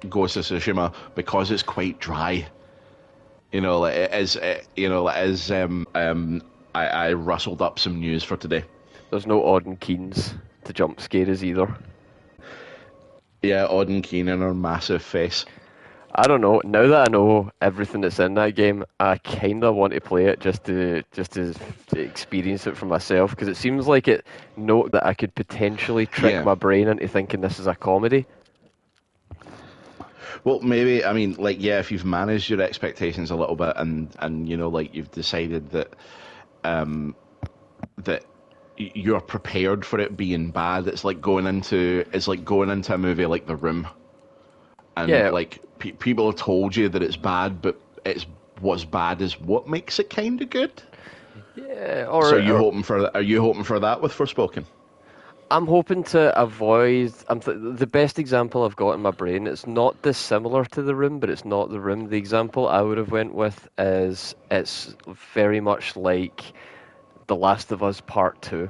Ghost of Tsushima because it's quite dry. You know, like it is. You know, like as I rustled up some news for today. There's no Auden Keens to jump scare us either. Yeah, Auden Keenan her massive face. I don't know. Now that I know everything that's in that game, I kind of want to play it just to experience it for myself because it seems like it note that I could potentially trick Yeah. my brain into thinking this is a comedy. Well, maybe I mean, like, yeah, if you've managed your expectations a little bit, and you know, like you've decided that that you're prepared for it being bad. It's like going into a movie like The Room, and Yeah, like people have told you that it's bad, but it's what's bad is what makes it kind of good. yeah. So Or are you hoping for that with Forspoken? I'm hoping to avoid. The best example I've got in my brain. It's not dissimilar to The Room, but it's not The Room. The example I would have went with is it's very much like The Last of Us Part Two.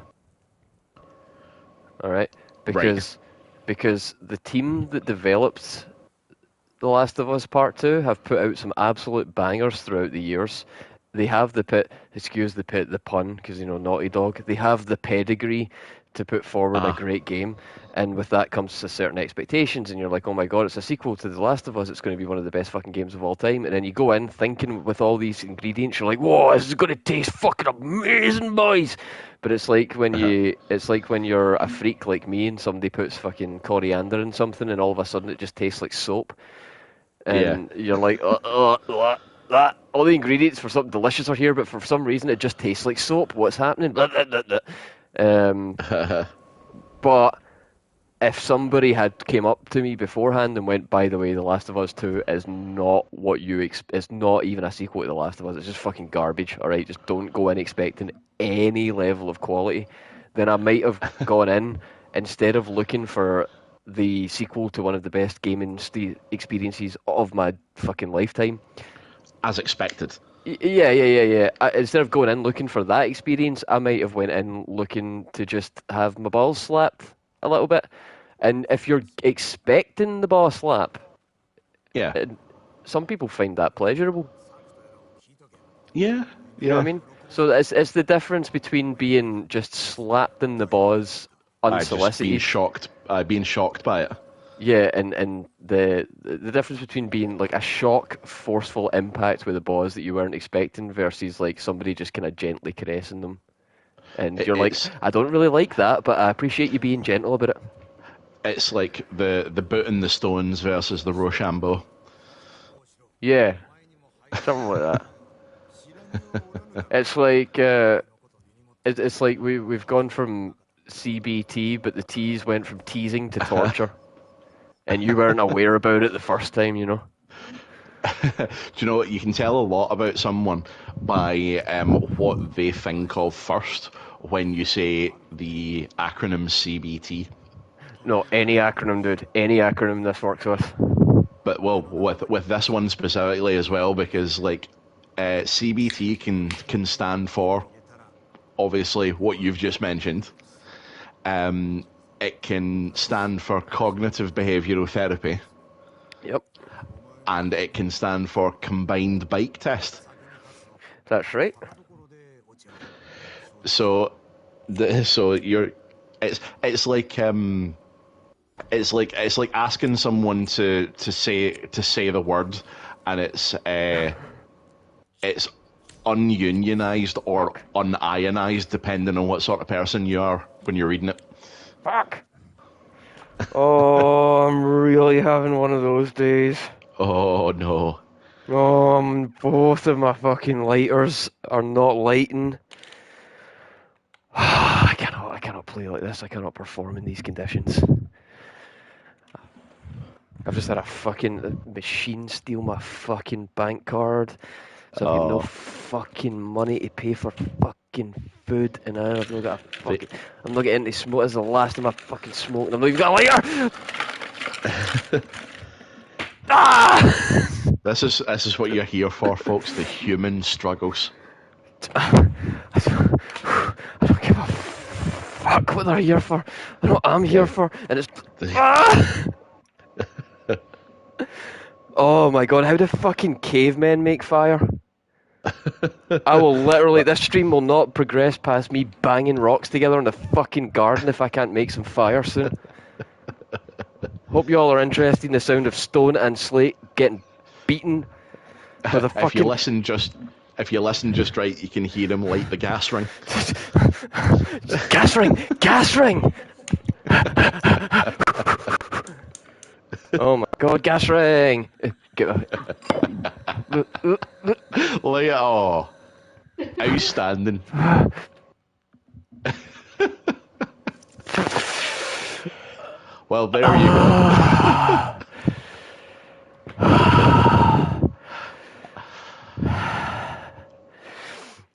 All right, Right. because the team that developed The Last of Us Part Two have put out some absolute bangers throughout the years. They have excuse the pun, because Naughty Dog. They have the pedigree to put forward a Ah. great game, and with that comes a certain expectations, and you're like, oh my god, it's a sequel to The Last of Us. It's going to be one of the best fucking games of all time, and then you go in thinking with all these ingredients, you're like, whoa, this is going to taste fucking amazing, boys. But it's like when you're a freak like me, and somebody puts fucking coriander in something, and all of a sudden it just tastes like soap Yeah. and you're like, that. All the ingredients for something delicious are here, but for some reason it just tastes like soap. What's happening? Blah, blah, blah, blah. Um, but if somebody had came up to me beforehand and went, by the way, The Last of Us 2 is not what you it's not even a sequel to The Last of Us. It's just fucking garbage. All right, just don't go in expecting any level of quality. Then I might have gone in instead of looking for the sequel to one of the best gaming experiences of my fucking lifetime. As expected. Yeah. Instead of going in looking for that experience, I might have went in looking to just have my balls slapped a little bit. And if you're expecting the ball slap, Yeah. some people find that pleasurable. Yeah. You know what I Yeah. mean? So it's the difference between being just slapped in the balls I just unsolicited. being shocked by it. Yeah, and the difference between being like a shock, forceful impact with the balls that you weren't expecting versus like somebody just kind of gently caressing them. And you're like, It's I don't really like that, but I appreciate you being gentle about it. it's like the boot and the Stones versus the Rochambeau. Yeah, something like that. It's like it's like we've gone from CBT, but the T's went from teasing to torture, and you weren't aware about it the first time, you know. Do you know what? You can tell a lot about someone by what they think of first when you say the acronym CBT. No, any acronym, dude. Any acronym this works with. But well, with this one specifically as well, because like CBT can stand for obviously what you've just mentioned. It can stand for cognitive behavioural therapy, Yep, and it can stand for combined bike test. that's right. So, so you're, it's like it's like asking someone to say the word, and it's ununionized or unionized depending on what sort of person you are when you're reading it. Fuck. Oh, I'm really having one of those days. Oh no. Both of my fucking lighters are not lighting. I cannot play like this. I cannot perform in these conditions. I've just had a fucking machine steal my fucking bank card, so I've got no Oh, fucking money to pay for fucking food, and I've not got a the, fucking. I'm not getting any smoke. This is the last of my fucking smoke, and I'm not even got a lighter. Ah! this is what you're here for, folks. The human struggles. I don't give a fuck what they're here for. I know what I'm here Yeah. for, and it's. The, Ah! Oh my god, how do fucking cavemen make fire? I will literally, this stream will not progress past me banging rocks together in the fucking garden if I can't make some fire soon. Hope you all are interested in the sound of stone and slate getting beaten with a If you fucking... listen just if you listen just right, you can hear him light the gas ring. Gas ring! Gas ring! Oh my god, gas ring! Like, oh, outstanding. Well, there you go.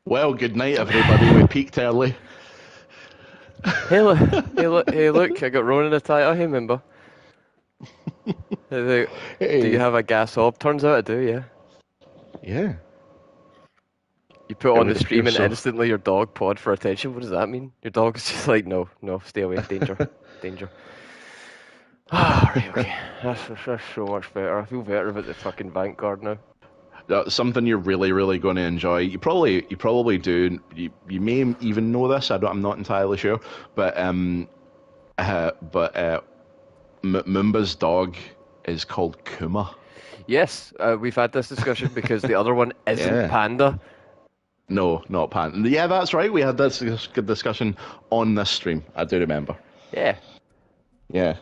Well, good night, everybody. We peaked early. Hey look, hey look, I got Ronan a title, hey member. Do you Hey, have a gas hob? Turns out I do, yeah. yeah, You put it on the would stream appear and so. instantly your dog pawed for attention. What does that mean? Your dog is just like, no, stay away, danger, danger. Ah, right, okay. That's so much better. I feel better about the fucking Vanguard now. That's something you're really, really going to enjoy. You probably do. You may even know this. I'm not entirely sure, but Moomba's dog is called Kuma. Yes, we've had this discussion because the other one isn't Yeah. Panda. No, not Pan. Yeah, that's right. We had this good discussion on this stream. I do remember. Yeah. Yeah.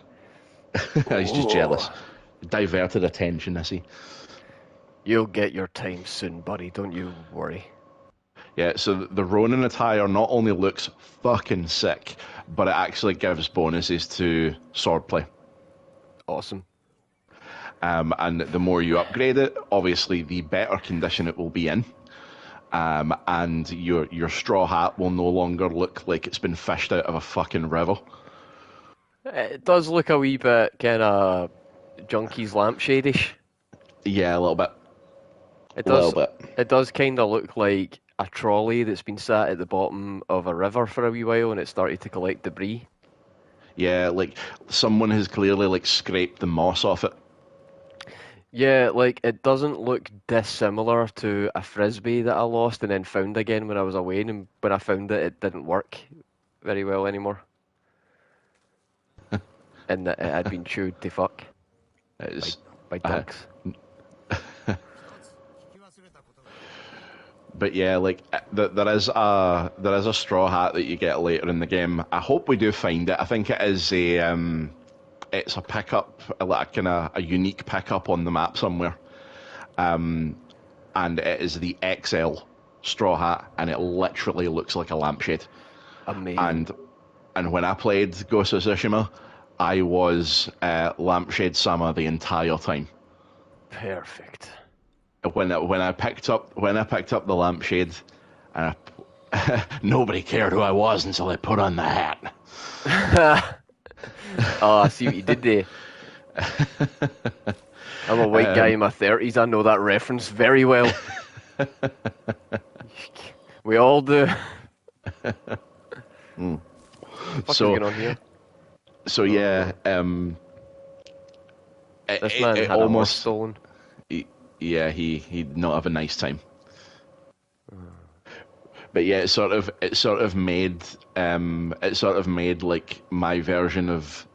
He's just jealous. Oh. Diverted attention, I see. You'll get your time soon, buddy. Don't you worry. Yeah, so the Ronin attire not only looks fucking sick, but it actually gives bonuses to swordplay. Awesome. And the more you upgrade it, obviously, the better condition it will be in. And your straw hat will no longer look like it's been fished out of a fucking river. It does look a wee bit kind of Junkies lampshade-ish. Yeah, a little bit. It A little does. bit. It does kind of look like a trolley that's been sat at the bottom of a river for a wee while and it started to collect debris. Yeah, like someone has clearly like scraped the moss off it. Yeah, like it doesn't look dissimilar to a frisbee that I lost and then found again when I was away, and when I found it, it didn't work very well anymore, and that it had been chewed to fuck by It's, by uh, dogs. but yeah, like there is a straw hat that you get later in the game. I hope we do find it. I think it is it's a pickup, like kind of a unique pickup on the map somewhere. And it is the XL straw hat, and it literally looks like a lampshade. Amazing. And when I played Ghost of Tsushima, I was lampshade Sama the entire time. Perfect. When I picked up the lampshade, and nobody cared who I was until I put on the hat. Oh, I see what you did there. I'm a white guy in my 30s. I know that reference very well. We all do. What's going on here? So yeah, This man it had a horse almost stolen. yeah, he'd not have a nice time. But yeah, it sort of made like my version of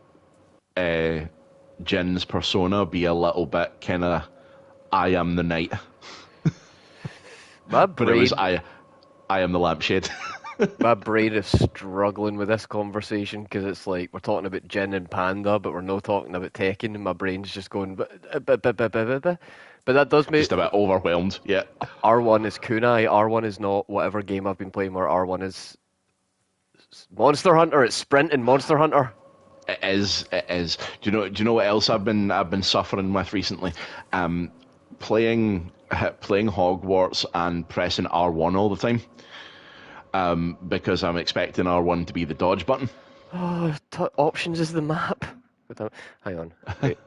Jin's persona be a little bit kind of I am the knight, My but it was brain, I am the lampshade. my brain is struggling with this conversation because it's like we're talking about Jin and Panda, but we're not talking about Tekken, and my brain's just going. But that does make Just a bit overwhelmed. Yeah, R1 is kunai. R1 is not whatever game I've been playing where R1 is Monster Hunter. It's Sprint and Monster Hunter. it is. It is. Do you know what else I've been suffering with recently? Playing Hogwarts and pressing R1 all the time. Because I'm expecting R1 to be the dodge button. Oh, options is the map. Hang on. Wait.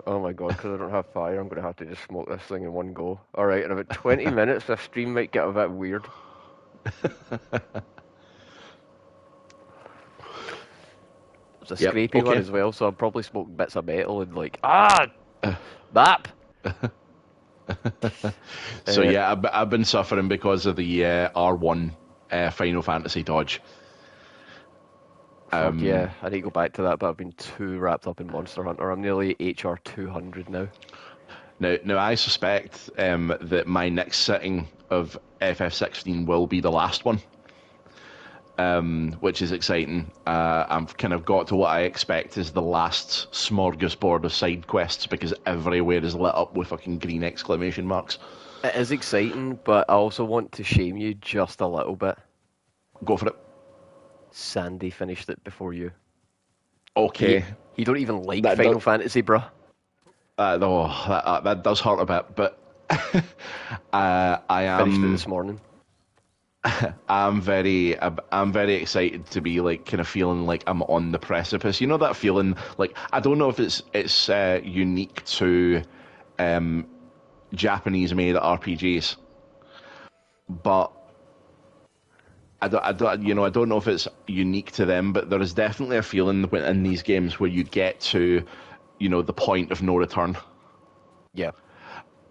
Oh my god, because I don't have fire, I'm going to have to just smoke this thing in one go. Alright, in about 20 minutes, the stream might get a bit weird. It's a Yep, scrapey one okay. as well, so I'll probably smoke bits of metal and like, map! So Uh, yeah, I've been suffering because of the R1 Final Fantasy dodge. Fuck yeah, I need to go back to that, but I've been too wrapped up in Monster Hunter. I'm nearly HR 200 now. Now I suspect that my next sitting of FF16 will be the last one, which is exciting. I've kind of got to what I expect is the last smorgasbord of side quests because everywhere is lit up with fucking green exclamation marks. It is exciting, but I also want to shame you just a little bit. Go for it. Sandy finished it before you. He Okay, he don't even like that does, Final Fantasy, bruh. that does hurt a bit, but I Finished it am this morning. I'm very excited to be like kind of feeling like I'm on the precipice. You know that feeling like I don't know if it's unique to Japanese made RPGs, but I don't know if it's unique to them, but there is definitely a feeling in these games where you get to, the point of no return, Yeah.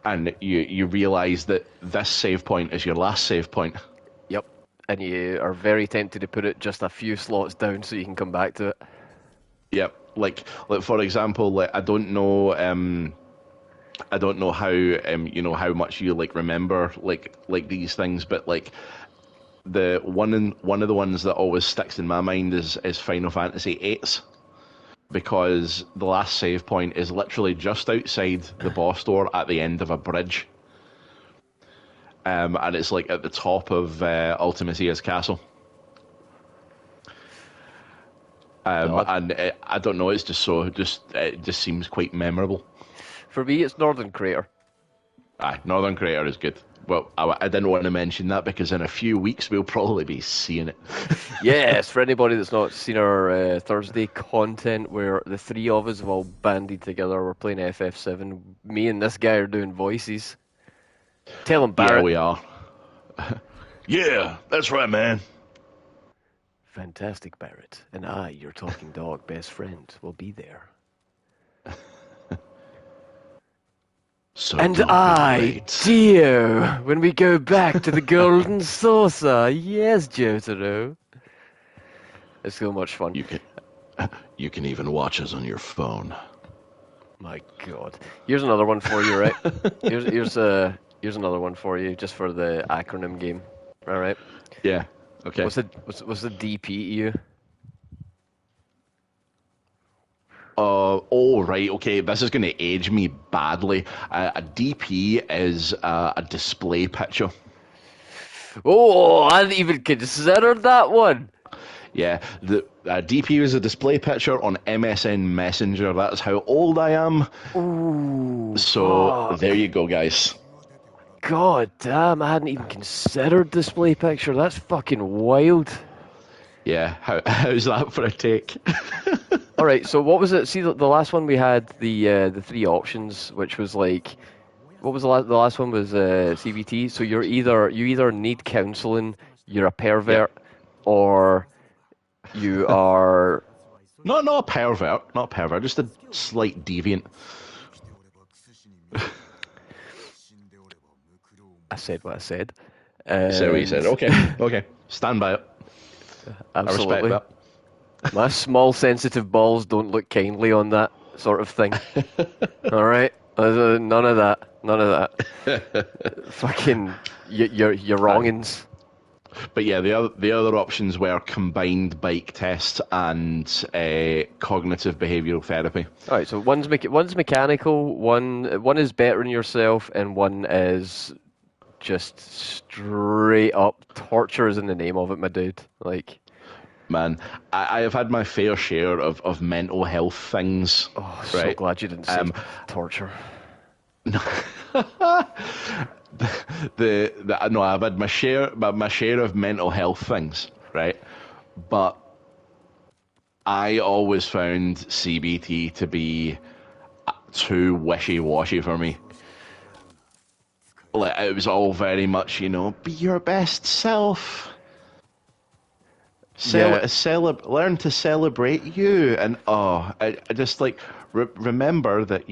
and you realize that this save point is your last save point. Yep. And you are very tempted to put it just a few slots down so you can come back to it. Yep. Like for example, like I don't know how how much you like remember like these things, but like the one of the ones that always sticks in my mind is Final Fantasy VIII because the last save point is literally just outside the boss door at the end of a bridge, and it's like at the top of Ultimacia's castle. God. And I don't know, it's it just seems quite memorable. For me, it's Northern Crater. Aye, Northern Crater is good. Well, I didn't want to mention that because in a few weeks we'll probably be seeing it. Yes, for anybody that's not seen our Thursday content where the three of us have all banded together, we're playing FF7. Me and this guy are doing voices. Tell him, Yeah, Barrett. we are. Yeah, that's right, man. Fantastic, Barrett. And I, your talking dog best friend, will be there. So And don't be I, late. dear, when we go back to the golden saucer. Yes, Jotaro. It's so much fun. You can even watch us on your phone. My God. Here's another one for you, right? Here's another one for you, just for the acronym game. All right. Yeah. Okay. What's the DP to you? Oh, right. Okay. This is going to age me badly. A DP is a display picture. Oh, I hadn't even considered that one. Yeah. The DP is a display picture on MSN Messenger. That's how old I am. Ooh, So fuck. there you go, guys. God damn, I hadn't even considered display picture. That's fucking wild. Yeah. How's that for a take? All right, so what was it? See, the last one we had the three options, which was like, what was the last one was CBT. So you either need counseling, you're a pervert, Yep. or you are. Not a pervert. Not a pervert. Just a slight deviant. I said what I said. You said what you said. And Okay. Okay. Stand by it. I respect absolutely, that. my small sensitive balls don't look kindly on that sort of thing. All right, none of that. None of that. Fucking your wrongins. But yeah, the other options were combined bike tests and cognitive behavioural therapy. All right, so one's mechanical, one is bettering yourself, and one is just straight up torture is in the name of it, my dude. Like, Man, I have had my fair share of mental health things. oh, so Right? glad you didn't say torture. No, I've had my share of mental health things, right? But I always found CBT to be too wishy-washy for me. Like it was all very much, be your best self. Yeah, Learn to celebrate you, and I just like remember that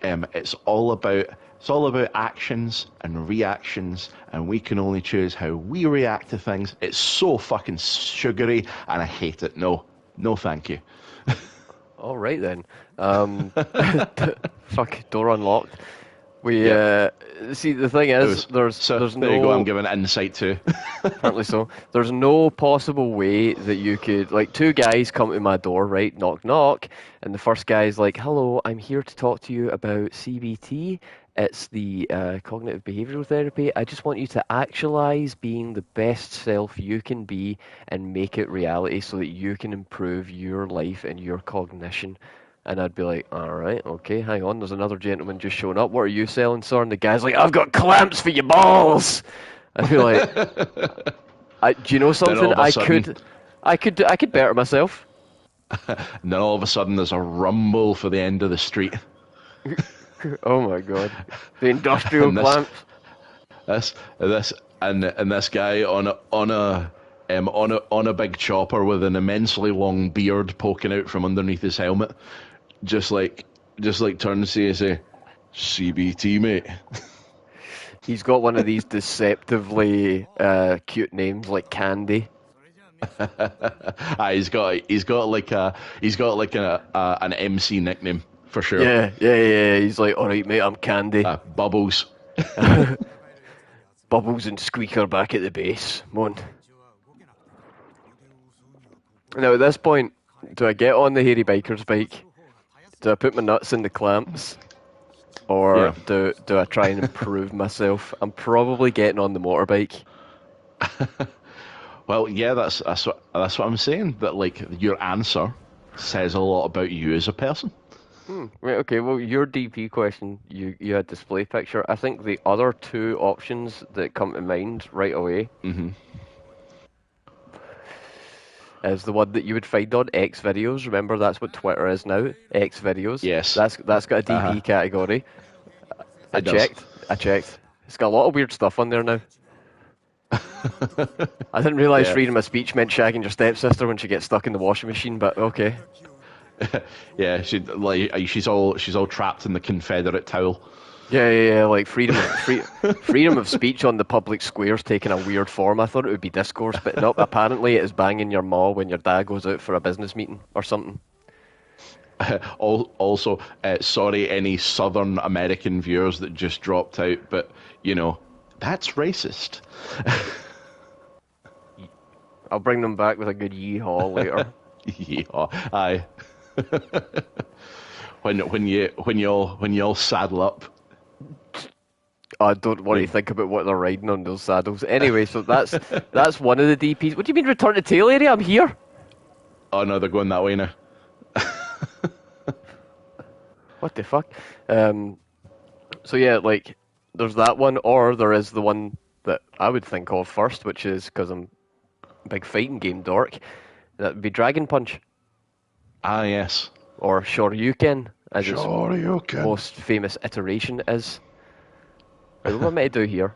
it's all about actions and reactions, and we can only choose how we react to things. It's so fucking sugary, and I hate it. No, no, thank you. All right then. Fuck, door unlocked. We Yep. see the thing It is, was. there's So there's there you go. I'm no giving insight too. apparently so. There's no possible way that you could like two guys come to my door, right? Knock knock, and the first guy's like, "Hello, I'm here to talk to you about CBT. It's the cognitive behavioral therapy. I just want you to actualize being the best self you can be and make it reality so that you can improve your life and your cognition." And I'd be like, all right, okay, hang on. There's another gentleman just showing up. What are you selling, sir? And the guy's like, I've got clamps for your balls. I feel like, do you know Then all something? of a sudden, I could better myself. and then all of a sudden, there's a rumble for the end of the street, Oh my god, the industrial and this clamps. this and this guy on a big chopper with an immensely long beard poking out from underneath his helmet, just like turns to you and say, "CBT, mate." He's got one of these deceptively cute names like Candy. He's got an MC nickname for sure. Yeah. He's like, all right, mate, I'm Candy. Bubbles. Bubbles and Squeaker back at the base. Mon. Now at this point, do I get on the hairy biker's bike? Do I put my nuts in the clamps? Or Yeah. do I try and improve myself? I'm probably getting on the motorbike. Well, yeah, that's what I'm saying. That like your answer says a lot about you as a person. Right, okay, well, your DP question, you had display picture. I think the other two options that come to mind right away is the one that you would find on X videos. Remember, that's what Twitter is now. X videos. Yes. That's got a DP Uh-huh. category. I It does. checked. It's got a lot of weird stuff on there now. I didn't realise Yeah. freedom of speech meant shagging your stepsister when she gets stuck in the washing machine, but okay. Yeah, she's all trapped in the Confederate towel. Yeah, like freedom of speech on the public square's taking a weird form. I thought it would be discourse, but no, apparently it is banging your maw when your dad goes out for a business meeting or something. Also, sorry, any Southern American viewers that just dropped out, but that's racist. I'll bring them back with a good yeehaw later. Yeah, aye. when you all saddle up. I don't want to think about what they're riding on those saddles. Anyway, so that's one of the DPs. What do you mean return to tail area? I'm here. Oh no, they're going that way now. What the fuck? So yeah, like there's that one, or there is the one that I would think of first, which is because I'm a big fighting game dork. That would be Dragon Punch Ah yes. or Shoryuken, as its Shoryuken. most famous iteration is. Right, what am I to do here?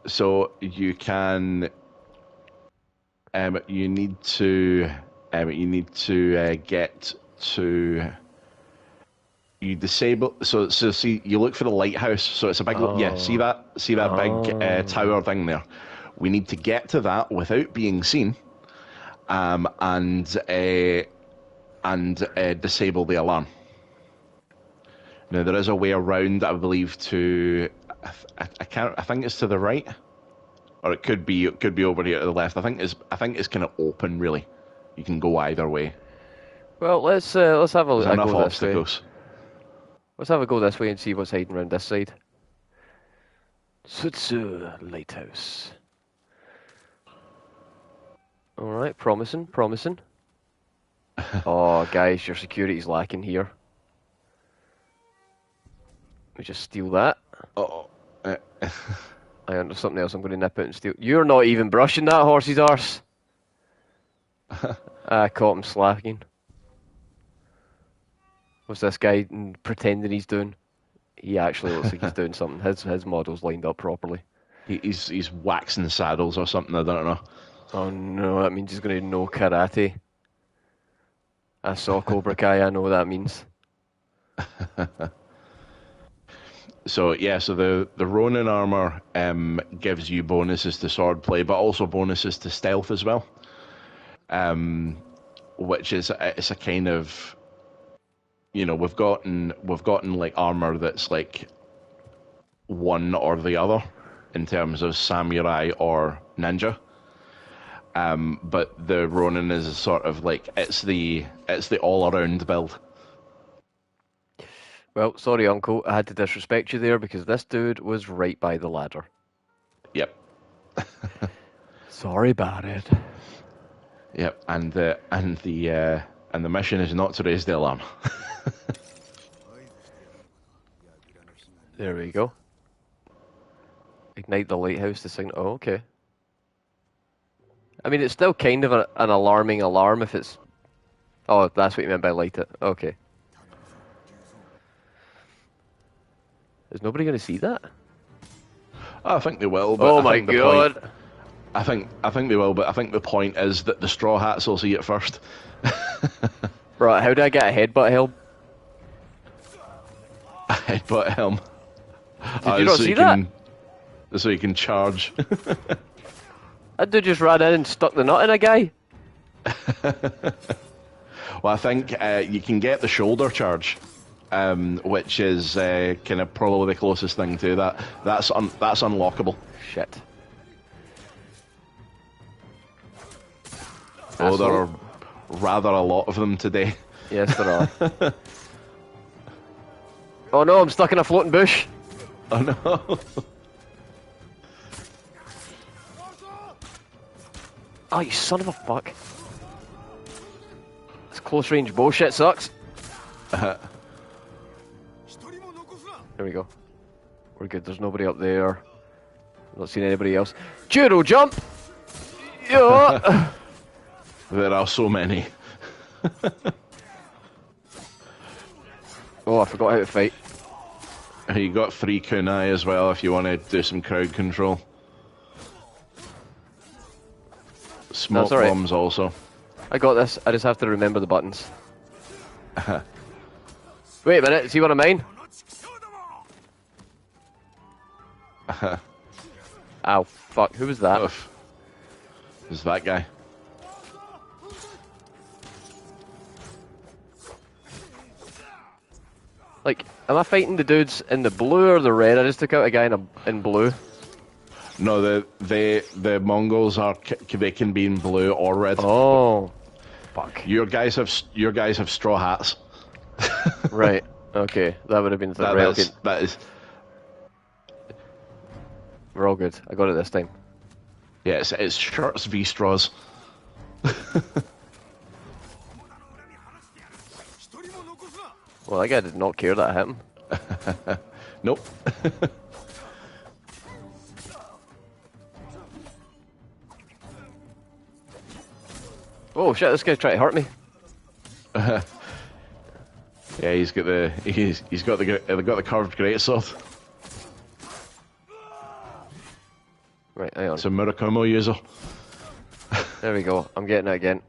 So you can. You need to. Get to. You disable. So see, you look for the lighthouse. So it's a big. Yeah. See that big tower thing there. We need to get to that without being seen. And disable the alarm. Now there is a way around, I believe, to I think it's to the right, or it could be over here to the left. I think it's kind of open really. You can go either way. Well, let's have There's a enough go this way. obstacles. Let's have a go this way and see what's hiding around this side. Sutsu Lighthouse. Alright, promising. Oh, guys, your security's lacking here. Let me just steal that. Oh, There's something else I'm going to nip out and steal. You're not even brushing that horse's arse. I caught him slacking. What's this guy pretending he's doing? He actually looks like he's doing something. His model's lined up properly. he's waxing saddles or something. I don't know. Oh no, that means he's going to know karate. I saw Cobra Kai, I know what that means. So yeah, so the Ronin armor gives you bonuses to swordplay, but also bonuses to stealth as well. Which is it's a kind of, we've gotten like armor that's like one or the other in terms of samurai or ninja. But the Ronin is sort of like it's the all around build. Well, sorry, Uncle, I had to disrespect you there because this dude was right by the ladder. Yep. Sorry about it. Yep. And the mission is not to raise the alarm. There we go. Ignite the lighthouse to signal. Oh, okay. I mean, it's still kind of an alarming alarm if it's... Oh, that's what you meant by light it. Okay. Is nobody going to see that? I think they will. But Oh I my think god! I think they will, but I think the point is that the Straw Hats will see it first. Right, how do I get a headbutt helm? A headbutt helm. Did you not see that? So you can charge. That dude just ran in and stuck the nut in a guy. Well, I think you can get the shoulder charge, which is kind of probably the closest thing to that. That's unlockable. Shit. Oh, there are rather a lot of them today. Yes, there are. Oh no, I'm stuck in a floating bush. Oh no. Oh, you son of a fuck. This close range bullshit sucks. There we go. We're good, there's nobody up there. I'm not seeing anybody else. Judo jump! Yeah. There are so many. Oh, I forgot how to fight. You got 3 kunai as well if you want to do some crowd control. Smoke all right. bombs also. I got this, I just have to remember the buttons. Wait a minute, is he one of mine? Ow, fuck, who was that? Oof. Who's that guy? Like, am I fighting the dudes in the blue or the red? I just took out a guy in blue. No, the Mongols they can be in blue or red. Oh, fuck. Your guys have straw hats. Right. Okay, that would have been the right. Okay, That is. we're all good. I got it this time. Yeah, it's shirts v straws. Well, that guy did not care that I hit him. Nope. Oh shit! This guy's trying to hurt me. Yeah, he's got the curved greatsword. Right, hang on. It's a Murakumo user. There we go. I'm getting it again.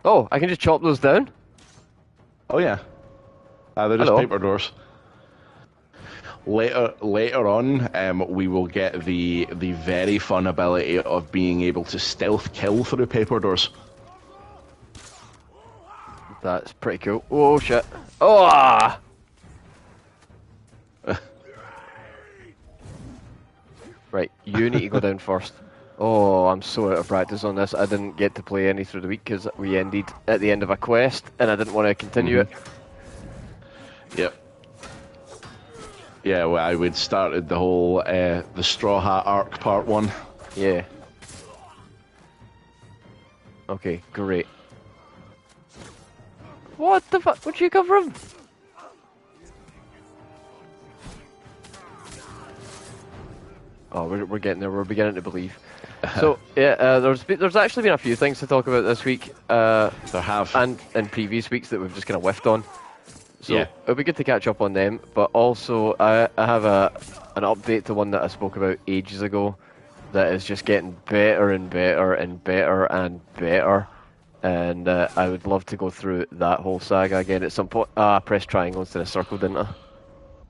Oh, I can just chop those down? Oh yeah. They're just Hello. paper doors. Later on, we will get the very fun ability of being able to stealth kill through paper doors. That's pretty cool. Oh shit. Oh! Ah! Right, you need to go down first. Oh, I'm so out of practice on this. I didn't get to play any through the week because we ended at the end of a quest and I didn't want to continue it. Yep. Yeah, well, I would started the whole the Straw Hat arc part 1. Yeah. Okay, great. What the fuck? Where'd you come from? Oh, we're getting there. We're beginning to believe. So yeah, there's actually been a few things to talk about this week. There have. And in previous weeks that we've just kind of whiffed on. So Yeah. it'll be good to catch up on them. But also, I have an update to one that I spoke about ages ago that is just getting better and better and better and better. and I would love to go through that whole saga again at some point. I pressed triangle instead of circle, didn't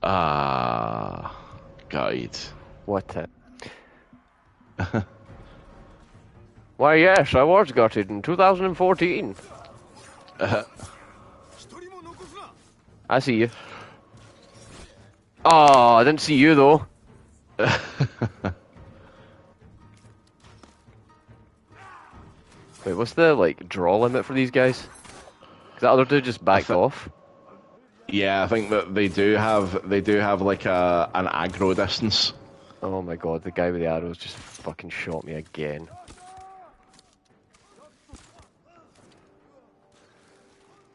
I? Guide. What it? Why, yes, I was gutted in 2014. I see you. Oh, I didn't see you, though. Wait, what's the, like, draw limit for these guys? 'Cause that other dude just backed off. Yeah, I think that they do have like an aggro distance. Oh my god, the guy with the arrows just fucking shot me again.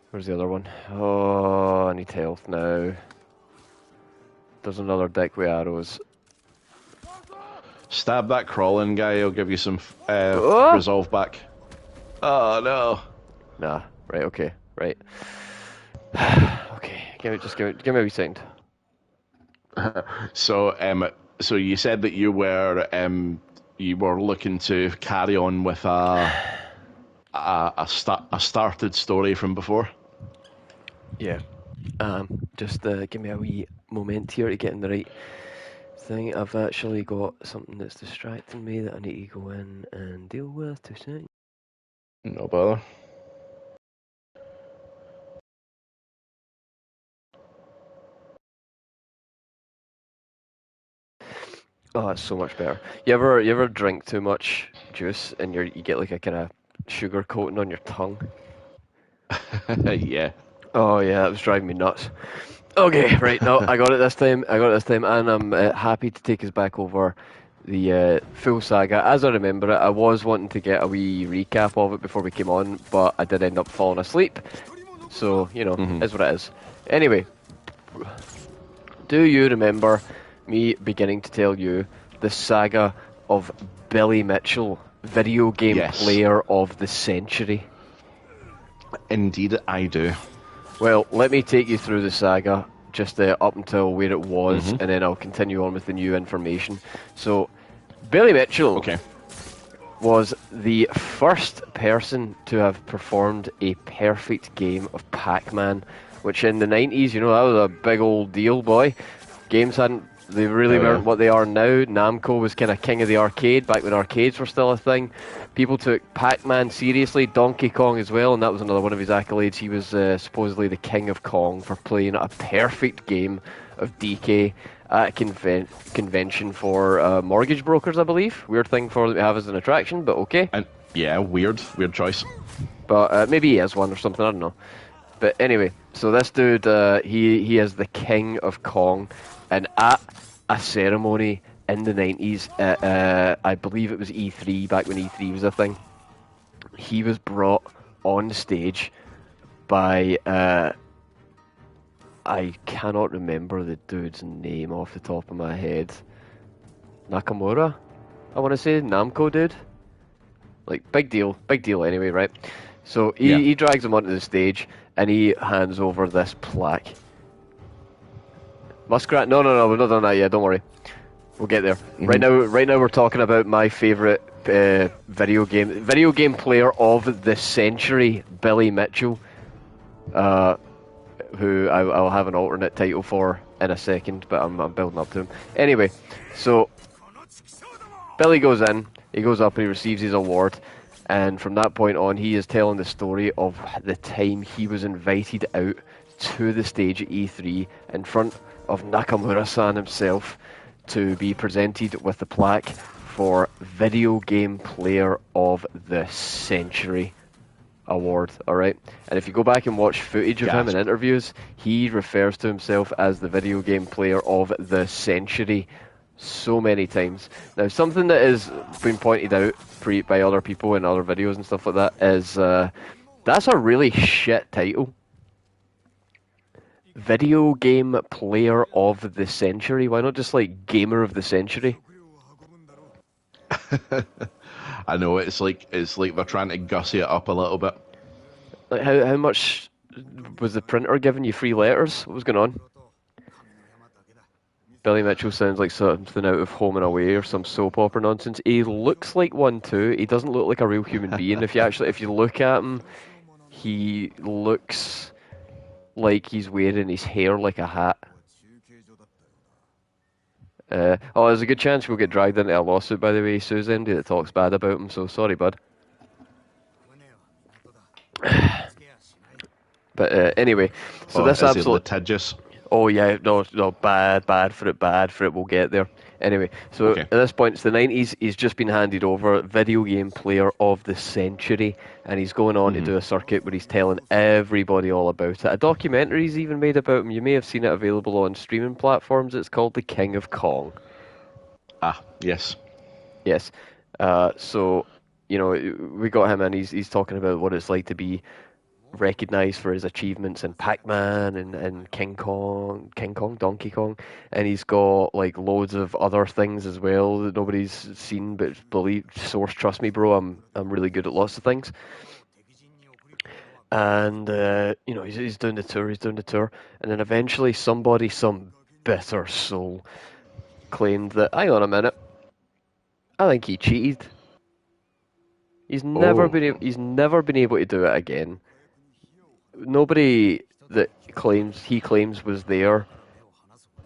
Where's the other one? Oh, I need health now. There's another dick with arrows. Stab that crawling guy, he'll give you some Oh! resolve back. Oh no. Nah, right, okay, right. Okay, give me a wee second. So you said that you were looking to carry on with a started story from before. Yeah. Just give me a wee moment here to get in the right thing. I've actually got something that's distracting me that I need to go in and deal with. 2 seconds. No bother. Oh, that's so much better. You ever drink too much juice and you get like a kind of sugar coating on your tongue? Yeah. Oh yeah, that was driving me nuts. Okay, right, no, I got it this time, and I'm happy to take us back over the full saga. As I remember it, I was wanting to get a wee recap of it before we came on, but I did end up falling asleep, so, you know, is what it is. Anyway, do you remember me beginning to tell you the saga of Billy Mitchell, video game player of the century? Indeed, I do. Well, let me take you through the saga, just up until where it was, and then I'll continue on with the new information. So, Billy Mitchell was the first person to have performed a perfect game of Pac-Man, which in the 90s, you know, that was a big old deal, boy. Games they really weren't what they are now. Namco was kind of king of the arcade, back when arcades were still a thing. People took Pac-Man seriously, Donkey Kong as well, and that was another one of his accolades. He was supposedly the king of Kong for playing a perfect game of DK at a convention for mortgage brokers, I believe. Weird thing for them to have as an attraction, but okay. And yeah, weird choice. But maybe he has one or something, I don't know. But anyway, so this dude, he is the king of Kong, and at a ceremony in the 90s, I believe it was E3, back when E3 was a thing, he was brought on stage by, I cannot remember the dude's name off the top of my head. Nakamura? I want to say Namco dude? Like, big deal anyway, right? So he drags him onto the stage, and he hands over this plaque. Muskrat? No, we've not done that yet, don't worry. We'll get there. Right now we're talking about my favourite video game player of the century, Billy Mitchell, who I'll have an alternate title for in a second, but I'm building up to him. Anyway, so Billy goes in, he goes up and he receives his award, and from that point on he is telling the story of the time he was invited out to the stage at E3 in front of Nakamura-san himself to be presented with the plaque for Video Game Player of the Century award, alright? And if you go back and watch footage of him in interviews, he refers to himself as the Video Game Player of the Century so many times. Now, something that has been pointed out by other people in other videos and stuff like that is that's a really shit title. Video Game Player of the Century. Why not just like Gamer of the Century? I know, it's like they're trying to gussy it up a little bit. Like how much was the printer giving you free letters? What was going on? Billy Mitchell sounds like something out of Home and Away or some soap opera nonsense. He looks like one too. He doesn't look like a real human being. If you look at him, he looks like he's wearing his hair like a hat. There's a good chance we'll get dragged into a lawsuit, by the way, Susan, that talks bad about him, so sorry, bud. But anyway, so this is he absolute... litigious? Oh yeah, no, bad for it, we'll get there. Anyway, so Okay. at this point, it's the 90s, he's just been handed over Video Game Player of the Century, and he's going on to do a circuit where he's telling everybody all about it. A documentary's even made about him, you may have seen it available on streaming platforms, it's called The King of Kong. Ah, yes. Yes. So, we got him in, he's talking about what it's like to be recognized for his achievements in Pac-Man and King Kong, Donkey Kong, and he's got like loads of other things as well that nobody's seen. But trust me, bro, I'm really good at lots of things. And he's doing the tour, and then eventually some bitter soul, claimed that, hang on a minute, I think he cheated. He's never been able to do it again. Nobody that he claims was there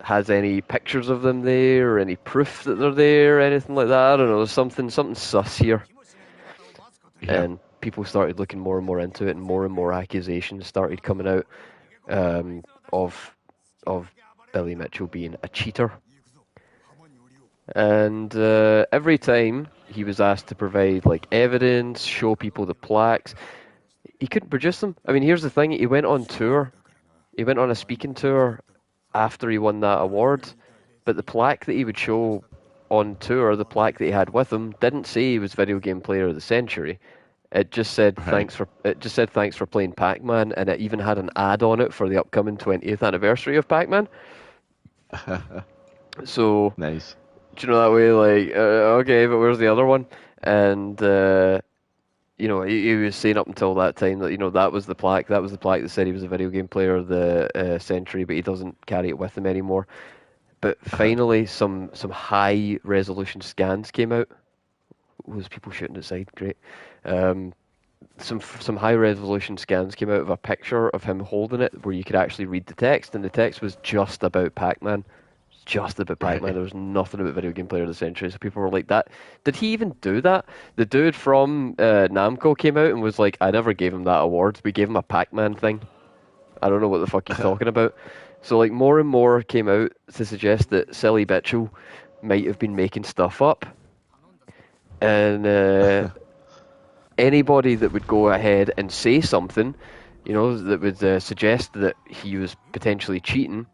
has any pictures of them there, or any proof that they're there, or anything like that. I don't know. There's something sus here. Yeah. And people started looking more and more into it, and more accusations started coming out of Billy Mitchell being a cheater. And every time he was asked to provide like evidence, show people the plaques, he couldn't produce them. I mean, here's the thing: he went on tour. He went on a speaking tour after he won that award, but the plaque that he would show on tour, the plaque that he had with him, didn't say he was Video Game Player of the Century. It just said thanks for playing Pac-Man, and it even had an ad on it for the upcoming 20th anniversary of Pac-Man. So nice. Do you know that way? Like, okay, but where's the other one? And he was saying up until that time that that was the plaque. That was the plaque that said he was a Video Game Player of the century, but he doesn't carry it with him anymore. But finally, some high resolution scans came out. Was people shooting outside? Great. Some high resolution scans came out of a picture of him holding it, where you could actually read the text, and the text was just about Pac-Man. Just about Pac-Man. Right. There was nothing about Video Game Player of the Century. So people were like, "That did he even do that?" The dude from Namco came out and was like, "I never gave him that award. We gave him a Pac-Man thing. I don't know what the fuck he's talking about." So like more and more came out to suggest that Silly Mitchell might have been making stuff up, and anybody that would go ahead and say something, that would suggest that he was potentially cheating.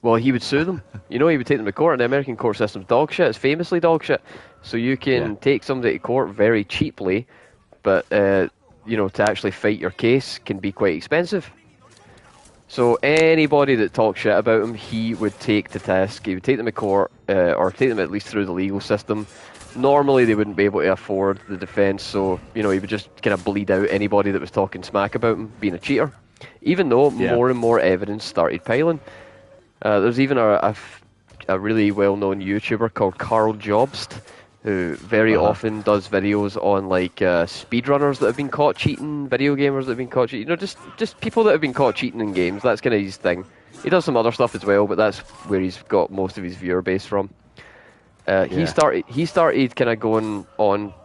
Well, he would sue them. He would take them to court, and the American court system's dog shit. It's famously dog shit. So you can take somebody to court very cheaply, but, to actually fight your case can be quite expensive. So anybody that talks shit about him, he would take to task. He would take them to court, or take them at least through the legal system. Normally, they wouldn't be able to afford the defence, so, he would just kind of bleed out anybody that was talking smack about him being a cheater. Even though more and more evidence started piling. There's even a really well-known YouTuber called Carl Jobst, who very often does videos on like speedrunners that have been caught cheating, video gamers that have been caught cheating, just people that have been caught cheating in games. That's kind of his thing. He does some other stuff as well, but that's where he's got most of his viewer base from. He started kind of going on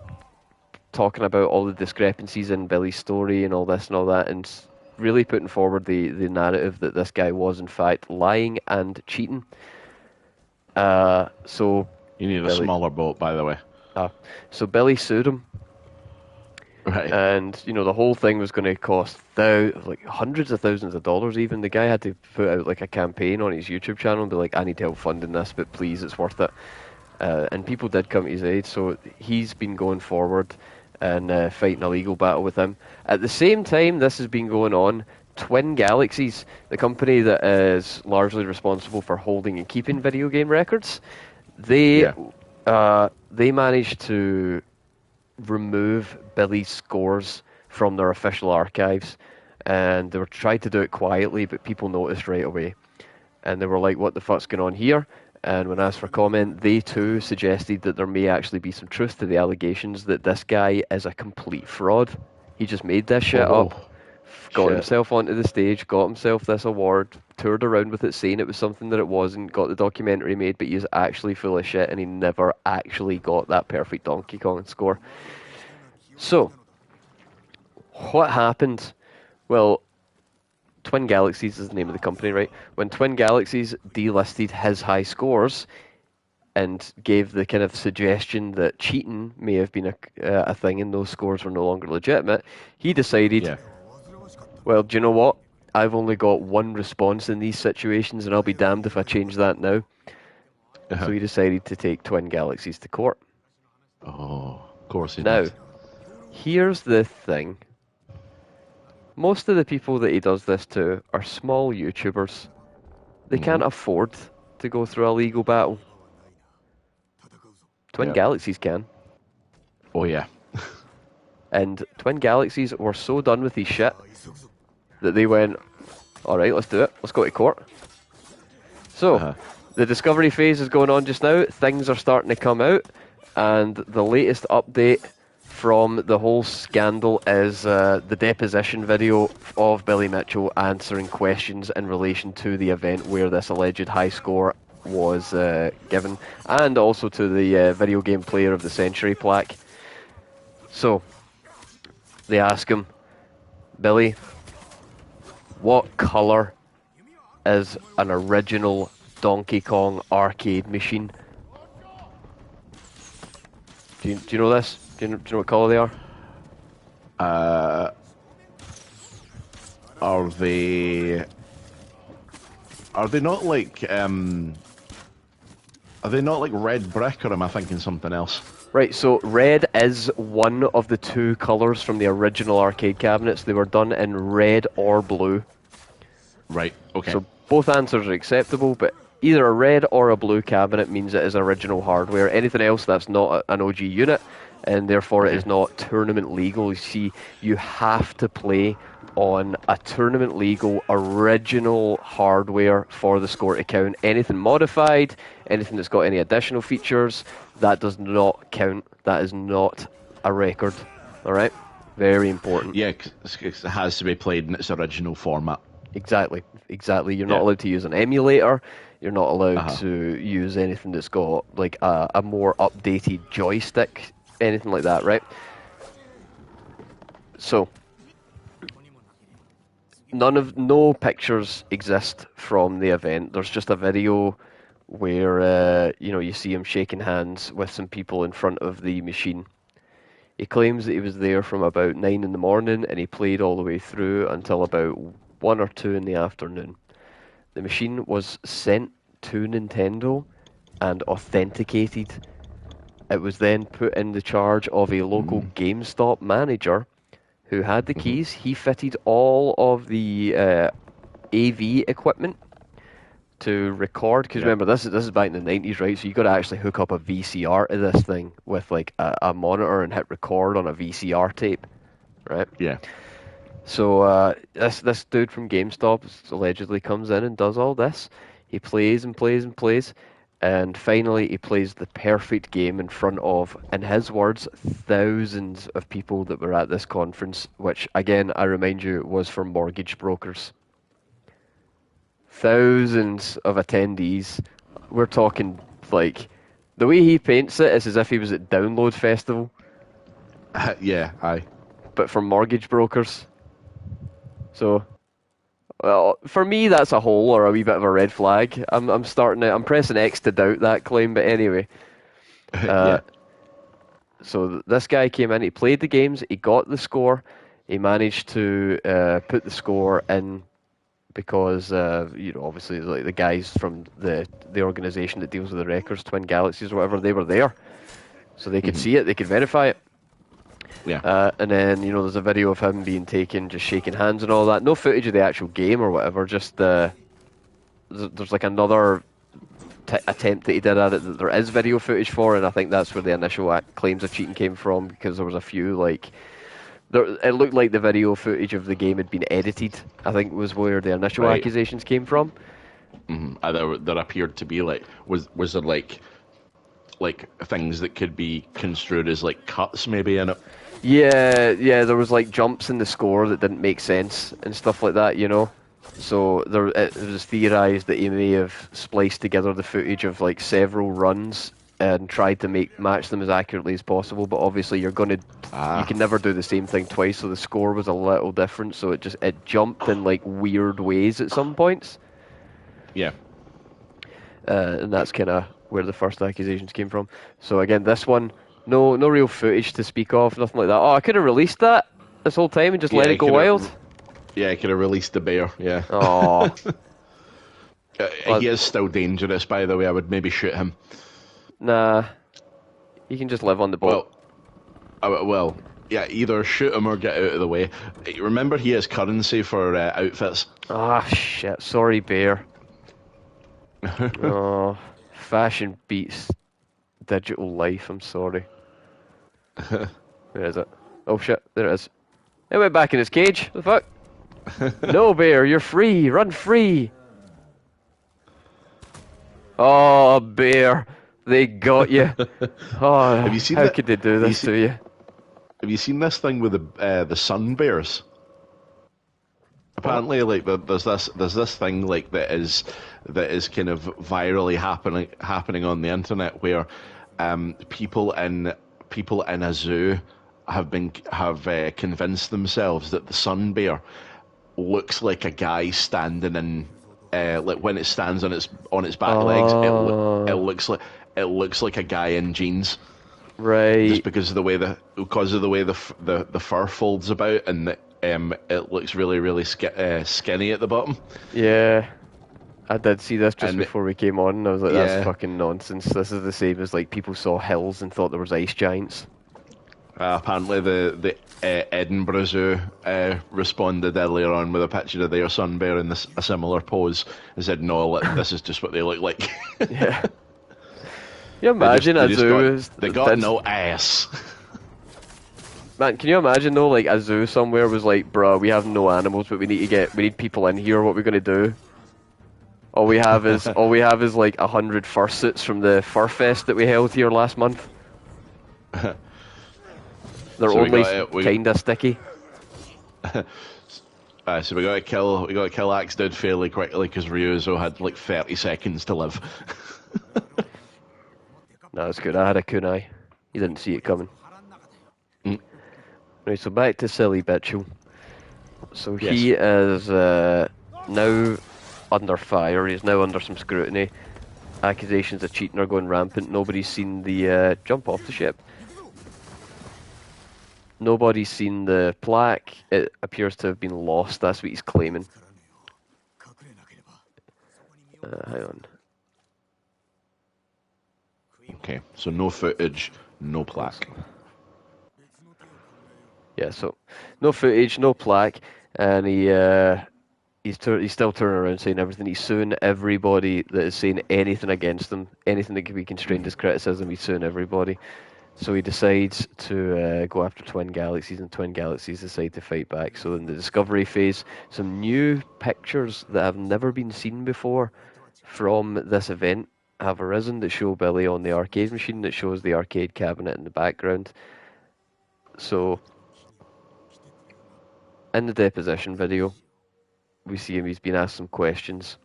talking about all the discrepancies in Billy's story and all this and all that, and really putting forward the narrative that this guy was in fact lying and cheating. So you need a smaller boat, by the way. So Billy sued him, right? And the whole thing was going to cost like hundreds of thousands of dollars. Even the guy had to put out like a campaign on his YouTube channel and be like, "I need help funding this, but please, it's worth it." And people did come to his aid, so he's been going forward and fighting a legal battle with him. At the same time this has been going on, Twin Galaxies, the company that is largely responsible for holding and keeping video game records, they managed to remove Billy's scores from their official archives, and they were trying to do it quietly, but people noticed right away. and they were like, what the fuck's going on here? And when asked for comment, they too suggested that there may actually be some truth to the allegations that this guy is a complete fraud. He just made this shit Oh, up, got shit. himself onto the stage, got himself this award, toured around with it saying it was something that it wasn't, got the documentary made, but he's actually full of shit and he never actually got that perfect Donkey Kong score. So, what happened? Well, Twin Galaxies is the name of the company, right? When Twin Galaxies delisted his high scores and gave the kind of suggestion that cheating may have been a thing and those scores were no longer legitimate, he decided, Yeah. well, do you know what? I've only got one response in these situations and I'll be damned if I change that now. Uh-huh. So he decided to take Twin Galaxies to court. Oh, of course he Now, did. here's the thing. Most of the people that he does this to are small YouTubers. They can't afford to go through a legal battle. Twin Yep. Galaxies can. Oh, yeah. And Twin Galaxies were so done with his shit that they went, alright, let's do it. Let's go to court. So, the discovery phase is going on just now. Things are starting to come out. And the latest update from the whole scandal is the deposition video of Billy Mitchell answering questions in relation to the event where this alleged high score was given, and also to the video game player of the century plaque. So, they ask him, Billy, what colour is an original Donkey Kong arcade machine? Do you know this? Do you know what colour they are? Are they not like red brick, or am I thinking something else? Right, so red is one of the two colours from the original arcade cabinets. They were done in red or blue. Right, okay. So both answers are acceptable, but either a red or a blue cabinet means it is original hardware. Anything else, that's not an OG unit, and therefore it is not tournament legal. You see, you have to play on a tournament legal original hardware for the score to count. Anything modified, anything that's got any additional features, that does not count. That is not a record. Alright? Very important. Yeah, 'cause it has to be played in its original format. Exactly. You're not allowed to use an emulator. You're not allowed to use anything that's got like a more updated joystick, anything like that, right? So, no pictures exist from the event. There's just a video where you see him shaking hands with some people in front of the machine. He claims that he was there from about 9 in the morning and he played all the way through until about 1 or 2 in the afternoon. The machine was sent to Nintendo and authenticated. It was then put in the charge of a local GameStop manager who had the keys. He fitted all of the AV equipment to record, because remember, this is back in the 90s, right? So you got to actually hook up a VCR to this thing with like a monitor and hit record on a VCR tape, right? Yeah. So this dude from GameStop allegedly comes in and does all this. He plays and plays and plays, and finally he plays the perfect game in front of, in his words, thousands of people that were at this conference, which again, I remind you, was for mortgage brokers. Thousands of attendees. We're talking, like, the way he paints it is as if he was at Download Festival. Yeah, aye. But for mortgage brokers. So, well, for me, that's a hole or a wee bit of a red flag. I'm pressing X to doubt that claim, but anyway. Yeah. So this guy came in, he played the games, he got the score, he managed to put the score in because, obviously like the guys from the organisation that deals with the records, Twin Galaxies or whatever, they were there. So they could see it, they could verify it. Yeah. And then, there's a video of him being taken, just shaking hands and all that. No footage of the actual game or whatever, just there's like another attempt that he did at it that there is video footage for, and I think that's where the initial claims of cheating came from, because there was a few, it looked like the video footage of the game had been edited, I think was where the initial accusations came from. There appeared to be like was there like things that could be construed as like cuts maybe in it. Yeah, yeah, there was like jumps in the score that didn't make sense and stuff like that, you know. So it was theorized that he may have spliced together the footage of like several runs and tried to match them as accurately as possible. But obviously, you Ah, can never do the same thing twice. So the score was a little different. So it jumped in like weird ways at some points, yeah. and that's kind of where the first accusations came from. So again, this one, no real footage to speak of, nothing like that. Oh, I could have released that this whole time and just Yeah, let it he go could wild. have. Yeah, he could have released the bear. Yeah. Oh, He well, is still dangerous, by the way. I would maybe shoot him. nah, you can just live on the boat. Well, well, yeah. Either shoot him or get out of the way. Remember, he has currency for outfits. Ah, shit. Sorry, bear. Oh, fashion beats digital life. I'm sorry. Where is it? Oh shit, there it is. It went back in his cage. The fuck? No, bear, you're free. Run free. Oh, bear, they got you. Have Oh, you seen how that? could they do Have you this seen? to you? Have you seen this thing with the sun bears? What? Apparently, like there's this thing like that is kind of virally happening on the internet where people in a zoo have convinced themselves that the sun bear looks like a guy standing in like when it stands on its back legs it Oh, looks like a guy in jeans just right. because of the way the fur folds about and it looks really really skinny at the bottom. Yeah. I did see this just And before we came on, and I was like, that's yeah, fucking nonsense. This is the same as like people saw hills and thought there was ice giants. apparently the Edinburgh Zoo responded earlier on with a picture of their sun bear in a similar pose and said, "No, this is just what they look like." Yeah. You they just imagine they a just got zoo they got no ass. man, can you imagine though, like a zoo somewhere was like, bruh, we have no animals, but we need people in here, what are we gonna do? All we have is like 100 fursuits from the fur fest that we held here last month. They're So we only got it. kinda sticky. So we got to kill Axe Dude fairly quickly because Ryuzo had like 30 seconds to live. No, it's good. I had a kunai. You didn't see it coming. Mm. Right, so back to Silly Bitchel. So Yes. he is now under fire. He's now under some scrutiny. Accusations of cheating are going rampant. Nobody's seen the jump off the ship. Nobody's seen the plaque. It appears to have been lost. That's what he's claiming. Hang on. Okay, so no footage, no plaque. Yeah, so no footage, no plaque, and he's still turning around saying everything. He's suing everybody that is saying anything against him, anything that could be constrained as criticism. He's suing everybody. So he decides to go after Twin Galaxies, and Twin Galaxies decide to fight back. So in the discovery phase, some new pictures that have never been seen before from this event have arisen that show Billy on the arcade machine, that shows the arcade cabinet in the background. So in the deposition video, we see him, he's been asked some questions.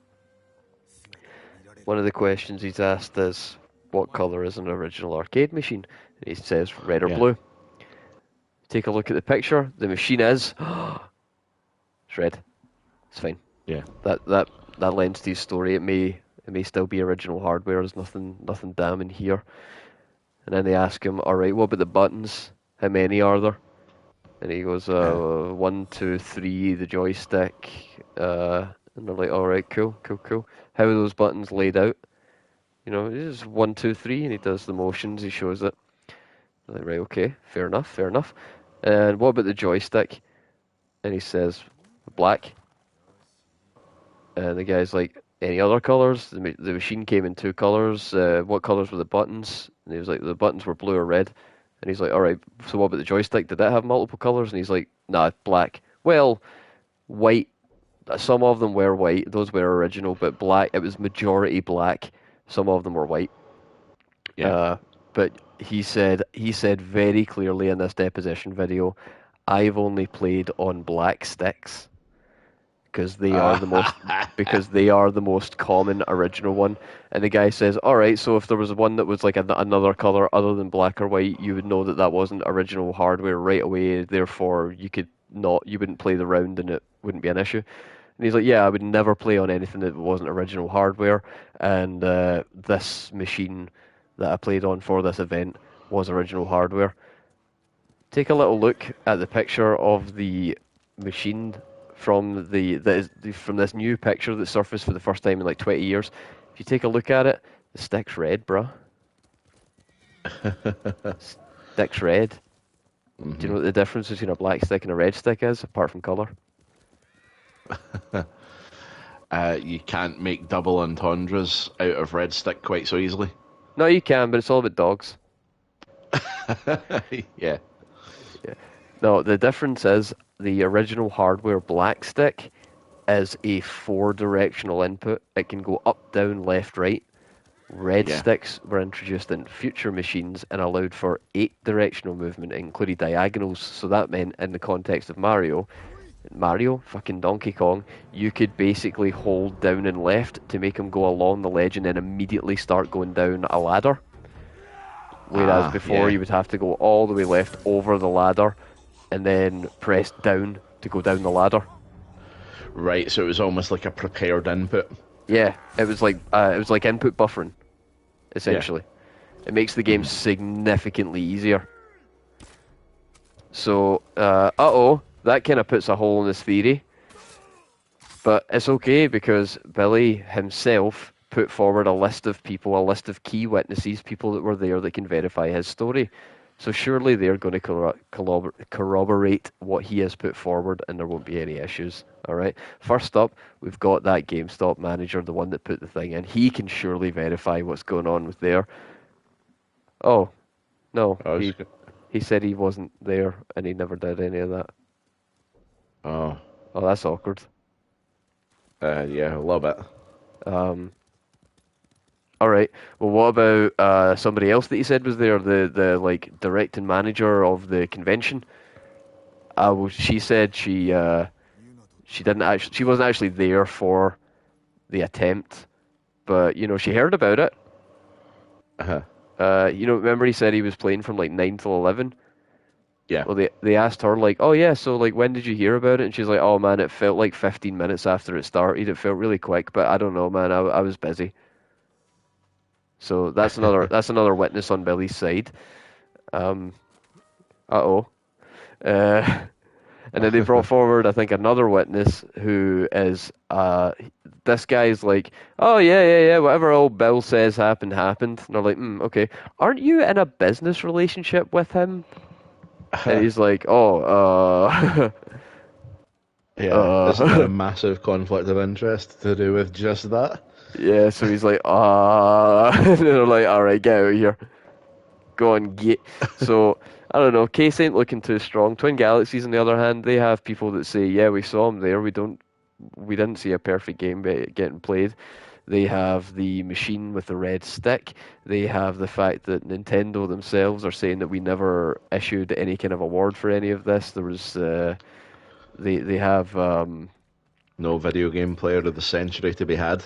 One of the questions he's asked is, what colour is an original arcade machine? And he says red or Yeah. blue. Take a look at the picture. The machine is it's red. It's fine. Yeah. That lends to his story. It may still be original hardware. There's nothing damning here. And then they ask him, all right, what about the buttons? How many are there? And he goes, 1, 2, 3, the joystick. And they're like, all right, cool. How are those buttons laid out? You know, this is 1, 2, 3, and he does the motions. He shows it. They're like, right, okay, fair enough. And what about the joystick? And he says, black. And the guy's like, any other colours? The machine came in 2 colours. What colours were the buttons? And he was like, the buttons were blue or red. And he's like, all right, so what about the joystick? Did that have multiple colours? And he's like, nah, black. Well, white, some of them were white. Those were original, but black. It was majority black. Some of them were white. Yeah. Uh, but he said very clearly in this deposition video, I've only played on black sticks because they are the most because they are the most common original one. And the guy says, all right, so if there was one that was like another color other than black or white, you would know that that wasn't original hardware right away. Therefore, you wouldn't play the round and it wouldn't be an issue. And he's like, yeah, I would never play on anything that wasn't original hardware. And this machine that I played on for this event was original hardware. Take a little look at the picture of the machine from from this new picture that surfaced for the first time in like 20 years. If you take a look at it, the stick's red, bruh. Stick's red. Do you know what the difference between a black stick and a red stick is, apart from color? You can't make double entendres out of red stick quite so easily. No, you can, but it's all about dogs. Yeah. Yeah. No, the difference is the original hardware black stick is a 4-directional input. It can go up, down, left, right. Red Yeah. sticks were introduced in future machines and allowed for 8-directional movement, including diagonals. So that meant, in the context of Mario, fucking Donkey Kong, you could basically hold down and left to make him go along the ledge and then immediately start going down a ladder. Whereas before Yeah. you would have to go all the way left over the ladder and then press down to go down the ladder. Right, so it was almost like a prepared input. Yeah, it was like input buffering, essentially. It makes the game significantly easier. So, that kind of puts a hole in this theory. But it's okay because Billy himself put forward a list of people, a list of key witnesses, people that were there that can verify his story. So surely they're going to corroborate what he has put forward, and there won't be any issues. All right. First up, we've got that GameStop manager, the one that put the thing in. He can surely verify what's going on with there. Oh, no, he said he wasn't there, and he never did any of that. Oh, Oh, that's awkward. yeah, a little bit. All right. Well, what about somebody else that you said was there, the like directing manager of the convention? Well, she said she wasn't actually there for the attempt, but she heard about it. Uh-huh. Remember he said he was playing from like 9 till 11. Yeah. Well, they asked her like, oh yeah, so like when did you hear about it? And she's like, oh man, it felt like 15 minutes after it started. It felt really quick, but I don't know, man. I was busy. So that's another witness on Billy's side. And then they brought forward, I think, another witness who is this guy's like, oh yeah, whatever old Bill says happened. And they're like, okay, aren't you in a business relationship with him? And he's like, oh, Yeah, isn't there a massive conflict of interest to do with just that? yeah, so he's like, and they're like, all right, get out of here. Go on, get. So, I don't know, Case ain't looking too strong. Twin Galaxies, on the other hand, they have people that say, yeah, we saw him there. We didn't see a perfect game getting played. They have the machine with the red stick. They have the fact that Nintendo themselves are saying that we never issued any kind of award for any of this. There was, they have, No video game player of the century to be had.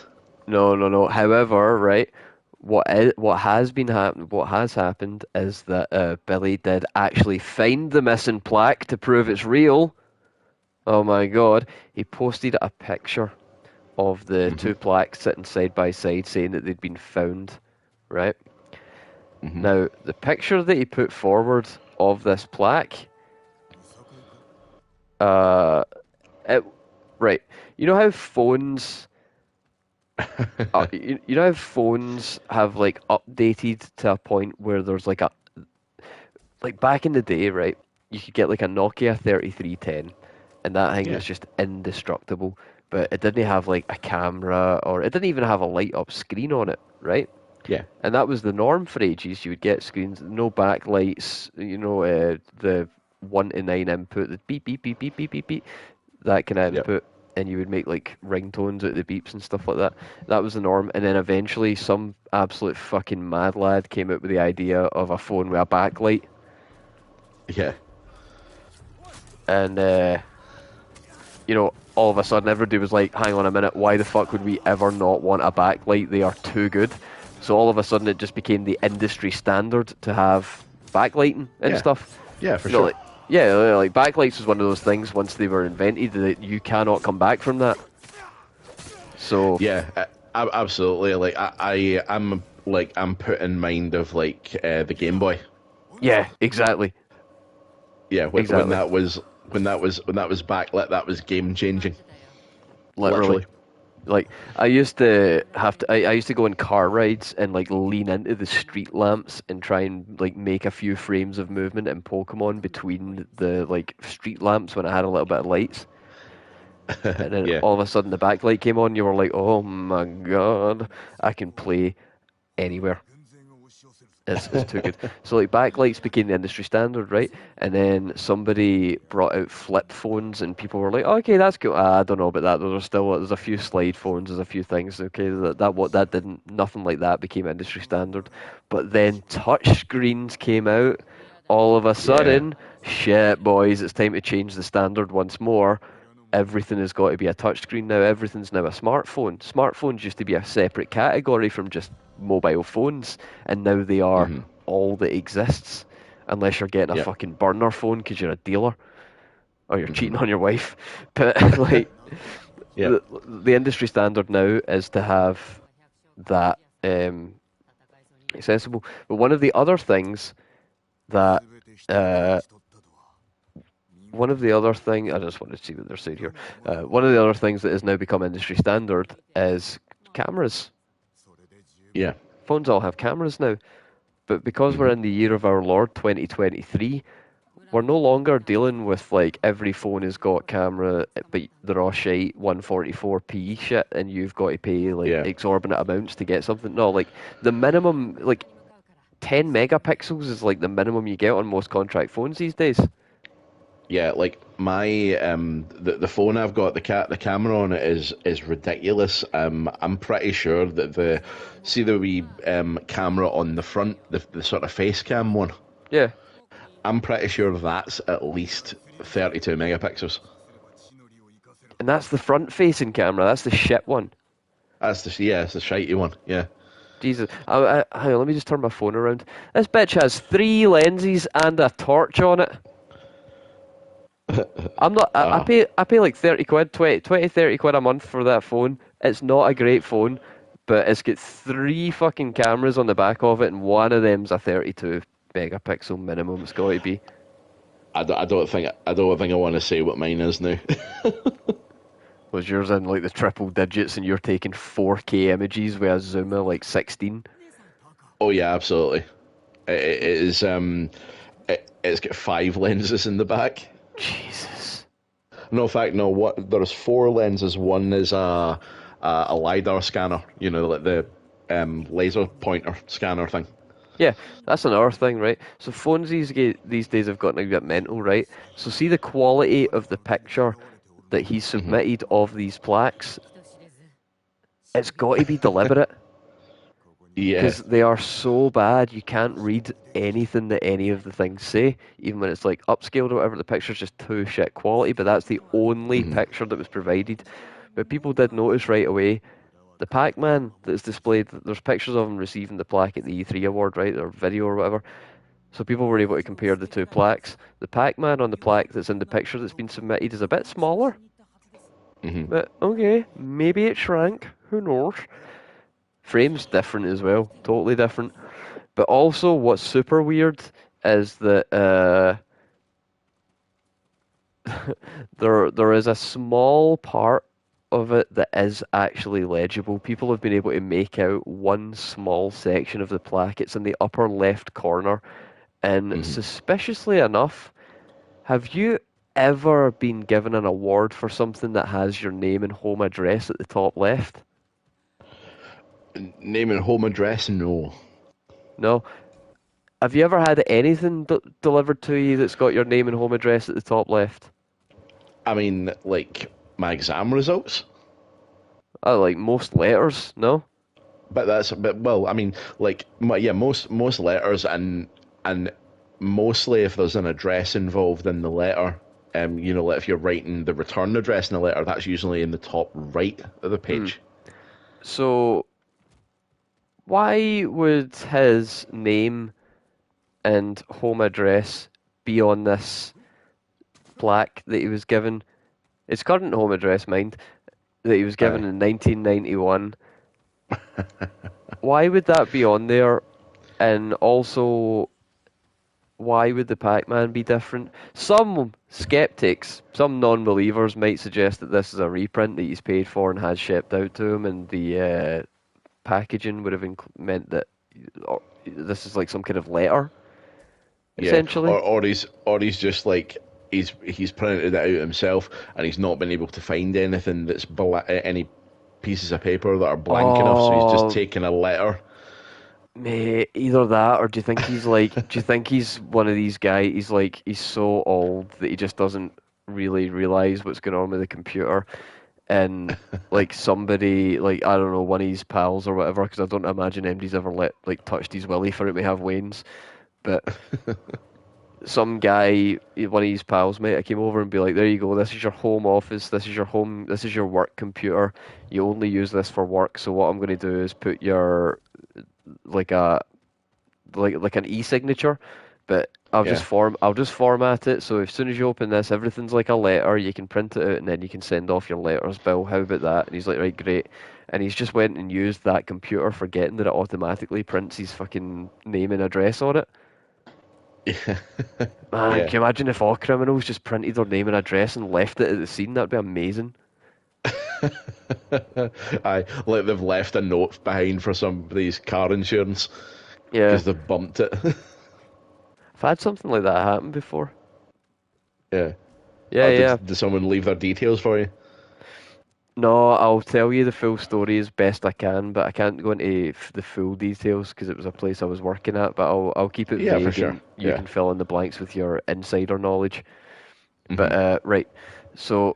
No. However, right, what has happened is that Billy did actually find the missing plaque to prove it's real. Oh my God! He posted a picture of the two plaques sitting side by side, saying that they'd been found. Right. Now, the picture that he put forward of this plaque, right. You know how phones. You know how phones have like updated to a point where there's like back in the day, right? You could get like a Nokia 3310, and that thing was just indestructible. But it didn't have like a camera, or it didn't even have a light up screen on it, right? Yeah. And that was the norm for ages. You would get screens, no backlights, the 1 to 9 input, the beep beep beep beep beep beep beep, that kind of input. and you would make like ringtones out of the beeps and stuff like that. That was the norm. And then eventually, some absolute fucking mad lad came up with the idea of a phone with a backlight. Yeah. And all of a sudden everybody was like, hang on a minute, why the fuck would we ever not want a backlight? They are too good. So all of a sudden it just became the industry standard to have backlighting and Yeah. stuff. Yeah, for sure. Like backlights was one of those things once they were invented that you cannot come back from that. So Yeah, absolutely. Like I'm put in mind of like the Game Boy. yeah, exactly. Yeah, Exactly. when that was backlit, that was game changing. Literally. Like I used to I used to go on car rides and like lean into the street lamps and try and like make a few frames of movement in Pokemon between the like street lamps when I had a little bit of lights. And then Yeah. all of a sudden the backlight came on, you were like, oh my god, I can play anywhere. It's too good. So like backlights became the industry standard, right? And then somebody brought out flip phones, and people were like, oh, "Okay, that's cool." I don't know about that. There's a few slide phones, there's a few things. Okay, that didn't nothing like that became industry standard. But then touch screens came out. All of a sudden, shit, boys, it's time to change the standard once more. Everything has got to be a touchscreen now. Everything's now a smartphone. Smartphones used to be a separate category from just mobile phones, and now they are all that exists, unless you're getting a Yeah. fucking burner phone because you're a dealer or you're cheating on your wife. But like, Yeah. the industry standard now is to have that accessible. But one of the other things that one of the other thing I just wanted to see what they're saying here. One of the other things that has now become industry standard is cameras. Yeah. Phones all have cameras now, but because we're in the year of our Lord 2023, we're no longer dealing with like every phone has got camera, but they're all shite 144p shit, and you've got to pay like Yeah. exorbitant amounts to get something. No, like the minimum, like 10 megapixels is like the minimum you get on most contract phones these days. Yeah, like my the phone I've got the camera on it is ridiculous. I'm pretty sure that the wee camera on the front, the sort of face cam one. Yeah. I'm pretty sure that's at least 32 megapixels. And that's the front-facing camera. That's the shit one. It's the shitey one. Yeah. Jesus. Hang on, let me just turn my phone around. This bitch has 3 lenses and a torch on it. I'm not. I pay like 30 quid, 20, 30 quid a month for that phone. It's not a great phone, but it's got 3 fucking cameras on the back of it, and one of them's a 32 megapixel minimum. It's got to be. I don't think I want to say what mine is now. Was yours in like the triple digits, and you're taking 4K images with a zoom of like 16? Oh yeah, absolutely. It is it's got 5 lenses in the back. Jesus. No, in fact, no. There's 4 lenses. One is a lidar scanner. You know, like the laser pointer scanner thing. Yeah, that's another thing, right? So phones these days have gotten a bit mental, right? So see the quality of the picture that he submitted of these plaques. It's got to be deliberate. Yeah. Because they are so bad, you can't read anything that any of the things say, even when it's like upscaled or whatever. The picture's just too shit quality, but that's the only picture that was provided. But people did notice right away the Pac-Man that is displayed. There's pictures of him receiving the plaque at the E3 award, right, or video or whatever. So people were able to compare the 2 plaques. The Pac-Man on the plaque that's in the picture that's been submitted is a bit smaller. But okay, maybe it shrank. Who knows? Frame's different as well, totally different. But also, what's super weird is that there is a small part of it that is actually legible. People have been able to make out one small section of the plaque. It's in the upper left corner, and suspiciously enough, have you ever been given an award for something that has your name and home address at the top left? Name and home address? No. No. Have you ever had anything delivered to you that's got your name and home address at the top left? I mean, like My exam results. Like most letters, no? But well, I mean, like yeah, most letters and mostly if there's an address involved in the letter, like if you're writing the return address in the letter, that's usually in the top right of the Hmm. page. So why would his name and home address be on this plaque that he was given? His current home address, mind, that he was given Aye. in 1991. Why would that be on there? And also, why would the Pac-Man be different? Some skeptics, some non-believers might suggest that this is a reprint that he's paid for and has shipped out to him, and the packaging would have meant that this is like some kind of letter, Yeah, essentially. or he's just like he's printed it out himself, and he's not been able to find anything that's any pieces of paper that are blank enough, so he's just Oh, taken a letter. mate, either that or do you think he's like, do you think he's one of these guys? He's like, he's so old that he just doesn't really realize what's going on with the computer, and like somebody, like I don't know, one of his pals or whatever, because I don't imagine anybody's ever touched his willy for it to have veins, but some guy, one of his pals, mate, I came over and be like, there you go, this is your home office, this is your work computer. You only use this for work. So what I'm going to do is put your like a like an e-signature, but Yeah. I'll just format it. So as soon as you open this, everything's like a letter. You can print it out and then you can send off your letters bill. How about that? And he's like, right, great. And he's just went and used that computer, forgetting that it automatically prints his fucking name and address on it. Yeah. Man, Yeah. can you imagine if all criminals just printed their name and address and left it at the scene? That'd be amazing. I like they've left a note behind for somebody's car insurance Yeah, because they've bumped it. I've had something like that happen before. Yeah. Yeah, Or yeah. did someone leave their details for you? No, I'll tell you the full story as best I can, but I can't go into the full details because it was a place I was working at. But I'll keep it Yeah, for vague, sure. and you Yeah. can fill in the blanks with your insider knowledge. But Hmm. right, so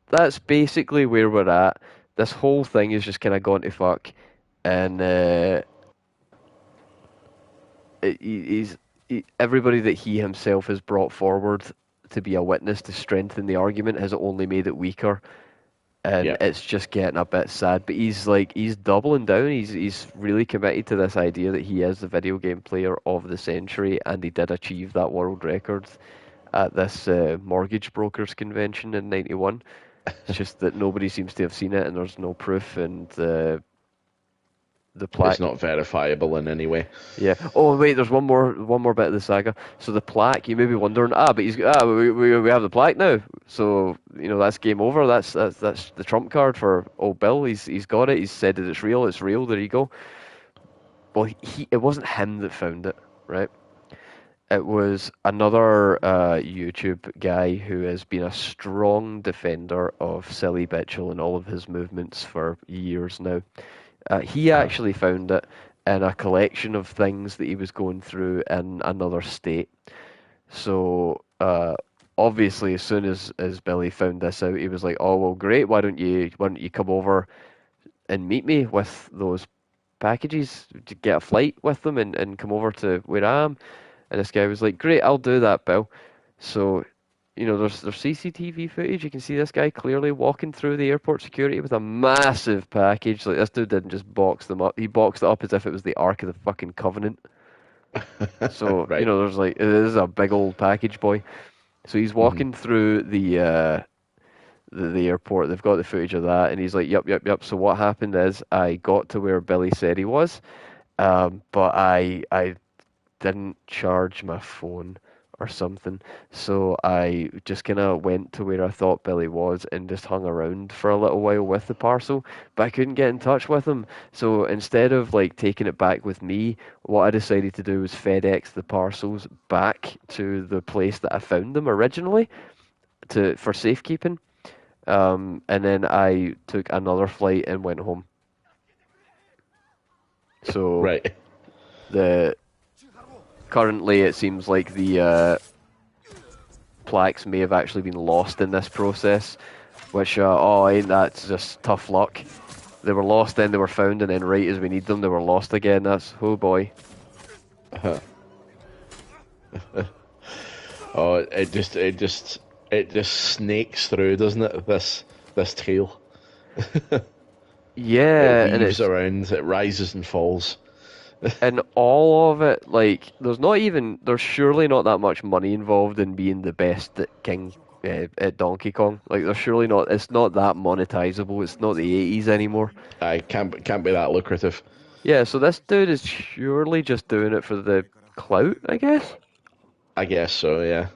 that's basically where we're at. This whole thing is just kind of gone to fuck, and he's everybody that he himself has brought forward to be a witness to strengthen the argument has only made it weaker, and Yeah. it's just getting a bit sad. But he's doubling down. He's really committed to this idea that he is the video game player of the century, and he did achieve that world record at this mortgage brokers convention in '91. It's just that nobody seems to have seen it, and there's no proof, and the It's plaque. not verifiable in any way. Yeah. Oh wait, there's one more bit of the saga. So the plaque, you may be wondering, but we have the plaque now. So that's game over. That's the trump card for old Bill. He's got it. He's said that it's real. It's real. There you go. Well, it wasn't him that found it, right? It was another YouTube guy who has been a strong defender of Silly Bitchel and all of his movements for years now. He Uh-huh. actually found it in a collection of things that he was going through in another state. So obviously, as soon as Billy found this out, he was like, "Oh well, great. Why don't you come over and meet me with those packages to get a flight with them and come over to where I am?" And this guy was like, "Great, I'll do that, Bill." So there's CCTV footage. You can see this guy clearly walking through the airport security with a massive package. Like this dude didn't just box them up; he boxed it up as if it was the Ark of the fucking Covenant. So Right. there's like this is a big old package, boy. So he's Hmm. walking through the airport. They've got the footage of that, and he's like, "Yep, yep, yep." So what happened is I got to where Billy said he was, but I didn't charge my phone or something. So I just kind of went to where I thought Billy was and just hung around for a little while with the parcel, but I couldn't get in touch with him. So instead of like taking it back with me, what I decided to do was FedEx the parcels back to the place that I found them originally for safekeeping. And then I took another flight and went home. So Right. the currently it seems like the plaques may have actually been lost in this process. Which, oh, ain't that just tough luck? They were lost, then they were found, and then right as we need them, they were lost again. That's, oh boy. Oh, it just snakes through, doesn't it? This tail. It Yeah, and weaves it's around, it rises and falls. and all of it, like, there's surely not that much money involved in being the best at Donkey Kong. Like, there's surely not, it's not that monetizable. It's not the 80s anymore. I can't be that lucrative. Yeah, so this dude is surely just doing it for the clout, I guess. I guess so, yeah.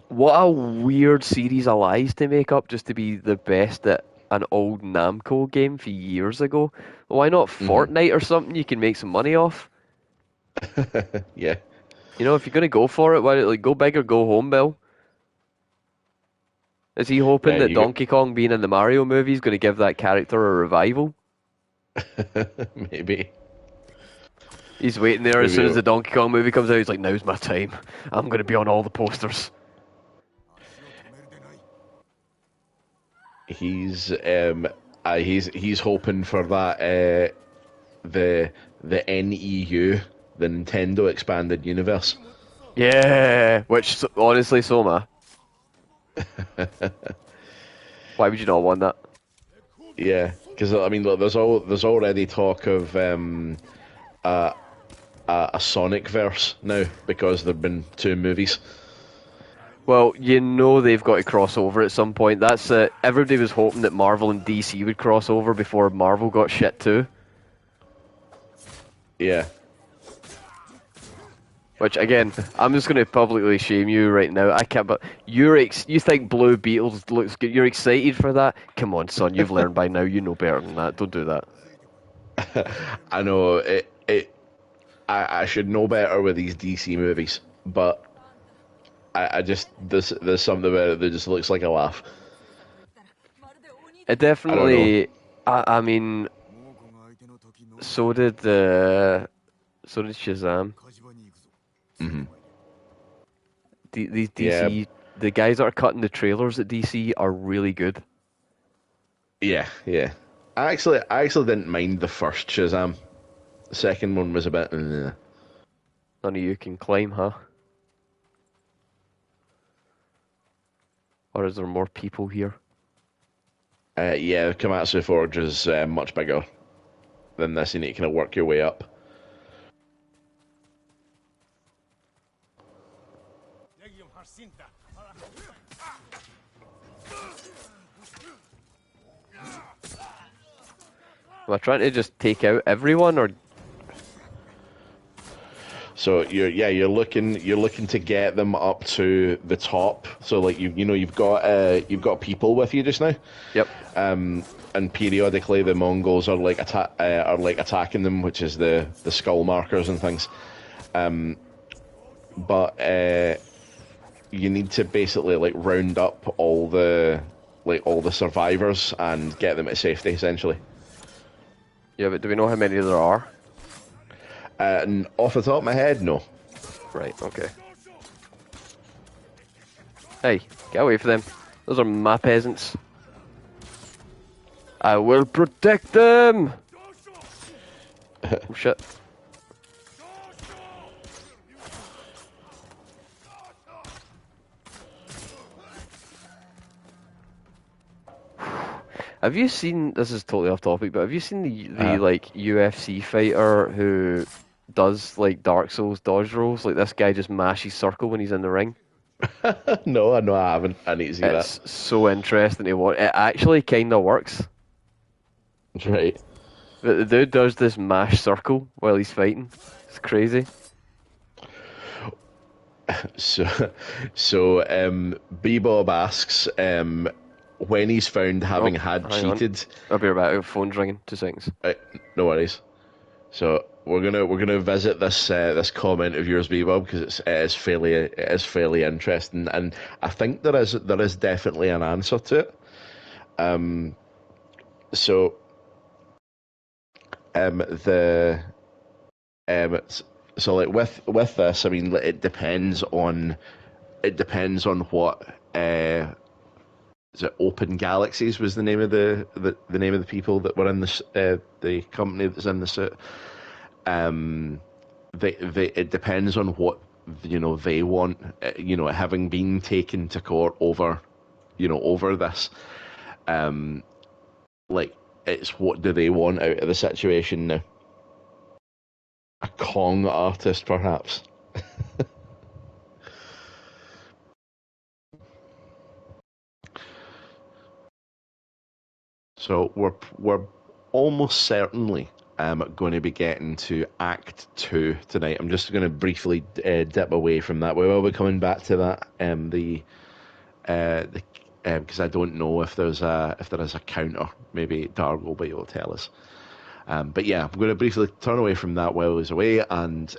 What a weird series of lies to make up just to be the best at an old Namco game for years ago. Why not Hmm. Fortnite or something you can make some money off? Yeah. You know, if you're gonna go for it, why like go big or go home, Bill? Is he hoping Yeah, that you Donkey Kong being in the Mario movie is gonna give that character a revival? maybe. He's waiting there as soon as Maybe the Donkey Kong movie comes out. He's like, "Now's my time. I'm gonna be on all the posters." he's hoping for that the NEU, the Nintendo Expanded Universe. Yeah, which honestly, so am I. Why would you not want that? Yeah, because I mean, look, there's already talk of a Sonic verse now because there've been two movies. Well, you know they've got to cross over at some point. That's everybody was hoping that Marvel and DC would cross over before Marvel got shit too. Yeah. Which again, I'm just going to publicly shame you right now. I can't. But you think Blue Beetles looks good? You're excited for that? Come on, son. You've learned by now. You know better than that. Don't do that. I know I should know better with these DC movies, but I just there's something about it that just looks like a laugh. It I don't know. definitely. I mean, so did Shazam. Hmm. These Yeah, DC, the guys that are cutting the trailers at DC are really good. yeah. I actually didn't mind the first Shazam. The second one was a bit. None of you can climb, huh? Or is there more people here? Yeah, Komatsu Forge is much bigger than this, and you kind of work your way up. Am I trying to just take out everyone, or So you're looking to get them up to the top. So like you've got people with you just now. yep? And periodically the Mongols are like attacking them, which is the skull markers and things. But you need to basically like round up all the survivors and get them to safety essentially. Yeah, but do we know how many there are? And off the top of my head, no. Right. Okay. Hey, get away from them. Those are my peasants. I will protect them. Oh shit. Have you seen? This is totally off topic, but have you seen the like UFC fighter who does like Dark Souls dodge rolls? Like this guy just mashes circle when he's in the ring. No, I know I haven't. I need to see that. It's so interesting to watch. It actually kind of works. Right. But the dude does this mash circle while he's fighting. It's crazy. So, Bebop asks, when he's found having had Hang on. cheated. I'll be right back. Phone's ringing. 2 seconds. No worries. So we're gonna visit this comment of yours, Bebop, because it is fairly interesting, and I think there is definitely an answer to it. So the so like with this, I mean, it depends on what is it Open Galaxies was the name of the name of the people that were in the company that's in the suit. Um, they it depends on what they want. Having been taken to court over over this, um, like it's what do they want out of the situation now? A Kong artist, perhaps. So we're almost certainly going to be getting to Act Two tonight. I'm just going to briefly dip away from that. We will be coming back to that. The because I don't know if there is a counter. Maybe Darg will be able to tell us. But yeah, I'm going to briefly turn away from that while he's away and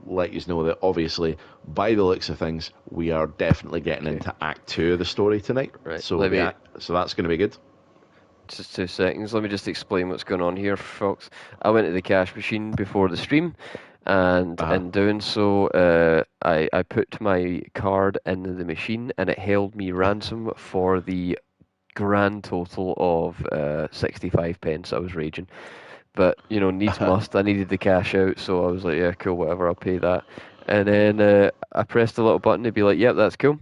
let you know that obviously, by the looks of things, we are definitely getting into Act Two of the story tonight. Right. So so that's going to be good. Just 2 seconds. Let me just explain what's going on here, folks. I went to the cash machine before the stream, and in doing so, I put my card into the machine, and it held me ransom for the grand total of 65 pence. I was raging. But, needs must. I needed the cash out, so I was like, yeah, cool, whatever, I'll pay that. And then I pressed the little button to be like, yep, that's cool.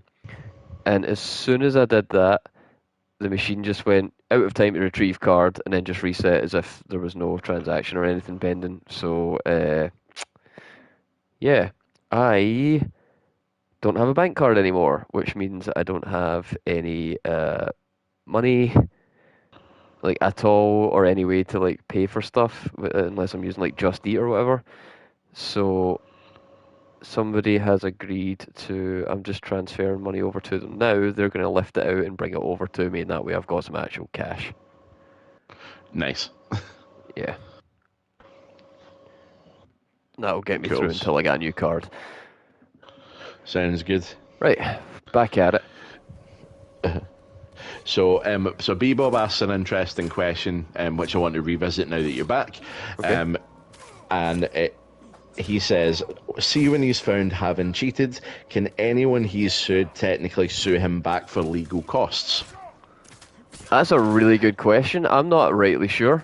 And as soon as I did that, the machine just went out of time to retrieve card and then just reset as if there was no transaction or anything pending. So, yeah, I don't have a bank card anymore, which means I don't have any money like at all or any way to like pay for stuff unless I'm using like Just Eat or whatever. So somebody has agreed to. I'm just transferring money over to them now. They're going to lift it out and bring it over to me, and that way I've got some actual cash. Nice. Yeah. That'll get me Cool. through until I get a new card. Sounds good. Right, back at it. So Bebob asks an interesting question, which I want to revisit now that you're back. Okay. He says, see when he's found having cheated, can anyone he's sued technically sue him back for legal costs? That's a really good question. I'm not rightly sure.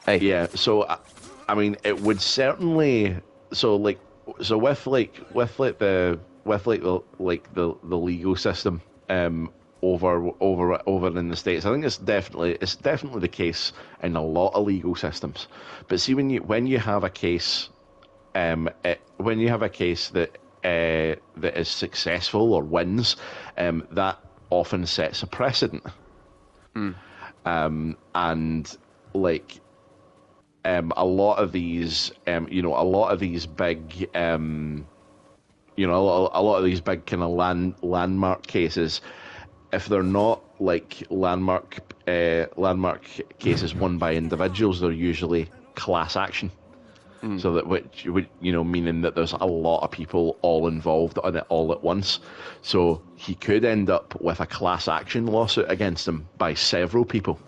Hey. Yeah, so I mean, it would certainly with the legal system over in the States. I think it's definitely the case in a lot of legal systems. But see when you have a case when you have a case that that is successful or wins, that often sets a precedent. And like a lot of these big a lot of these big kind of landmark cases, if they're not like landmark cases won by individuals, they're usually class action. So that which would meaning that there's a lot of people all involved on it all at once. So he could end up with a class action lawsuit against him by several people.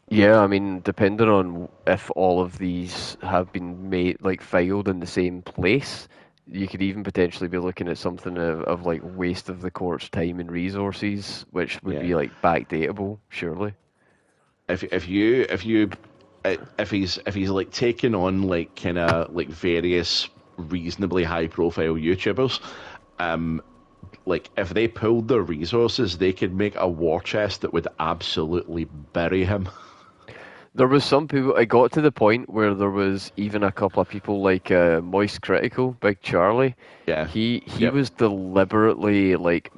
Yeah, I mean, depending on if all of these have been filed in the same place, you could even potentially be looking at something of like waste of the court's time and resources, which would be like backdatable, surely. If he's like taking on like kind of like various reasonably high profile YouTubers, like if they pulled their resources, they could make a war chest that would absolutely bury him. There was some people. I got to the point where there was even a couple of people like Moist Critical, Big Charlie. Yeah, he was deliberately like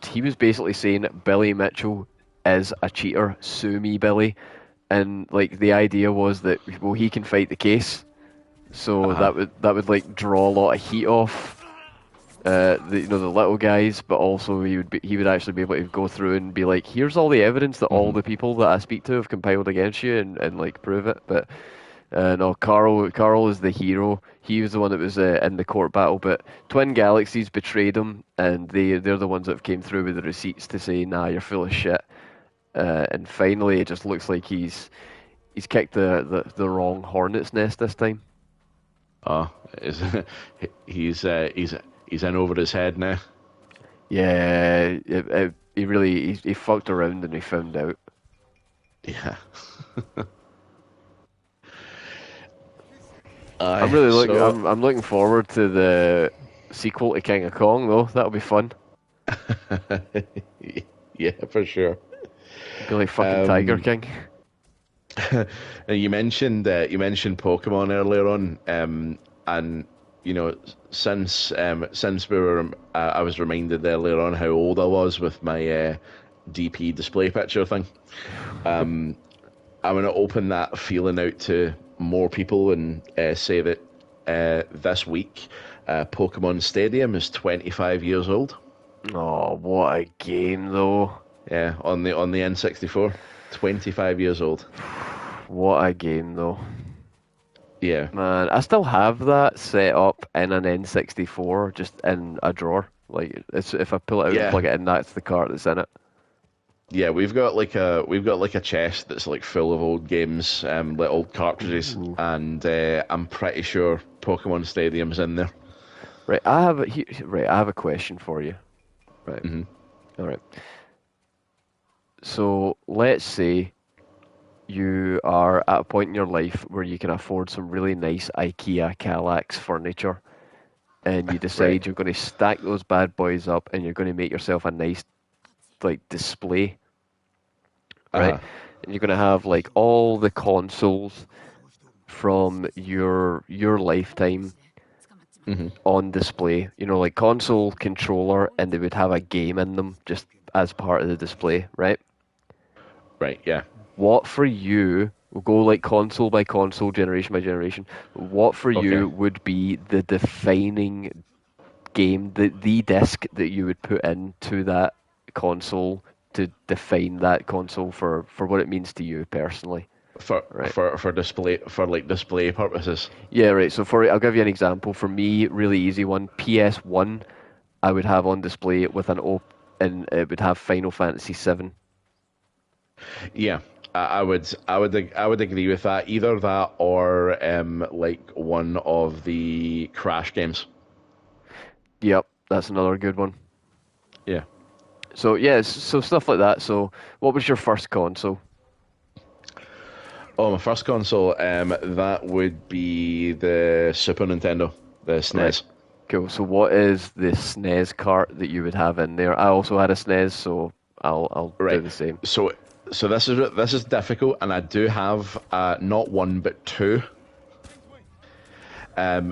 he was basically saying Billy Mitchell is a cheater. Sue me, Billy. And like the idea was that he can fight the case, so that would like draw a lot of heat off the little guys, but also he would actually be able to go through and be like, here's all the evidence that all the people that I speak to have compiled against you and like prove it. But no, Carl is the hero. He was the one that was in the court battle, but Twin Galaxies betrayed him, and they're the ones that came through with the receipts to say, nah, you're full of shit. And finally, it just looks like he's kicked the wrong hornet's nest this time. Oh, he's in over his head now. Yeah, he fucked around and he found out. Yeah. I'm Aye. really looking. So I'm looking forward to the sequel to King of Kong, though. That'll be fun. yeah, for sure. Be like fucking Tiger Um, King. you mentioned Pokemon earlier on, and you know, since I was reminded earlier on how old I was with my DP display picture thing. I'm gonna open that feeling out to more people and say that this week, Pokemon Stadium is 25 years old. Oh, what a game, though. Yeah, on the N64, 25 years old. What a game, though. Yeah. Man, I still have that set up in an N64, just in a drawer. Like, it's if I pull it out and Yeah, plug it in, that's the cart that's in it. yeah, we've got like a chest that's like full of old games, like old cartridges, Ooh. and I'm pretty sure Pokemon Stadium's in there. Right, I have a question for you. Right, Hmm. all right. So let's say you are at a point in your life where you can afford some really nice IKEA Kallax furniture, and you Right. decide you're going to stack those bad boys up, and you're going to make yourself a nice like display, right? Uh-huh. And you're going to have like all the consoles from your lifetime Hmm. on display. You know, like console controller, and they would have a game in them just as part of the display, right? Right. Yeah. What for you, we'll go like console by console, generation by generation, what for Okay. you would be the defining game, the disc that you would put into that console to define that console for what it means to you personally, right? For display for like display purposes. Yeah, right. So I'll give you an example. For me, really easy one, PS1, I would have on display with and it would have Final Fantasy 7. Yeah. I would agree with that. Either that or like one of the Crash games. Yep, that's another good one. Yeah. So yeah, so stuff like that. So what was your first console? Oh, my first console, that would be the Super Nintendo, the Right. SNES. Cool. So what is the SNES cart that you would have in there? I also had a SNES, so I'll do Right. the same. So, this is difficult, and I do have not one but two.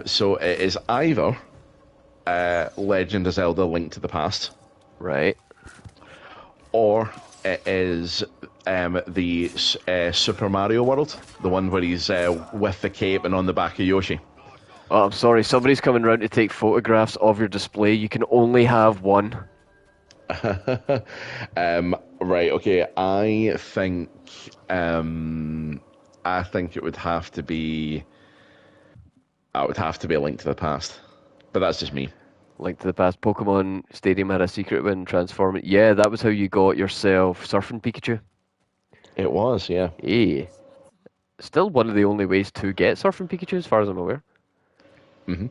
So it is either Legend of Zelda: Link to the Past, Right. or it is the Super Mario World, the one where he's with the cape and on the back of Yoshi. Oh, I'm sorry. Somebody's coming round to take photographs of your display. You can only have one. Right. Okay. I think it would have to be. I would have to be a Link to the Past, but that's just me. Link to the Past. Pokemon Stadium had a secret when transforming. Yeah, that was how you got yourself Surfing Pikachu. It was, yeah. Hey, still one of the only ways to get Surfing Pikachu, as far as I'm aware. Hmm.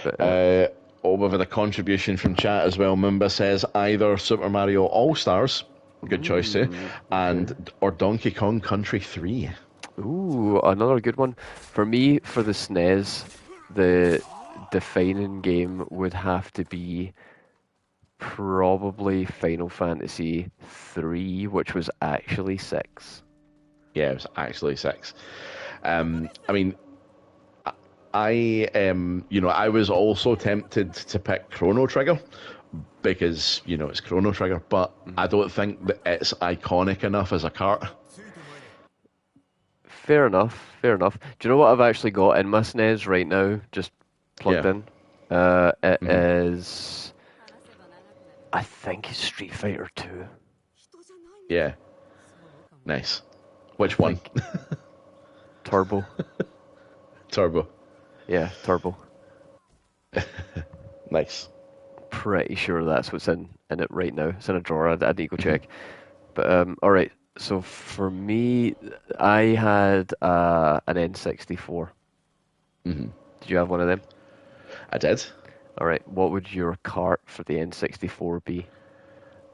But Uh, Over the contribution from chat as well. Mumba says either Super Mario All Stars, good choice too, okay. and or Donkey Kong Country 3. Ooh, another good one. For me, for the SNES, the defining game would have to be probably Final Fantasy 3, which was actually 6. Yeah, it was actually 6. I mean, I was also tempted to pick Chrono Trigger because it's Chrono Trigger, but I Mhm. don't think that it's iconic enough as a cart. Fair enough, fair enough. Do you know what I've actually got in my SNES right now, just plugged Yeah. in? It Hmm. is, I think it's Street Fighter 2. Yeah. Nice. I Which one? think Turbo. Turbo. Yeah, Turbo. Nice. Pretty sure that's what's in it right now. It's in a drawer. I'd need to go Hmm. check. But all right. So for me, I had an N64. Hmm. Did you have one of them? I did. All right. What would your cart for the N64 be?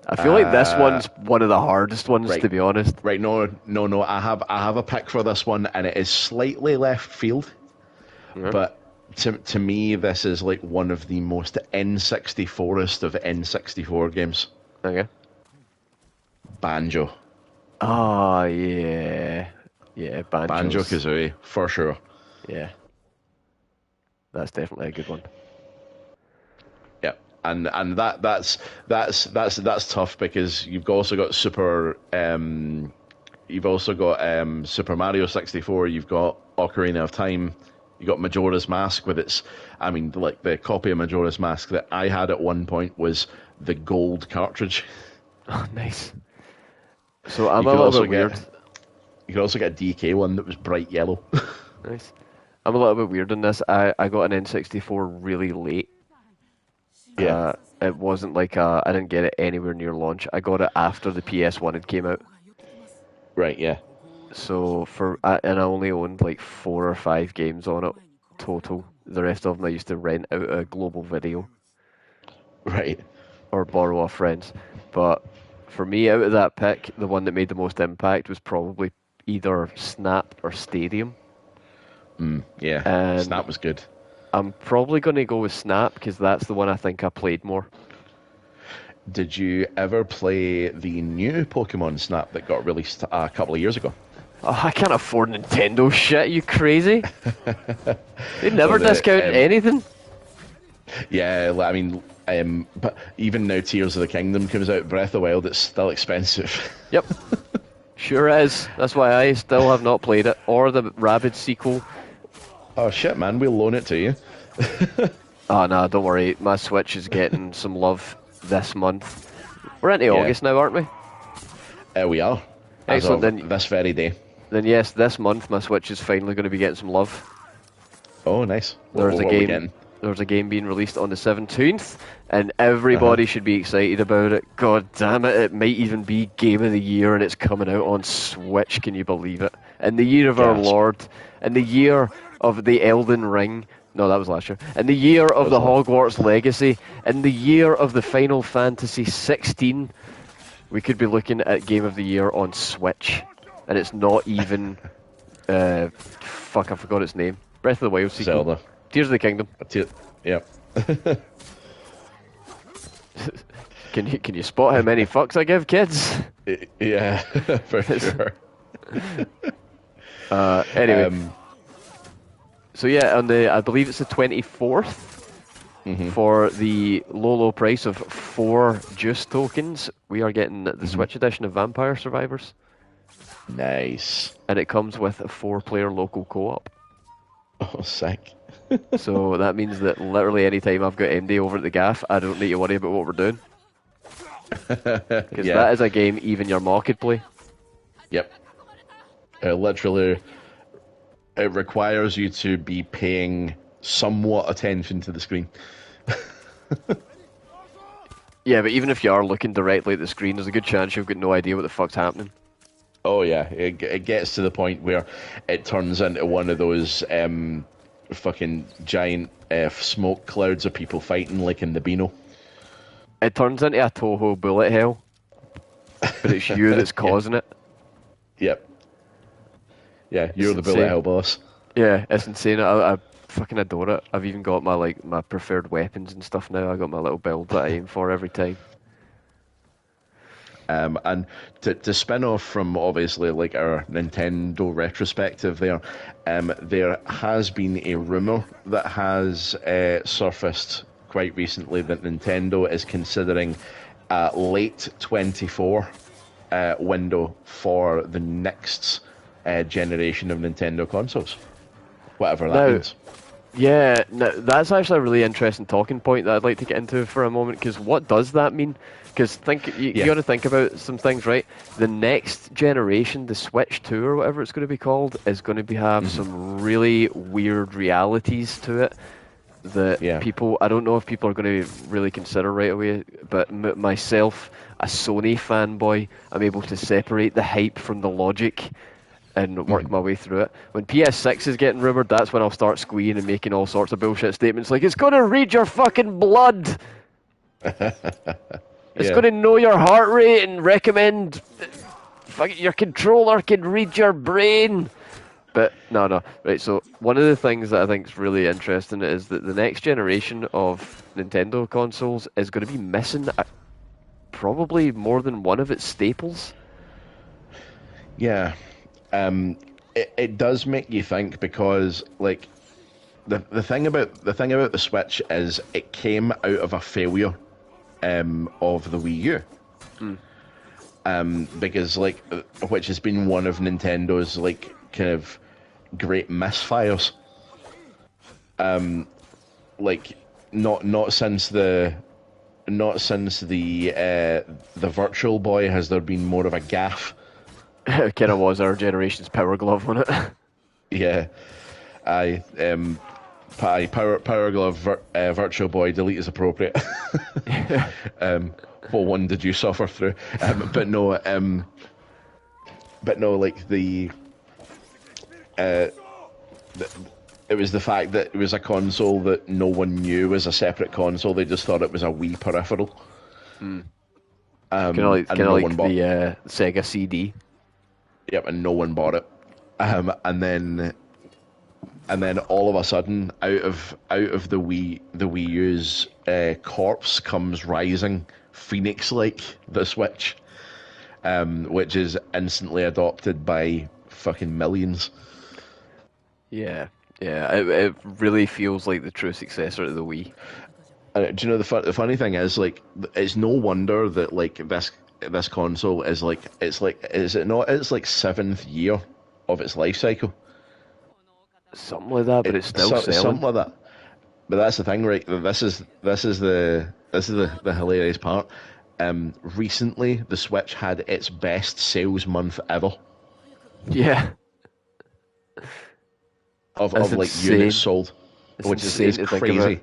I feel like this one's one of the hardest ones, right. to be honest. Right, no. I have a pick for this one, and it is slightly left field, Yeah. but to me, this is like one of the most N64est of N64 games. Okay. Banjo. Oh, yeah. Yeah, Banjo Kazooie, for sure. Yeah. That's definitely a good one. Yeah, and that's tough because you've also got Super Mario 64. You've got Ocarina of Time. You got Majora's Mask with its. I mean, like the copy of Majora's Mask that I had at one point was the gold cartridge. Oh, nice. So I'm You a could little also bit weird. You could also get a DK one that was bright yellow. Nice. I'm a little bit weird on this. I got an N64 really late. Yeah. It wasn't like I didn't get it anywhere near launch. I got it after the PS1 had came out. Right. Yeah. So and I only owned like 4 or 5 games on it total. The rest of them I used to rent out a Global Video Right. or borrow off friends. But for me, out of that pick, the one that made the most impact was probably either Snap or Stadium. Yeah. And Snap was good. I'm probably going to go with Snap because that's the one I think I played more. Did you ever play the new Pokemon Snap that got released a couple of years ago? Oh, I can't afford Nintendo shit, you crazy? They never discount anything. Yeah, I mean, but even now Tears of the Kingdom comes out, Breath of the Wild, it's still expensive. Yep. Sure is. That's why I still have not played it, or the Rabbids sequel. Oh shit, man, we'll loan it to you. Oh, no, don't worry. My Switch is getting some love this month. We're into August now, aren't we? We are. Excellent. As of this very day. Then yes, this month my Switch is finally going to be getting some love. Oh, nice. There's a game being released on the 17th, and everybody should be excited about it. God damn it, it might even be Game of the Year, and it's coming out on Switch, can you believe it? In the year of our Lord, in the year of the Elden Ring, no, that was last year, in the year of the Hogwarts Legacy, in the year of the Final Fantasy 16, we could be looking at Game of the Year on Switch, and it's not even, fuck, I forgot its name. Breath of the Wild sequel. Zelda. Tears of the Kingdom. Yep. Can you spot how many fucks I give kids? Yeah, for sure. Anyway. So yeah, I believe it's the 24th for the low price of 4 Juice tokens. We are getting the Switch edition of Vampire Survivors. Nice. And it comes with a 4-player local co-op. Oh, sick. So that means that literally any time I've got MD over at the gaff, I don't need to worry about what we're doing. Because that is a game even your ma could play. Yep. Literally, it requires you to be paying somewhat attention to the screen. Yeah, but even if you are looking directly at the screen, there's a good chance you've got no idea what the fuck's happening. Oh yeah, it gets to the point where it turns into one of those fucking giant smoke clouds of people fighting like in the Beano. It turns into a Toho bullet hell, but it's you that's causing it. Yep. Yeah, you're the bullet hell boss. Yeah, it's insane. I fucking adore it. I've even got my preferred weapons and stuff now. I got my little build that I aim for every time. And to spin off from obviously like our Nintendo retrospective there has been a rumor that has surfaced quite recently that Nintendo is considering a late 24 window for the next generation of Nintendo consoles, whatever that means. Yeah, that's actually a really interesting talking point that I'd like to get into for a moment, because what does that mean? Because you got to think about some things, right? The next generation, the Switch 2 or whatever it's going to be called, is going to have some really weird realities to it that people, I don't know if people are going to really consider right away, but myself, a Sony fanboy, I'm able to separate the hype from the logic and work my way through it. When PS6 is getting rumoured, that's when I'll start squealing and making all sorts of bullshit statements like, it's going to read your fucking blood! It's Yeah. going to know your heart rate and recommend. Your controller can read your brain. But no. Right, so one of the things that I think is really interesting is that the next generation of Nintendo consoles is going to be missing probably more than one of its staples. Yeah. It does make you think because like the thing about the Switch is it came out of a failure of the Wii U. Mm. Because like which has been one of Nintendo's like kind of great misfires. Like not since the Virtual Boy has there been more of a gaff. It kind of was our generation's Power Glove on it. Yeah, I Power Glove Virtual Boy delete is appropriate. What one did you suffer through? But no, like uh, the it was the fact that it was a console that no one knew was a separate console. They just thought it was a Wii peripheral, Mm. and Kind of no one like bought. the Sega CD. Yep, and no one bought it. And then all of a sudden, out of the Wii U's corpse comes rising Phoenix like the Switch, which is instantly adopted by fucking millions. Yeah, it really feels like the true successor to the Wii. Do you know the funny thing is like it's no wonder that like this console is like is it not it's like seventh year of its life cycle. Something like that, but it's still selling. Something like that. But that's the thing, right? This is the hilarious part. Recently, the Switch had its best sales month ever Yeah, that's of like units insane. sold, It's which insane is to think about. crazy.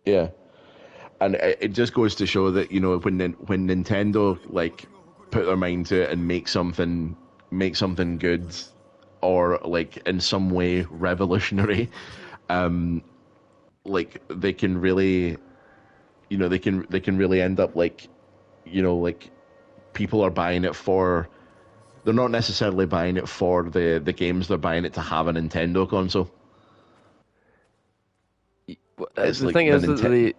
Yeah, and it just goes to show that when Nintendo like put their mind to it and make something good or like in some way revolutionary, like they can really they can really end up like people are buying it for they're not necessarily buying it for the games, they're buying it to have a Nintendo console. It's The like thing is that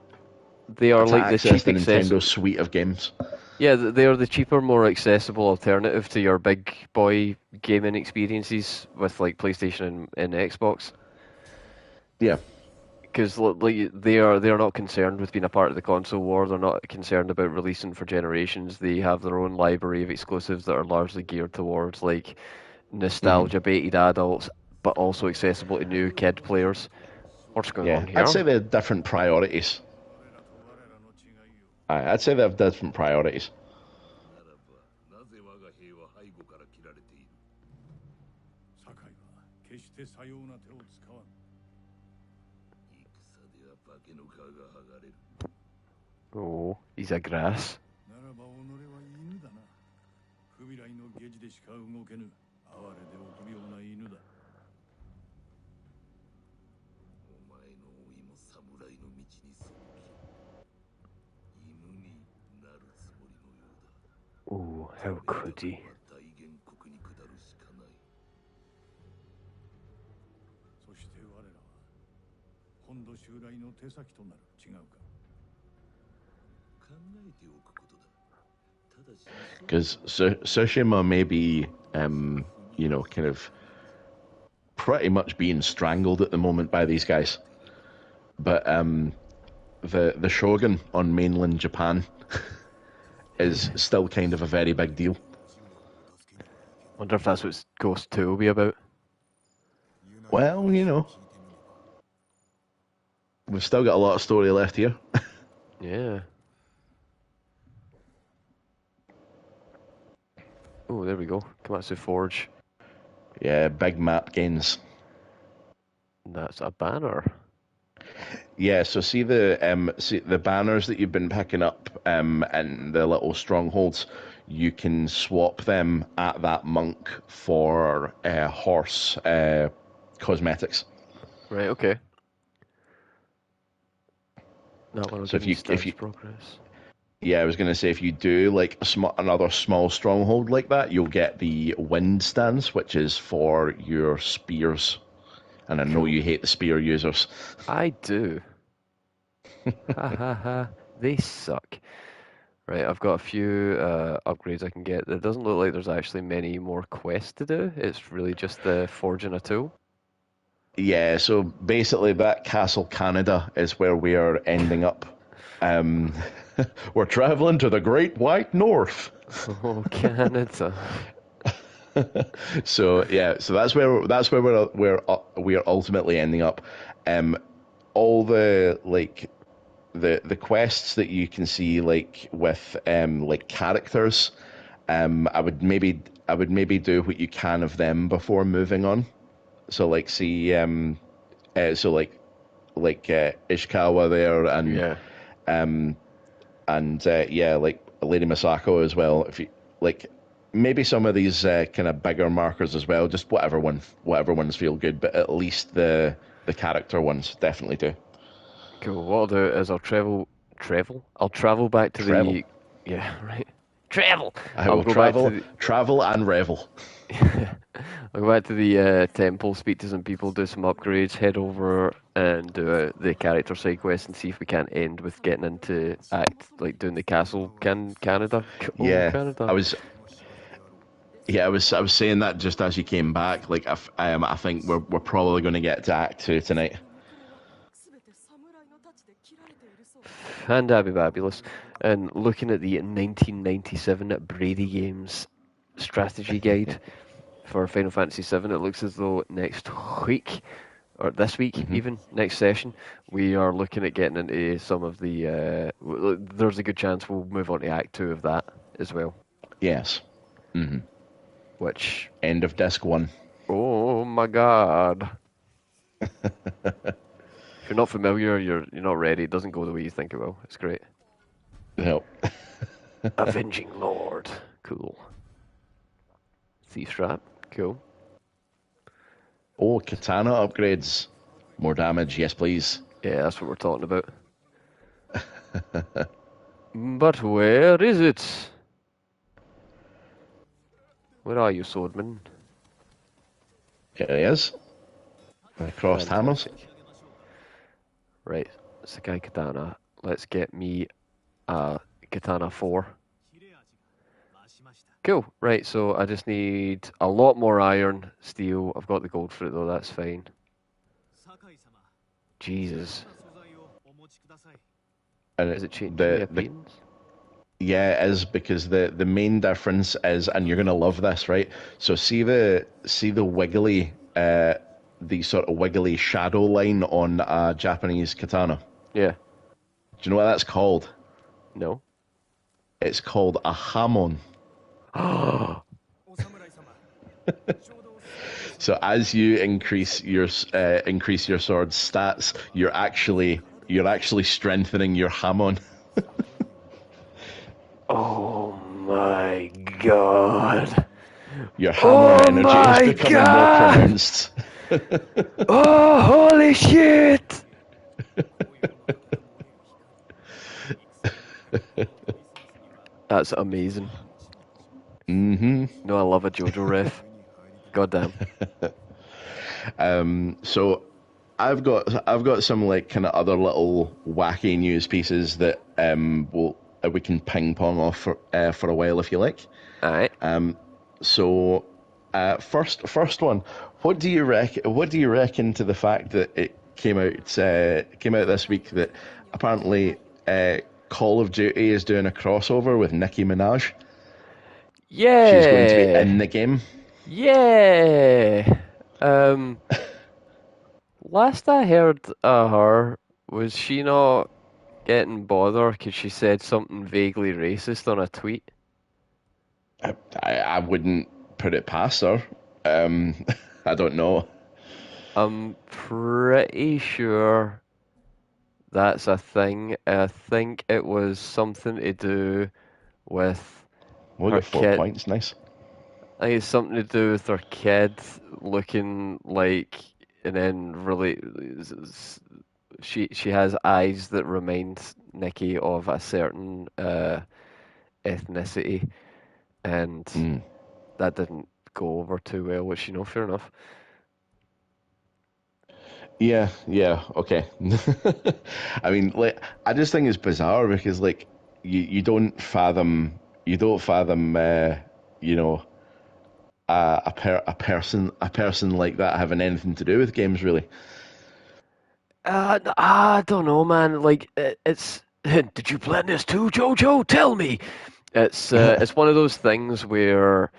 they are to like the access cheap the access. Nintendo suite of games. Yeah, they are the cheaper, more accessible alternative to your big boy gaming experiences with like PlayStation and Xbox. Yeah. Because like they are not concerned with being a part of the console war. They're not concerned about releasing for generations. They have their own library of exclusives that are largely geared towards like Hmm. nostalgia baited adults, but also accessible to new kid players. What's going Yeah, on I'd here? say they have different priorities. I'd say they have different priorities. ならばなぜ我が兵は背後から切られている堺は決してさような手を使わん戦では化けの皮が剥がれる Oh, he's a grass. ならば己は犬だな不未来の下地でしか動けぬ哀れで臆病な犬だお前の老いも侍の道に背き犬になるつもりのようだ Oh, how could he? 大原国に下るしかないそして我らは本土襲来の手先となる違うか考えておくことだただし Because Tsushima may be, kind of pretty much being strangled at the moment by these guys. But the Shogun on mainland Japan is still kind of a very big deal. Wonder if that's what Ghost 2 will be about. Well, we've still got a lot of story left here. Yeah. Oh, there we go. Komatsu Forge. Yeah, big map gains. That's a banner. Yeah, so see the banners that you've been picking up and the little strongholds, you can swap them at that monk for horse cosmetics. Right, okay. That one will So give me stats progress. Yeah, I was gonna say if you do like another small stronghold like that, you'll get the wind stance, which is for your spears. And I know Cool. you hate the spear users. I do. Ha ha ha. They suck. Right, I've got a few upgrades I can get. It doesn't look like there's actually many more quests to do. It's really just the forging a tool. Yeah, so basically that Castle Canada is where we are ending up. Um, we're traveling to the Great White North. Oh, Canada. So yeah, so that's where we are ultimately ending up. Um, all the like the quests that you can see like with like characters, I would maybe do what you can of them before moving on. So like see so like Ishikawa there Yeah. and yeah, like Lady Masako as well. If you like, maybe some of these kind of bigger markers as well. Just whatever ones feel good, but at least the character ones definitely do. Cool. What I'll do is I'll travel. I'll travel back to Travel. the. Yeah, right. Travel. I I'll will go back to travel, the. travel and revel. I'll go back to the temple, speak to some people, do some upgrades, head over and do the character side quest, and see if we can't end with getting into act like doing the castle Canada. Oh, Yeah, Canada. I was. Yeah, I was saying that just as you came back. Like, I think we're probably going to get to Act Two tonight. Fabulous. And looking at the 1997 Brady Games strategy guide for Final Fantasy VII, it looks as though next week, or this week Hmm. even, next session, we are looking at getting into some of the. There's a good chance we'll move on to Act 2 of that as well. Yes. Hmm. Which, End of disc one. oh my god. If you're not familiar, you're not ready. It doesn't go the way you think it will. It's great. No. Avenging Lord. Cool. Thief Strap. Cool. Oh, katana upgrades. More damage, yes, please. Yeah, that's what we're talking about. But where is it? Where are you, swordman? Here he is. Crossed hammers. Fantastic. Right, Sakai Katana. Let's get me a Katana 4. Cool. Right, so I just need a lot more iron, steel. I've got the gold for it though, that's fine. Jesus. And Is it changing the the appearance? yeah, it is because the main difference is, and you're gonna love this, right? So see the wiggly the sort of wiggly shadow line on a Japanese katana. Yeah. Do you know what that's called? No. It's called a hamon. So as you increase your sword stats, you're actually strengthening your hamon. Oh my god. Your hamon Oh energy is my becoming more god! pronounced. Oh, holy shit! That's amazing. Hmm. No, I love a JoJo ref. Goddamn. So I've got some like kind of other little wacky news pieces that we can ping pong off for a while if you like. Alright. So first one, what do you reckon to the fact that it came out this week that apparently Call of Duty is doing a crossover with Nicki Minaj? She's going to be in Yeah! the game. Yeah! Um, last I heard of her, was she not getting bothered because she said something vaguely racist on a tweet? I wouldn't put it past her. Um, I don't know. I'm pretty sure that's a thing. I think it was something to do with We'll her get 4 kid. points. Nice. I think it's something to do with her kid looking like, and then really she has eyes that remind Nikki of a certain ethnicity, and Mm. that didn't go over too well, which, fair enough. Yeah, yeah, okay. I mean, like, I just think it's bizarre because, like, you don't fathom, you know, a person like that having anything to do with games, really. I don't know, man. Like, it's. Did you plan this too, Jojo? Tell me. It's one of those things where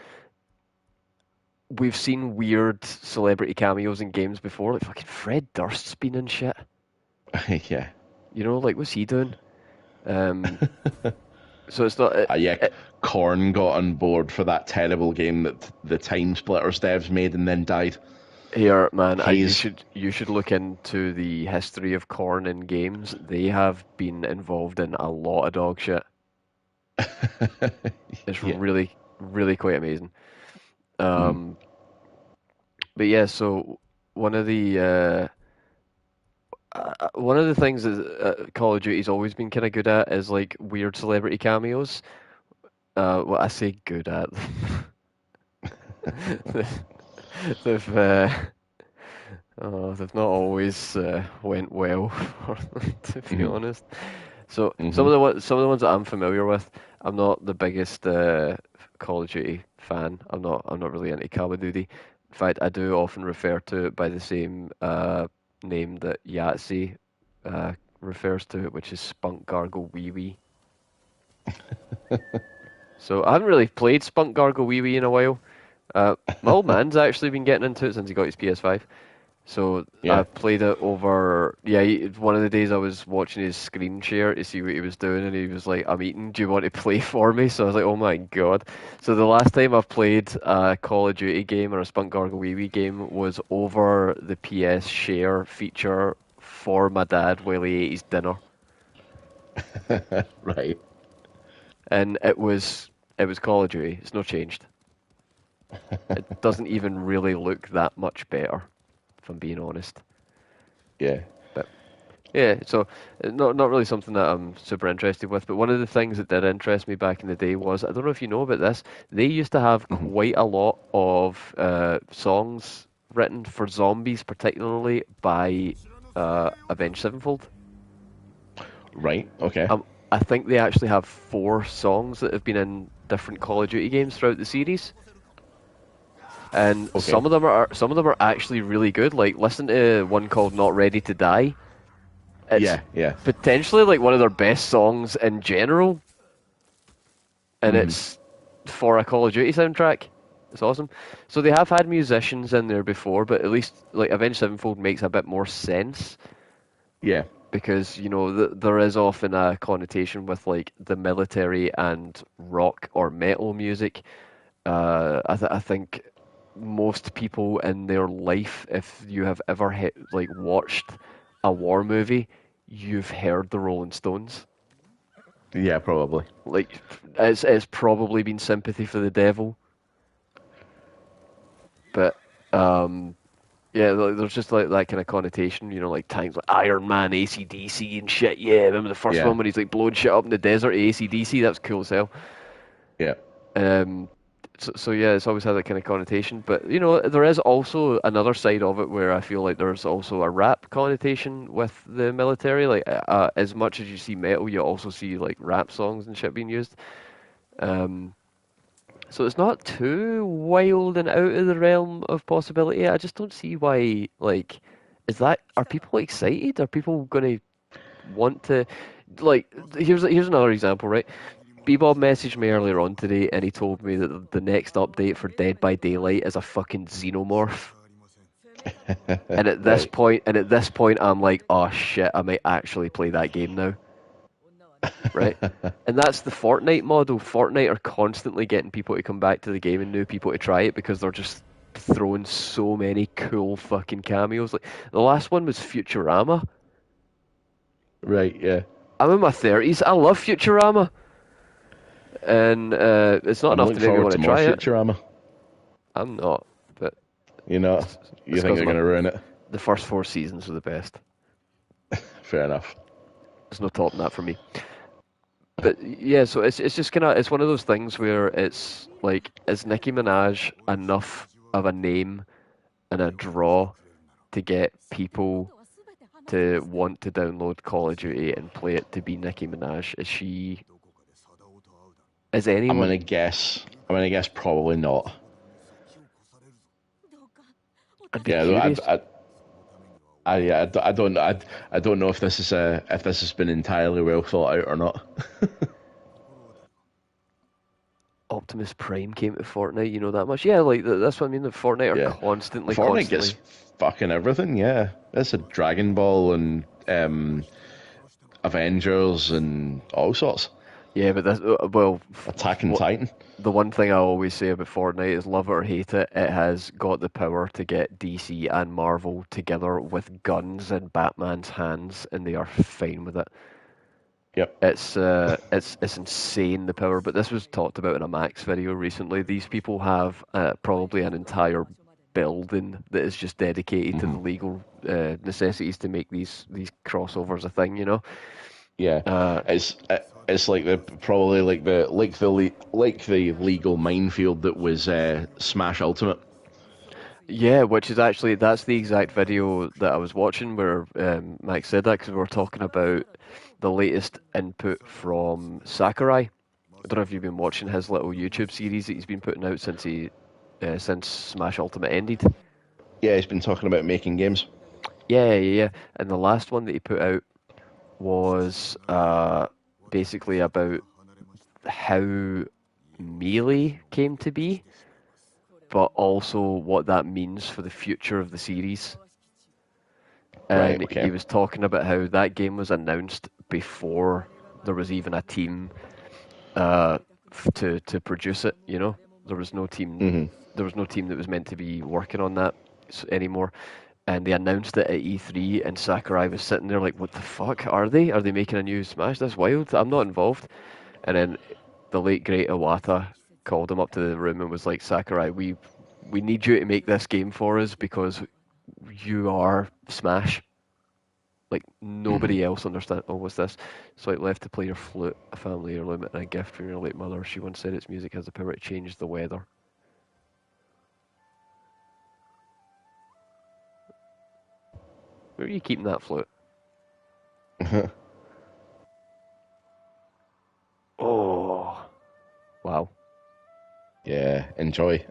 we've seen weird celebrity cameos in games before. Like fucking Fred Durst's been in shit. Yeah. Like what's he doing? Um, so it's not. Yeah, Korn got on board for that terrible game that the Time Splitters devs made and then died. Here, man, you Haze. should look into the history of Korn in games. They have been involved in a lot of dog shit. It's Yeah. really, really quite amazing. Mm. But yeah, so one of the one of the things that Call of Duty's always been kind of good at is like weird celebrity cameos. What I say good at. They've they've not always went well, to be Mm-hmm. honest. So Mm-hmm. some of the ones that I'm familiar with, I'm not the biggest Call of Duty fan. I'm not really into Call of Duty. In fact, I do often refer to it by the same name that Yahtzee refers to it, which is Spunk Gargle Wee Wee. So I haven't really played Spunk Gargle Wee Wee in a while. My old man's actually been getting into it since he got his PS5. So I Yeah. played it over. Yeah, one of the days I was watching his screen share to see what he was doing, and he was like, "I'm eating. Do you want to play for me?" So I was like, "Oh my god!" So the last time I've played a Call of Duty game or a Spunk Gargle Wee Wee game was over the PS Share feature for my dad while he ate his dinner, Right. and it was Call of Duty. It's not changed. It doesn't even really look that much better, if I'm being honest. Yeah. But yeah, so not really something that I'm super interested with. But one of the things that did interest me back in the day was, I don't know if you know about this, they used to have Mm-hmm. quite a lot of songs written for zombies, particularly by Avenged Sevenfold. Right. Okay. I think they actually have 4 songs that have been in different Call of Duty games throughout the series. And Okay. some of them are actually really good. Like listen to one called "Not Ready to Die." It's Yeah. Yeah. potentially like one of their best songs in general, and Mm-hmm. it's for a Call of Duty soundtrack. It's awesome. So they have had musicians in there before, but at least like Avenged Sevenfold makes a bit more sense Yeah. because there is often a connotation with like the military and rock or metal music. I think most people in their life, if you have ever watched a war movie, you've heard the Rolling Stones. Yeah. Probably. Like it's probably been Sympathy for the Devil, but yeah, there's just like that kind of connotation, like times like Iron Man, AC/DC and shit. Yeah, remember the first Yeah. one when he's like blowing shit up in the desert, AC/DC? That was cool as hell. Yeah. Um, so yeah, it's always had that kind of connotation. But there is also another side of it where I feel like there's also a rap connotation with the military. Like as much as you see metal, you also see like rap songs and shit being used. Um, so it's not too wild and out of the realm of possibility. I just don't see why. Like, are people excited? Are people going to want to? Like, here's another example, right? Bebob messaged me earlier on today, and he told me that the next update for Dead by Daylight is a fucking xenomorph. Right. And at this point, I'm like, oh shit, I might actually play that game now, right? And that's the Fortnite model. Fortnite are constantly getting people to come back to the game and new people to try it because they're just throwing so many cool fucking cameos. Like the last one was Futurama. Right. Yeah. I'm in my 30s. I love Futurama, and it's not I'm enough to looking make me forward want to to more try it. Futurama. I'm not, but You know, it's you think because they're going to ruin it? the first 4 seasons are the best. fair enough. There's no topping that for me. But yeah, so it's just kind of it's one of those things where it's like, is Nicki Minaj enough of a name and a draw to get people to want to download Call of Duty and play it to be Nicki Minaj? Is I'm anyone? gonna guess. Probably not. I'd be Yeah, curious. I don't I don't know if this is if this has been entirely well thought out or not. Optimus Prime came to Fortnite, you know that much? Yeah, like that's what I mean. The Fortnite are Yeah, constantly, Fortnite gets constantly. fucking everything. Yeah, it's a Dragon Ball and Avengers and all sorts. Yeah, but that's well, Attack on Titan. the one thing I always say about Fortnite is, love it or hate it, it has got the power to get DC and Marvel together with guns in Batman's hands, and they are fine with it. Yep. It's insane, the power. But this was talked about in a Max video recently. These people have probably an entire building that is just dedicated to the legal necessities to make these crossovers a thing. You know. Yeah, it's like the probably like the legal minefield that was Smash Ultimate. Yeah, which is actually, that's the exact video that I was watching where Max said that, because we were talking about the latest input from Sakurai. I don't know if you've been watching his little YouTube series that he's been putting out since Smash Ultimate ended. Yeah, he's been talking about making games. Yeah. And the last one that he put out was basically about how Melee came to be, but also what that means for the future of the series. Right. And Okay. he was talking about how that game was announced before there was even a team to produce it. You know, there was no team. Mhm. There was no team that was meant to be working on that anymore. And they announced it at E3, and Sakurai was sitting there like, "What the fuck are they? Are they making a new Smash? That's wild. I'm not involved." And then the late great Iwata called him up to the room and was like, "Sakurai, we need you to make this game for us because you are Smash. Like, nobody else understands." Oh, what's this? Swipe left to play your flute, a family heirloom, and a gift from your late mother. She once said its music has the power to change the weather. Where are you keeping that flute? Oh, wow. Yeah. Enjoy.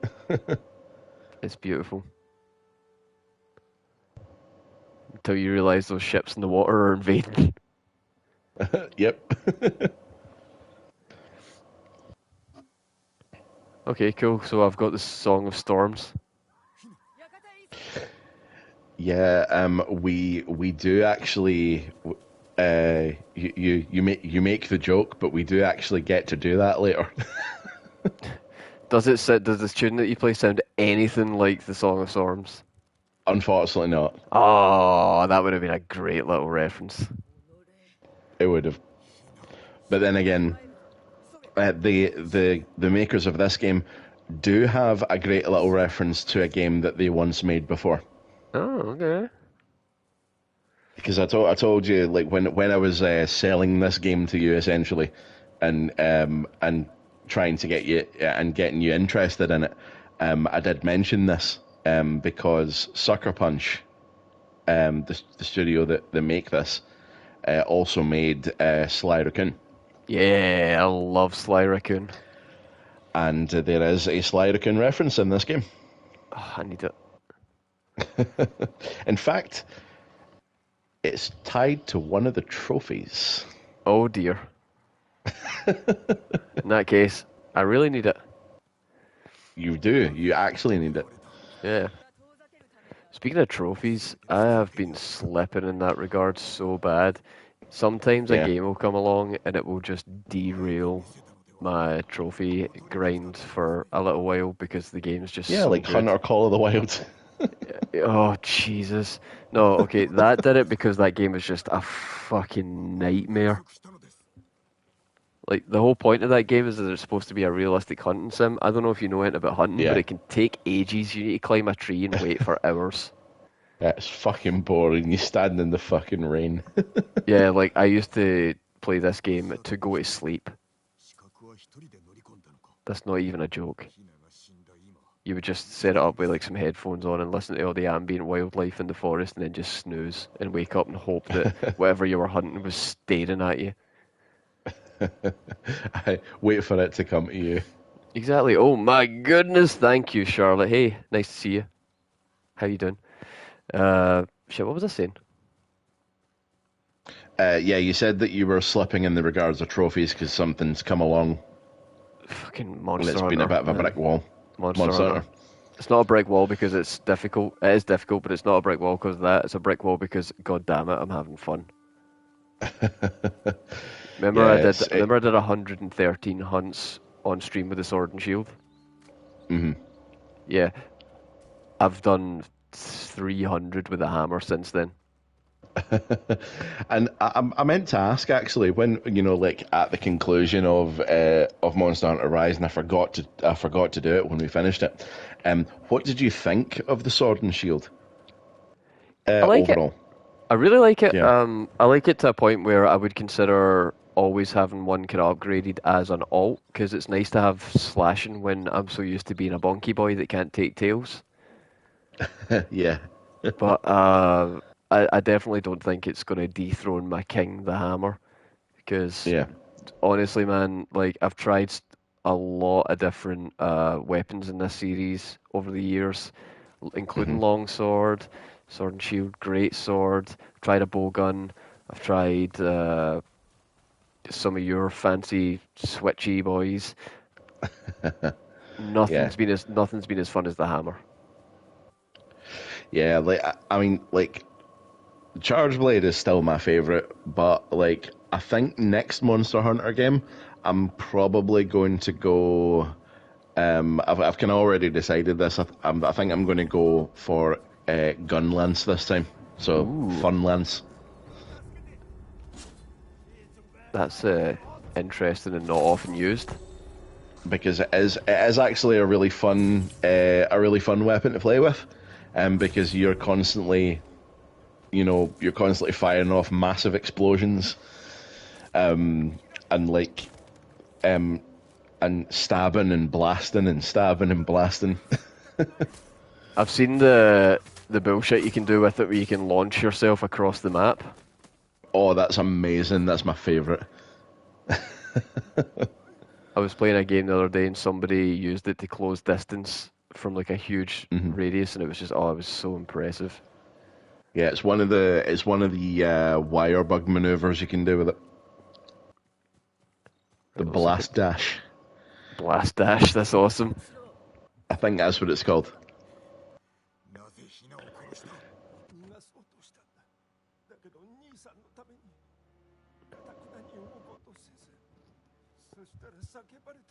It's beautiful. Until you realise those ships in the water are invading. Yep. Okay, cool. So I've got the Song of Storms. Yeah. We do actually. You make the joke, but we do actually get to do that later. Does the tune that you play sound anything like the Song of Storms? Unfortunately, not. Oh, that would have been a great little reference. It would have. But then again, the makers of this game do have a great little reference to a game that they once made before. Oh, okay. Because I told you, like, when I was selling this game to you essentially, and trying to get you and getting you interested in it, I did mention this because Sucker Punch, the studio that make this, also made Sly Raccoon. Yeah, I love Sly Raccoon. And there is a Sly Raccoon reference in this game. Oh, I need it. In fact, it's tied to one of the trophies. Oh dear. In that case, I really need it. You do. You actually need it. Yeah. Speaking of trophies, I have been slipping in that regard so bad. Sometimes a Yeah. game will come along and it will just derail my trophy grind for a little while because the game's just Yeah, so like good. Hunt or Call of the Wild. Oh, Jesus. No, okay, that did it because that game is just a fucking nightmare. Like, the whole point of that game is that it's supposed to be a realistic hunting sim. I don't know if you know anything about hunting, but Yeah. it can take ages. You need to climb a tree and wait for hours. It's fucking boring. You stand in the fucking rain. Yeah, like I used to play this game to go to sleep. That's not even a joke. You would just set it up with like some headphones on and listen to all the ambient wildlife in the forest, and then just snooze and wake up and hope that whatever you were hunting was staring at you. I wait for it to come to you. Exactly. Oh my goodness, thank you, Charlotte. Hey, nice to see you. How you doing? Shit, what was I saying? Yeah, you said that you were slipping in the regards of trophies because something's come along Fucking and Monster it's Hunter, been a bit of a man. brick wall. Monster Monster Hunter. It's not a brick wall because it's difficult. It is difficult, but it's not a brick wall because of that. It's a brick wall because, god damn it, I'm having fun. Hunter. Remember, Yeah, I did 113 hunts on stream with the sword and shield. mhm. Yeah, I've done 300 with a hammer since then. And I meant to ask actually when like at the conclusion of Monster Hunter Rise, and I forgot to do it when we finished it. What did you think of the Sword and Shield I like it. overall? I really like it. Yeah. I like it to a point where I would consider always having one kind of upgraded as an alt because it's nice to have slashing when I'm so used to being a bonky boy that can't take tails. Yeah. But I definitely don't think it's going to dethrone my king, the hammer, because Yeah. honestly, man, like I've tried a lot of different weapons in this series over the years, including Hmm. longsword, sword and shield, great sword. I've tried a bow gun. I've tried some of your fancy switchy boys. Yeah. Nothing's been as fun as the hammer. Yeah. Like I mean, like Charge Blade is still my favorite, but like I think next Monster Hunter game, I'm probably going to go. I've kind of already decided this. I think I'm going to go for gun lance this time. So Ooh, fun lance that's interesting and not often used. because it is actually a really fun weapon to play with, because you're constantly firing off massive explosions, and like um and stabbing and blasting. I've seen the bullshit you can do with it, where you can launch yourself across the map. Oh, that's amazing. That's my favorite. I was playing a game the other day and somebody used it to close distance from like a huge Hmm. radius, and it was just it was so impressive. Yeah, it's one of the wire bug maneuvers you can do with it. The It looks like a blast dash. blast dash. That's awesome. I think that's what it's called. なぜヒナを殺した？逃がそうとしたんだ。だけど兄さんのためにかたくなに動こうとせず、そしたら叫ばれて。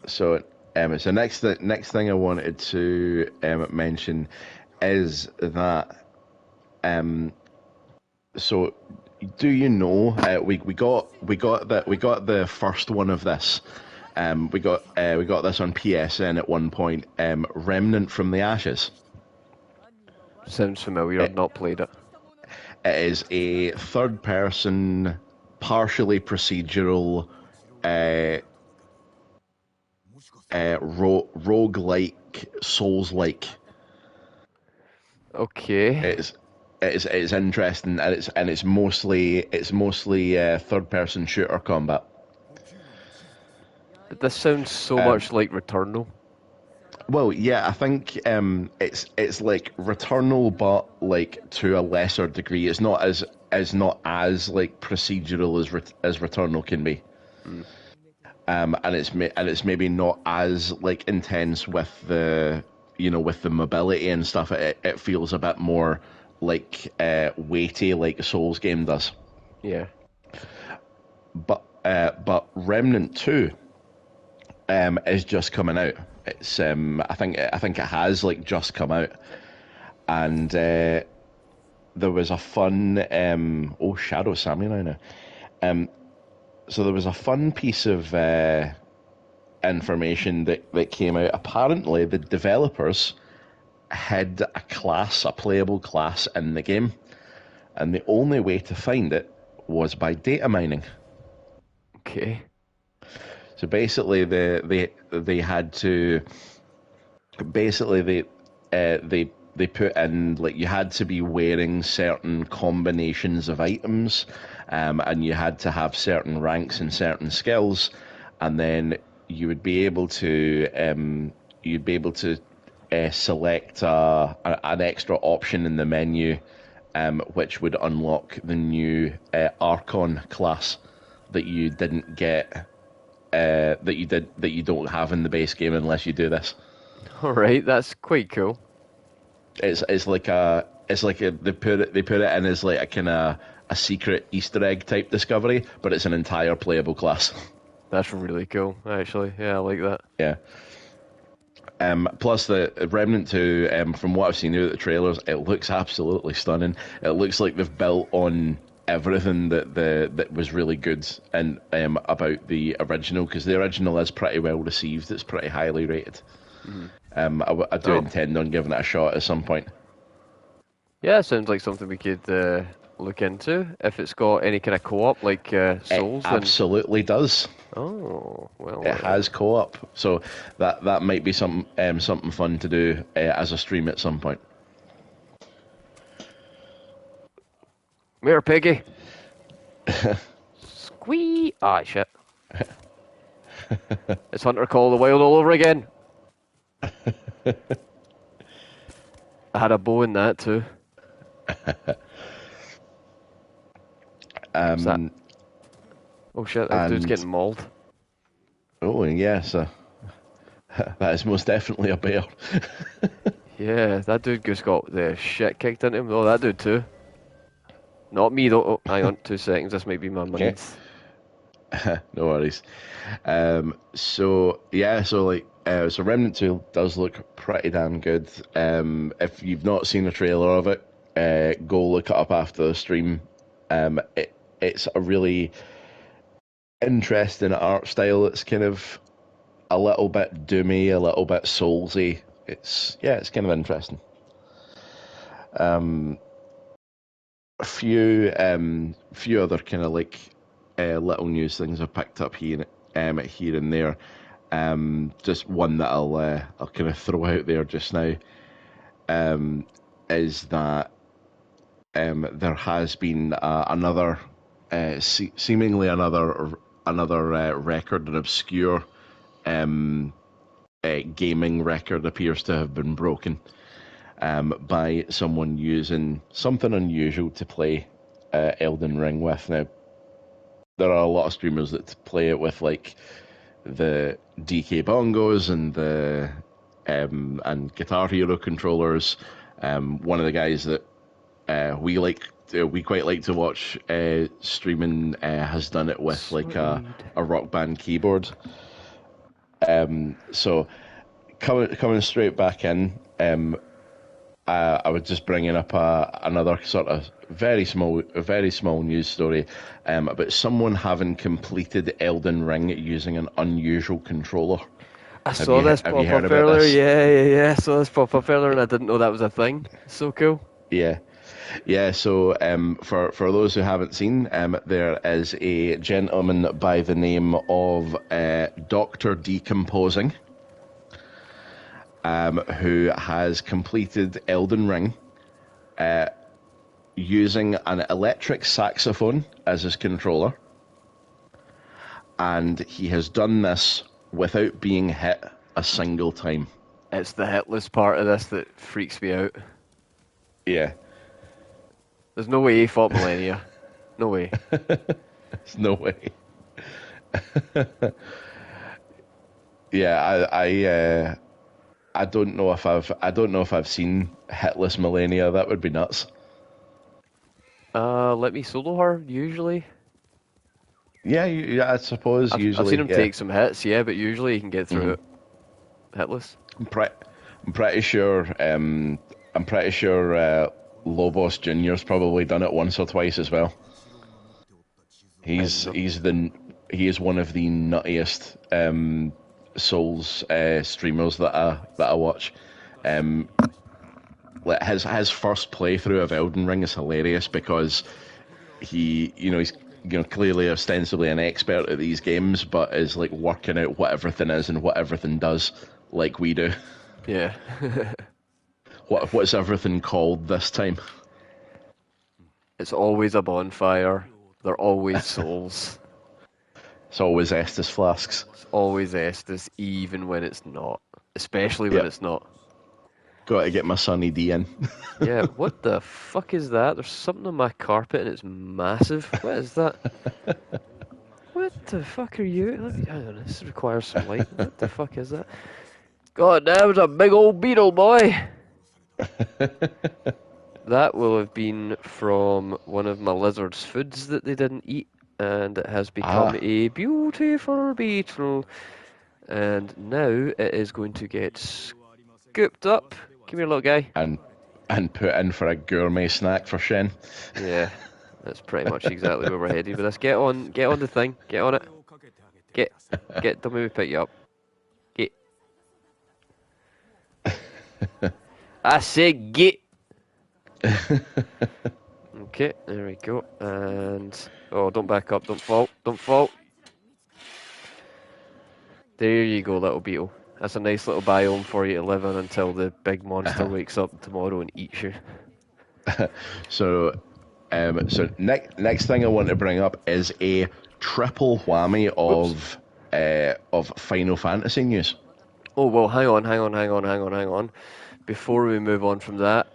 So so next thing I wanted to mention is that so do you know we got the first one of this. We got this on PSN at one point. Remnant from the Ashes. Sounds familiar. I've not played it. It is a third-person, partially procedural, rogue-like, Souls-like. Okay. It's interesting, and it's mostly third-person shooter combat. But this sounds so much like Returnal. Well, yeah, I think it's like Returnal, but like to a lesser degree. It's not as like procedural as Returnal can be. Mm. And it's maybe not as like intense with the mobility and stuff. It feels a bit more like weighty, like a Souls game does. Yeah. But Remnant 2 is just coming out. It's I think it has like just come out, and there was a fun Shadow Samurai now. So there was a fun piece of information that came out. Apparently, the developers hid a class, a playable class in the game, and the only way to find it was by data mining. Okay. So basically, they had to basically they put in, like, you had to be wearing certain combinations of items, and you had to have certain ranks and certain skills, and then you would be able to select an extra option in the menu, which would unlock the new Archon class that you didn't get, that you don't have in the base game unless you do this. All right, that's quite cool. It's like they put it in as like a kind of a secret Easter egg type discovery, but it's an entire playable class. That's really cool, actually. Yeah, I like that. Yeah. Plus the Remnant 2, from what I've seen out of the trailers, it looks absolutely stunning. It looks like they've built on everything that was really good and about the original, because the original is pretty well received. It's pretty highly rated. I do intend on giving it a shot at some point. Yeah, it sounds like something we could look into. If it's got any kind of co-op, like Souls. It absolutely does. Oh, well. It has co-op, so that might be something fun to do as a stream at some point. Come here, piggy. Squee! Ah, shit. It's Hunter Call of the Wild all over again. I had a bow in that too. Oh shit, that dude's getting mauled. Oh, yes. That is most definitely a bear. Yeah, that dude just got the shit kicked into him. Oh, that dude too. Not me though. Oh, hang on 2 seconds. This might be my mind. No worries. So Remnant 2 does look pretty damn good. If you've not seen a trailer of it, go look it up after the stream. It's a really interesting art style. It's kind of a little bit doomy, a little bit soulsy. It's kind of interesting. A few other kind of like little news things I've picked up here and there. Just one that I'll kind of throw out there just now, is that there has been another seemingly another record, an obscure gaming record appears to have been broken by someone using something unusual to play Elden Ring with. Now, there are a lot of streamers that play it with like the DK bongos and the and Guitar Hero controllers. One of the guys that we quite like to watch streaming has done it with like a Rock Band keyboard. So coming straight back in, I was just bringing up another sort of very small news story about someone having completed Elden Ring using an unusual controller. I saw this pop up earlier. Yeah. I saw this pop up earlier, and I didn't know that was a thing. So cool. Yeah. So for those who haven't seen, there is a gentleman by the name of Dr. Decomposing, who has completed Elden Ring using an electric saxophone as his controller, and he has done this without being hit a single time. It's the hitless part of this that freaks me out. Yeah. There's no way he fought Millennia. No way. There's no way. Yeah, I don't know if I've seen hitless Millennia. That would be nuts. Let me solo her usually. Yeah, I suppose usually. I've seen him take some hits, yeah, but usually he can get through it hitless. I'm pretty sure. Lobos Junior's probably done it once or twice as well. He is one of the nuttiest Souls streamers that I watch. like his first playthrough of Elden Ring is hilarious because he's clearly ostensibly an expert at these games, but is like working out what everything is and what everything does, like we do. Yeah. What's everything called this time? It's always a bonfire. They're always souls. It's always Estus flasks. It's always Estus, even when it's not. Especially when Yep. it's not. Got to get my Sunny D in. Yeah, what the fuck is that? There's something on my carpet and it's massive. What is that? What the fuck are you? Hang on, this requires some light. What the fuck is that? God, that was a big old beetle, boy! That will have been from one of my lizard's foods that they didn't eat, and it has become a beautiful beetle. And now it is going to get scooped up. Come here, little guy. And put in for a gourmet snack for Shen. Yeah, that's pretty much exactly where we're headed with this. Get on the thing. Get on it. Get. Don't make me pick you up. Get. I said get. Okay, there we go. And don't back up. Don't fall. There you go, little beetle. That's a nice little biome for you to live in until the big monster wakes up tomorrow and eats you. So next thing I want to bring up is a triple whammy of Final Fantasy news. Oh, well, hang on. Before we move on from that,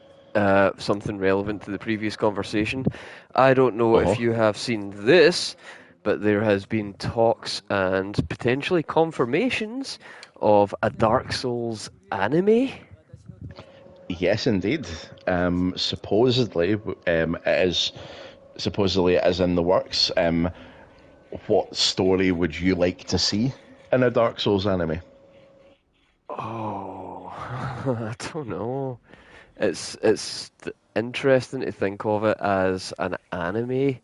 something relevant to the previous conversation. I don't know if you have seen this, but there has been talks and potentially confirmations of a Dark Souls anime. Yes, indeed. Supposedly, it is in the works. What story would you like to see in a Dark Souls anime? Oh, I don't know. It's interesting to think of it as an anime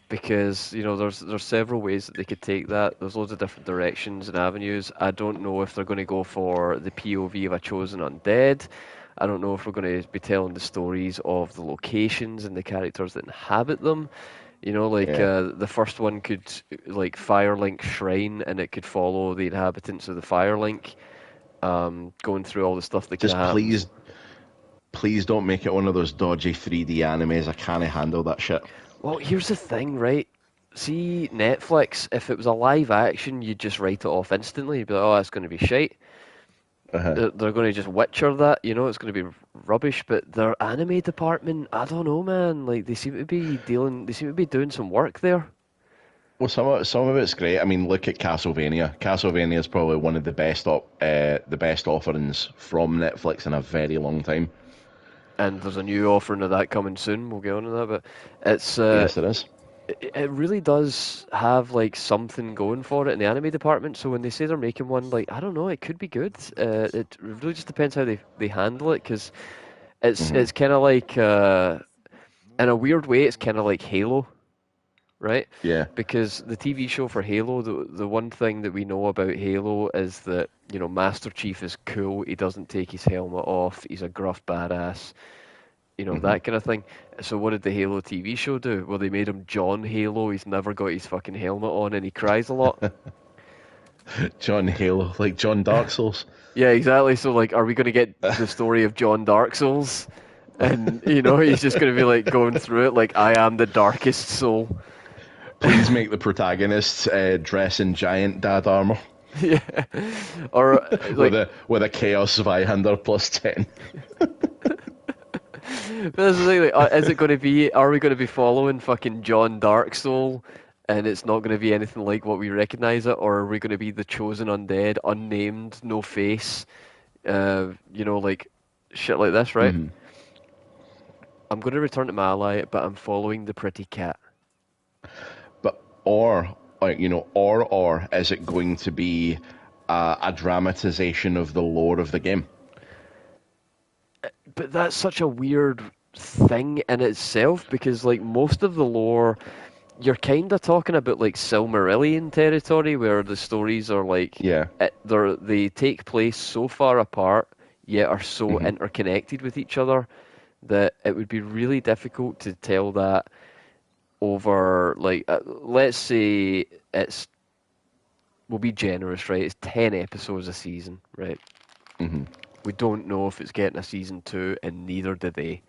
because there's several ways that they could take that. There's loads of different directions and avenues. I don't know if they're going to go for the POV of a chosen undead. I don't know if we're going to be telling the stories of the locations and the characters that inhabit them. The first one could like Firelink Shrine, and it could follow the inhabitants of the Firelink, going through all the stuff that Just can happen. please don't make it one of those dodgy 3D animes. I can't handle that shit. Well, here's the thing, right? See, Netflix, if it was a live action, you'd just write it off instantly. You'd be like, oh, that's going to be shite. They're going to just Witcher that, it's going to be rubbish. But their anime department, I don't know, man. Like, they seem to be doing some work there. Well, some of it's great. I mean, look at Castlevania. Castlevania is probably one of the best offerings from Netflix in a very long time. And there's a new offering of that coming soon. We'll get on to that, but it's Yes, it is. It really does have like something going for it in the anime department. So when they say they're making one, like I don't know, it could be good. It really just depends how they handle it, because it's kind of like in a weird way, it's kind of like Halo, right? Yeah. Because the TV show for Halo, the one thing that we know about Halo is that Master Chief is cool. He doesn't take his helmet off. He's a gruff badass. That kind of thing. So what did the Halo TV show do? Well, they made him John Halo. He's never got his fucking helmet on and he cries a lot. John Halo, like John Dark Souls. Yeah, exactly. So, like, are we going to get the story of John Dark Souls? And, he's just going to be, like, going through it like, I am the darkest soul. Please make the protagonist dress in giant dad armor. Yeah. Or, like... with a Chaos Zweihander +10. But that's the thing, like, is it going to be? Are we going to be following fucking John Dark Soul, and it's not going to be anything like what we recognize it, or are we going to be the chosen undead, unnamed, no face, like shit like this, right? Mm-hmm. I'm going to return to my ally, but I'm following the pretty cat. But or is it going to be a dramatization of the lore of the game? But that's such a weird thing in itself, because like most of the lore, you're kind of talking about like Silmarillion territory, where the stories are like, they take place so far apart, yet are so interconnected with each other that it would be really difficult to tell that over, like, let's say we'll be generous, right? It's 10 episodes a season, right? We don't know if it's getting a season 2, and neither do they.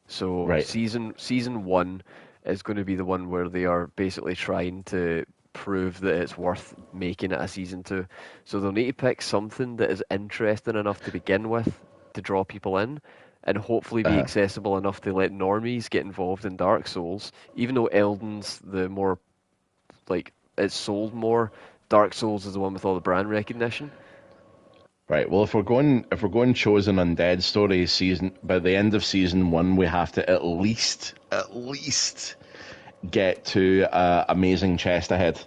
So Right. season 1 is going to be the one where they are basically trying to prove that it's worth making it a season 2. So they'll need to pick something that is interesting enough to begin with to draw people in, and hopefully be accessible enough to let normies get involved in Dark Souls. Even though Elden's the more, like, it's sold more, Dark Souls is the one with all the brand recognition. Right. Well, if we're going chosen undead story season, by the end of season 1, we have to at least get to amazing chest ahead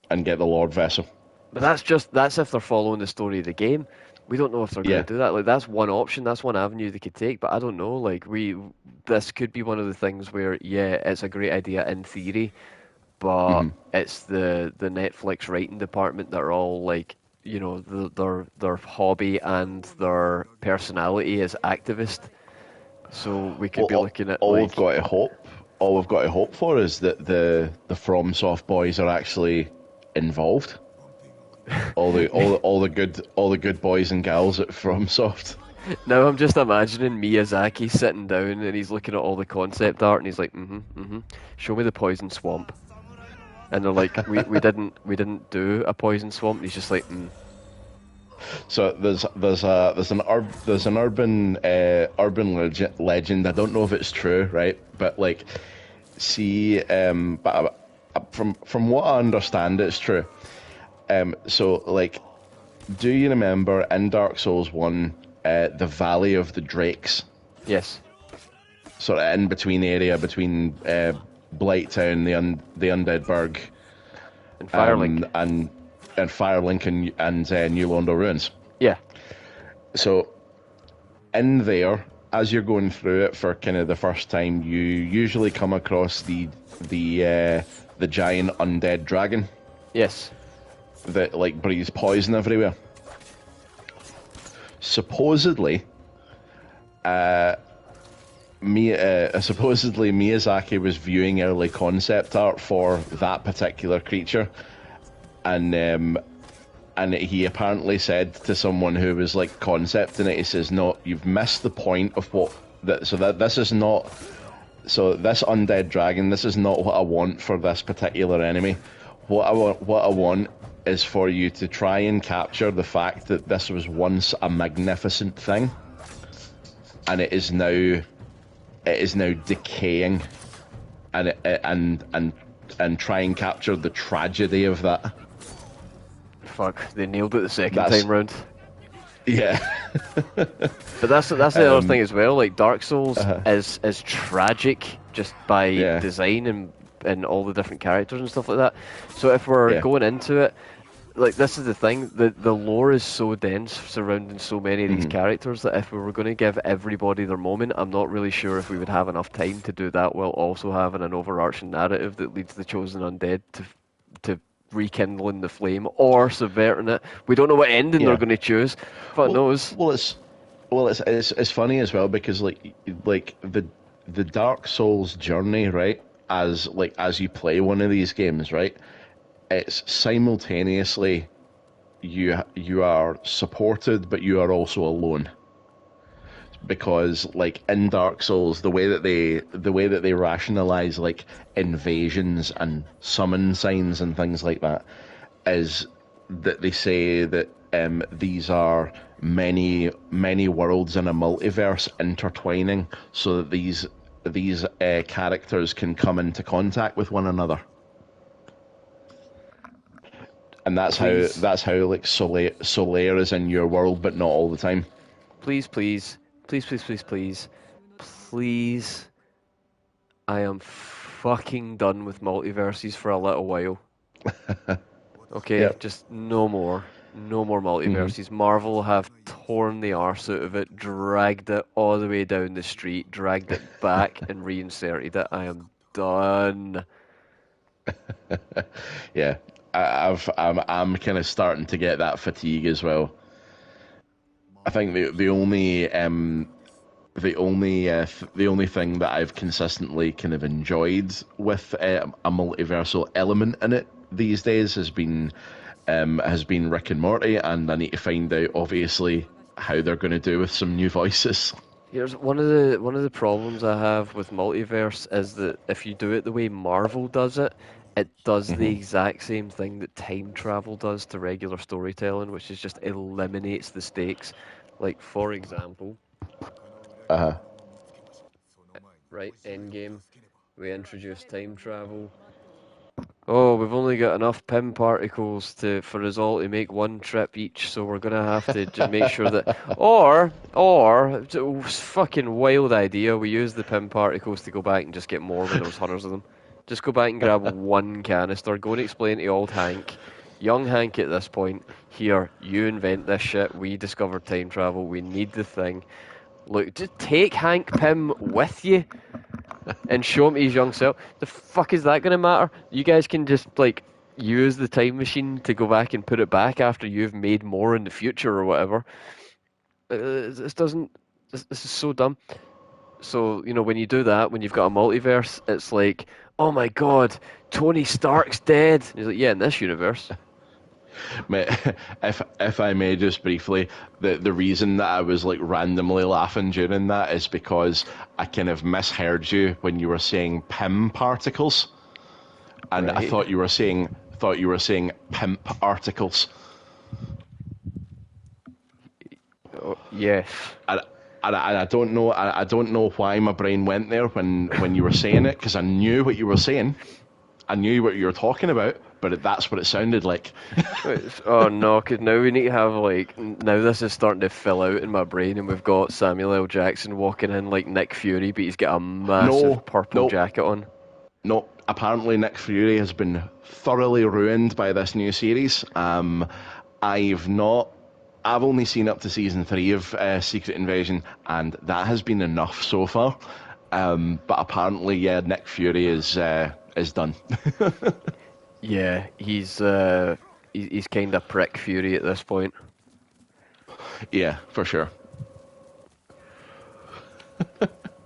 and get the Lord Vessel. But that's if they're following the story of the game. We don't know if they're going to do that. Like, that's one option, that's one avenue they could take. But I don't know. Like, this could be one of the things where, yeah, it's a great idea in theory, but it's the Netflix writing department that are all like, you know, their hobby and their personality is activist. So we could be looking at all like, we've got to hope for is that the FromSoft boys are actually involved. all the good boys and gals at FromSoft. Now I'm just imagining Miyazaki sitting down and he's looking at all the concept art and he's like, show me the poison swamp. And they're like, we didn't do a poison swamp. And he's just like, So there's an urban legend. I don't know if it's true, right? But like, see, but from what I understand, it's true. So like, do you remember in Dark Souls 1, the Valley of the Drakes? Yes. Sort of in between area between Blighttown, the Undead Burg, And Firelink. and Firelink and New Londo Ruins. Yeah. So in there, as you're going through it for kind of the first time, you usually come across the giant undead dragon Yes. that like breathes poison everywhere. Supposedly, Miyazaki was viewing early concept art for that particular creature, and he apparently said to someone who was like concepting it, he says, "No, you've missed the point of what that. So that this is not. So this undead dragon, this is not what I want for this particular enemy. What I want is for you to try and capture the fact that this was once a magnificent thing, and it is now decaying, and try and capture the tragedy of that." Fuck, they nailed it the second time round. Yeah. But that's the other thing as well. Like, Dark Souls is tragic just by design and all the different characters and stuff like that. So if we're going into it, like, this is the thing, the lore is so dense surrounding so many of these characters that if we were going to give everybody their moment, I'm not really sure if we would have enough time to do that while also having an overarching narrative that leads the chosen undead to rekindling the flame or subverting it. We don't know what ending they're going to choose. Fuck knows. Well, it's funny as well because like the Dark Souls journey, right? As you play one of these games, right? It's simultaneously you are supported, but you are also alone. Because like in Dark Souls, the way that they rationalize like invasions and summon signs and things like that is that they say that these are many worlds in a multiverse intertwining, so that these characters can come into contact with one another. And that's how like Solaire is in your world, but not all the time. Please, I am fucking done with multiverses for a little while. Okay, just no more multiverses. Marvel have torn the arse out of it, dragged it all the way down the street, dragged it back and reinserted it. I am done. Yeah, I'm kind of starting to get that fatigue as well. I think the only thing that I've consistently kind of enjoyed with a multiversal element in it these days has been Rick and Morty, and I need to find out obviously how they're going to do with some new voices. Here's one of the problems I have with multiverse is that if you do it the way Marvel does it, it does the exact same thing that time travel does to regular storytelling, which is just eliminates the stakes. Like for example, Uh, right, Endgame, we introduced time travel. Oh, we've only got enough PIM particles for us all to make one trip each, so we're gonna have to just make sure that, or fucking wild idea. We use the PIM particles to go back and just get more when there's hundreds of them. Just go back and grab one canister. Go and explain to old Hank, young Hank at this point. Here, you invent this shit. We discovered time travel. We need the thing. Look, just take Hank Pym with you and show him his young self. The fuck is that going to matter? You guys can just, like, use the time machine to go back and put it back after you've made more in the future or whatever. This doesn't... This is so dumb. So, you know, when you do that, when you've got a multiverse, it's like, oh my god, Tony Stark's dead. And he's like, yeah, in this universe. If I may just briefly, the reason that I was like randomly laughing during that is because I kind of misheard you when you were saying PIM particles, and Right. I thought you were saying pimp articles. Oh, yes. And I don't know I don't know why my brain went there when you were saying it, because I knew what you were saying. I knew what you were talking about, but that's what it sounded like. Oh no, because now we need to have, like, now this is starting to fill out in my brain, and we've got Samuel L. Jackson walking in like Nick Fury, but he's got a massive purple jacket on. No, apparently Nick Fury has been thoroughly ruined by this new series. I've only seen up to season 3 of Secret Invasion, and that has been enough so far. But apparently, yeah, Nick Fury is done. Yeah, he's kind of prick Fury at this point. Yeah, for sure.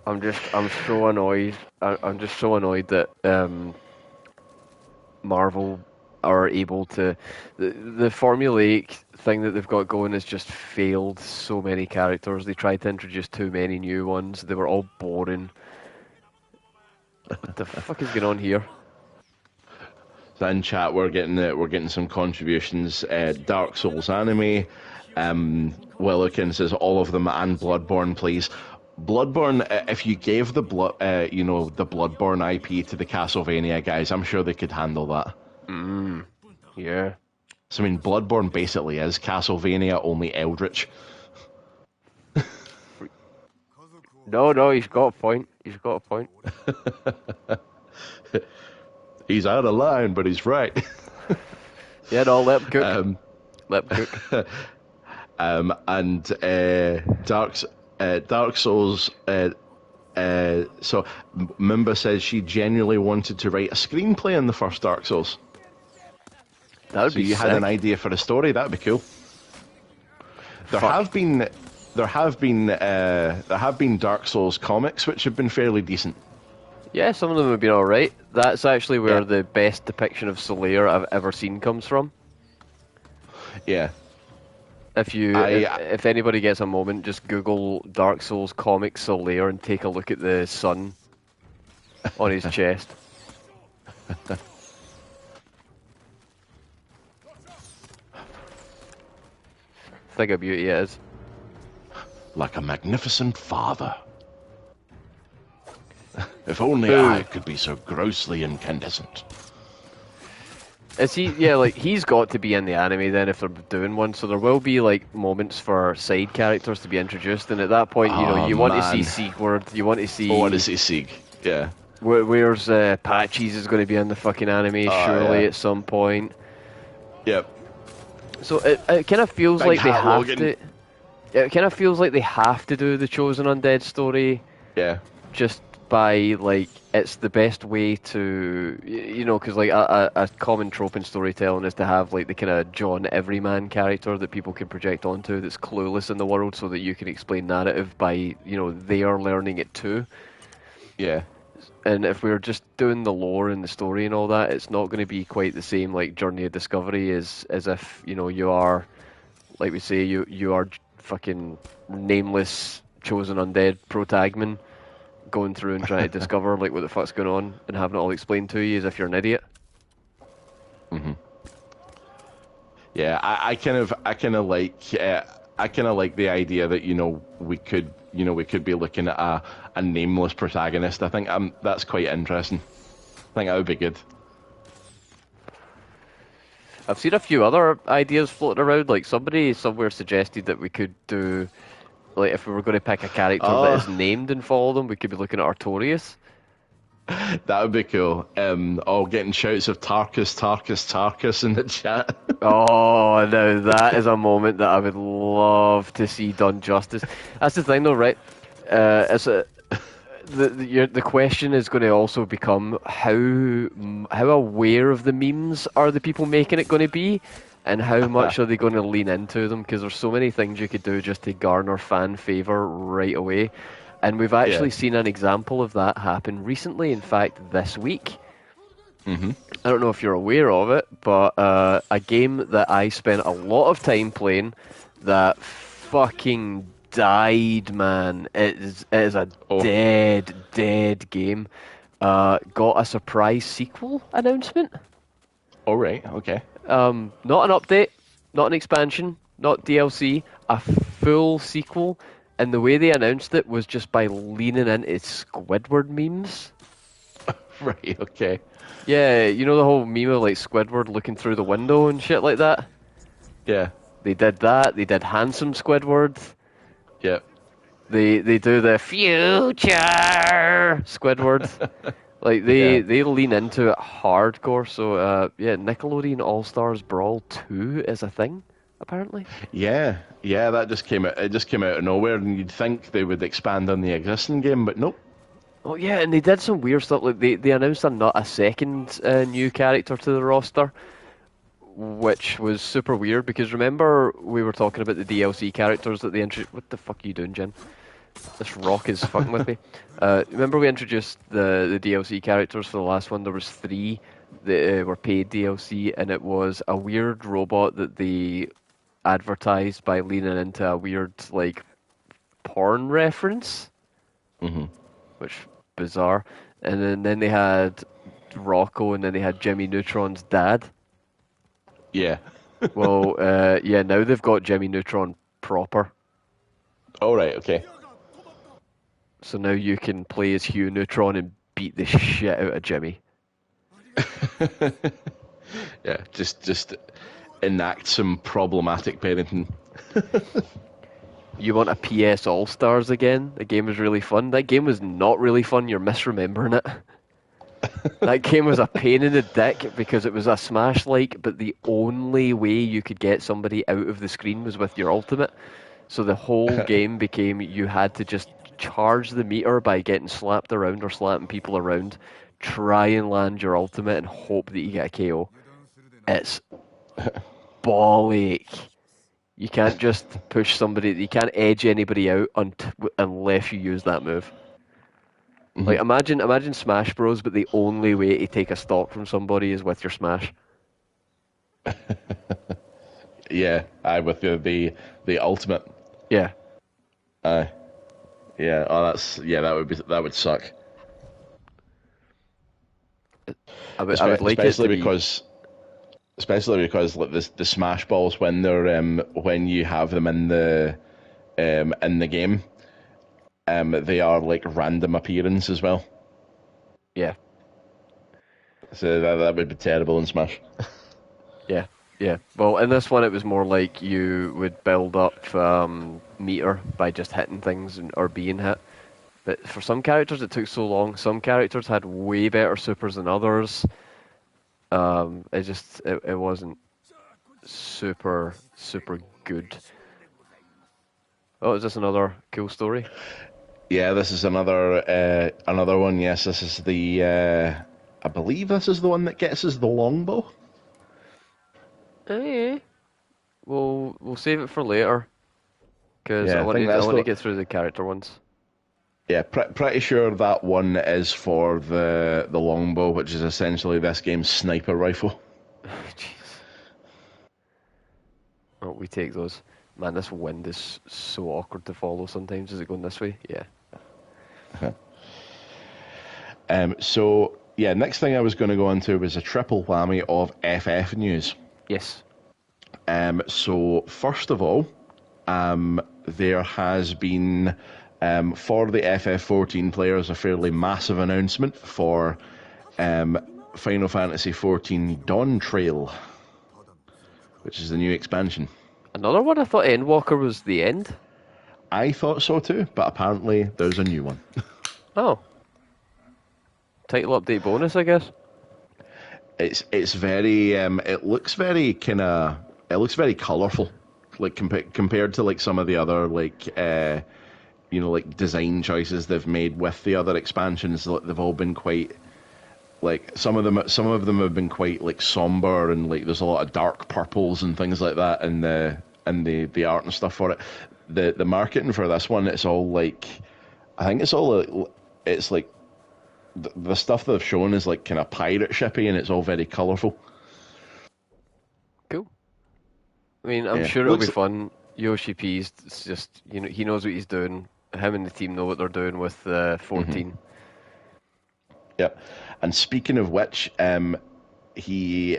I'm so annoyed. I'm just so annoyed that Marvel are able to... The formulaic thing that they've got going has just failed so many characters. They tried to introduce too many new ones. They were all boring. What the fuck is going on here? So in chat, we're getting some contributions. Dark Souls anime. Willikin says all of them and Bloodborne, please. Bloodborne, if you gave the Bloodborne IP to the Castlevania guys, I'm sure they could handle that. Yeah. So I mean, Bloodborne basically is Castlevania, only Eldritch. No, he's got a point. He's got a point. He's out of line, but he's right. Yeah, no, let him cook. Let him cook. And Dark Souls. So Mimba says she genuinely wanted to write a screenplay in the first Dark Souls. That would So be you sick. had an idea for a story. That'd be cool. There have been Dark Souls comics which have been fairly decent. Yeah, some of them have been alright. That's actually where the best depiction of Solaire I've ever seen comes from. Yeah. If anybody gets a moment, just Google Dark Souls comic Solaire and take a look at the sun on his chest. Thing of beauty it is. Like a magnificent father. If only I could be so grossly incandescent. Is he? Yeah, like, he's got to be in the anime then if they're doing one. So there will be, like, moments for side characters to be introduced, and at that point, you want to see Siegward. You want to see. I want to see Sieg. Yeah. Where's Patches is going to be in the fucking anime surely at some point. Yep. So it kind of feels Big like they Hat have Logan. to. It kind of feels like they have to do the Chosen Undead story. Yeah. Just by like it's the best way to because like a common trope in storytelling is to have like the kind of John Everyman character that people can project onto that's clueless in the world so that you can explain narrative by they are learning it too. Yeah. And if we're just doing the lore and the story and all that, it's not going to be quite the same like journey of discovery as if you are, like we say, you are fucking nameless chosen undead protagman going through and trying to discover like what the fuck's going on and having it all explained to you as if you're an idiot. Yeah, I kind of like the idea that we could be looking at a nameless protagonist. I think that's quite interesting. I think that would be good. I've seen a few other ideas floating around. Like somebody somewhere suggested that we could do, like if we were going to pick a character that is Oh, named and follow them, we could be looking at Artorias. that would be cool. Getting shouts of Tarkus, Tarkus, Tarkus in the chat. Oh, now that is a moment that I would love to see done justice. That's the thing, though, right? It's a the question is going to also become how aware of the memes are the people making it going to be, and how much are they going to lean into them? Because there's so many things you could do just to garner fan favor right away, and we've Yeah. actually seen an example of that happen recently. In fact, this week. I don't know if you're aware of it, but a game that I spent a lot of time playing that fucking died, man. It is a Oh, dead game. Got a surprise sequel announcement. all right. Okay. Not an update, not an expansion, not DLC, a full sequel. And the way they announced it was just by leaning into Squidward memes. Right. Okay. Yeah, you know the whole meme of like Squidward looking through the window and shit like that? Yeah. They did that. They did handsome Squidward. Yeah. They do the future Squidward. Like Yeah. they lean into it hardcore. So yeah, Nickelodeon All Stars Brawl 2 is a thing apparently. Yeah. Yeah. That just came out. It just came out of nowhere, and you'd think they would expand on the existing game, but nope. Oh yeah, and they did some weird stuff. Like they announced a second new character to the roster, which was super weird because remember we were talking about the DLC characters that they introduced. What the fuck are you doing, Jen? This rock is fucking with me. Remember we introduced the DLC characters for the last one? There was 3 that were paid DLC, and it was a weird robot that they advertised by leaning into a weird like porn reference, which bizarre. And then they had Rocco, and then they had Jimmy Neutron's dad. Yeah. Well, yeah, now they've got Jimmy Neutron proper. All right. Okay. So now you can play as Hugh Neutron and beat the shit out of Jimmy. Yeah. Just enact some problematic parenting. You want a PS All Stars again? The game was really fun. That game was not really fun. You're misremembering it. That game was a pain in the dick because it was a Smash-like, but the only way you could get somebody out of the screen was with your ultimate. So the whole game became you had to just charge the meter by getting slapped around or slapping people around, try and land your ultimate and hope that you get a KO. It's bollock. You can't just push somebody, you can't edge anybody out unless you use that move. Like imagine Smash Bros, but the only way to take a stock from somebody is with your smash. Yeah. I with the ultimate. Yeah. Yeah. Oh, that would suck. I would like it to be. Especially because like the smash balls when they're when you have them in the game, they are like random appearance as well. Yeah. So that would be terrible in Smash. Yeah. Yeah. Well, in this one, it was more like you would build up meter by just hitting things or being hit. But for some characters, it took so long. Some characters had way better supers than others. It wasn't super good. Oh, is this another cool story? Yeah, this is another one. Yes, this is the. I believe this is the one that gets us the longbow. Eh, we'll save it for later because Yeah, I think I that's want to the. get through the character ones. Yeah, pretty sure that one is for the longbow, which is essentially this game's sniper rifle. Jeez. Oh, we take those. Man, this wind is so awkward to follow sometimes. Is it going this way? Yeah. So yeah, next thing I was going to go into was a triple whammy of FF news. Yes. So first of all, there has been for the FF14 players a fairly massive announcement for Final Fantasy XIV Dawn Trail, which is the new expansion. Another one? I thought Endwalker was the end. I thought so too, but apparently there's a new one. Oh. Title update bonus, I guess. It's very it looks very colourful, like compared to like some of the other like like design choices they've made with the other expansions. They've all been quite like some of them have been quite like somber, and like there's a lot of dark purples and things like that, and the art and stuff for it. The marketing for this one, it's all like I think it's like the stuff they've shown is like kind of pirate shippy, and it's all very colourful. Cool. I mean, I'm Yeah, sure it'll be fun. Yoshi P's just, he knows what he's doing. Him and the team know what they're doing with 14. Yep. And speaking of which, the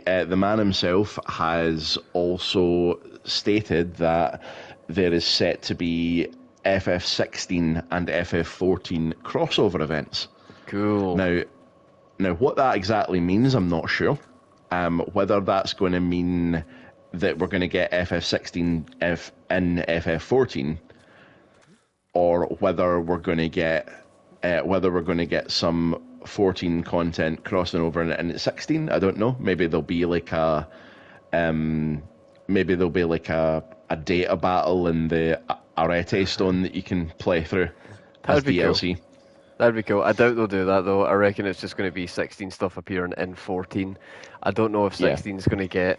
man himself has also stated that there is set to be FF16 and FF14 crossover events. Cool. Now, what that exactly means, I'm not sure. Whether that's going to mean that we're going to get FF16 in FF14, or whether we're going to get some 14 content crossing over in 16. I don't know. Maybe there'll be like a a data battle in the Arete Stone that you can play through as That'd be DLC. cool. That'd be cool. I doubt they'll do that though. I reckon it's just going to be 16 stuff appearing in 14. I don't know if 16 is going to get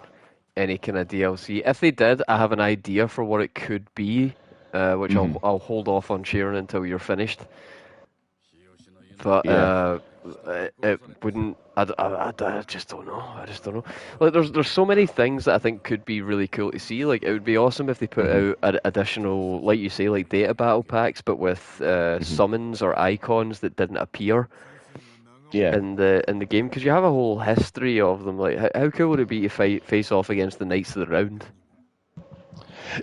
any kind of DLC. If they did, I have an idea for what it could be, which I'll hold off on sharing until you're finished. But it wouldn't. I just don't know. I just don't know. Like there's so many things that I think could be really cool to see. Like it would be awesome if they put out additional, like you say, like data battle packs, but with summons or icons that didn't appear in the game, because you have a whole history of them. Like how cool would it be to face off against the Knights of the Round?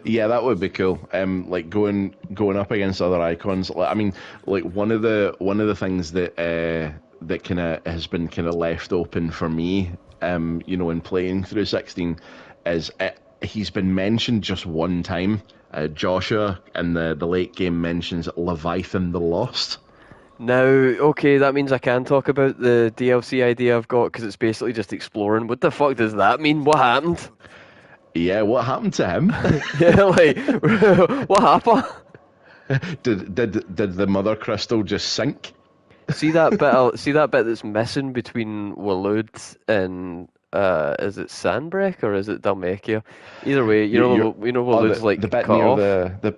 Yeah, that would be cool. Like going up against other icons. I mean, like one of the things that that kind of has been kind of left open for me, in playing through 16, is he's been mentioned just one time. Joshua in the late game mentions Leviathan the Lost. Now, okay, that means I can talk about the DLC idea I've got, because it's basically just exploring. What the fuck does that mean? What happened? Yeah, what happened to him? Yeah, like what happened? Did the Mother Crystal just sink? See that bit that's missing between Waloed and is it Sandbreak or is it Dalmacia? Either way, Waloed's like the bit cut near off. the.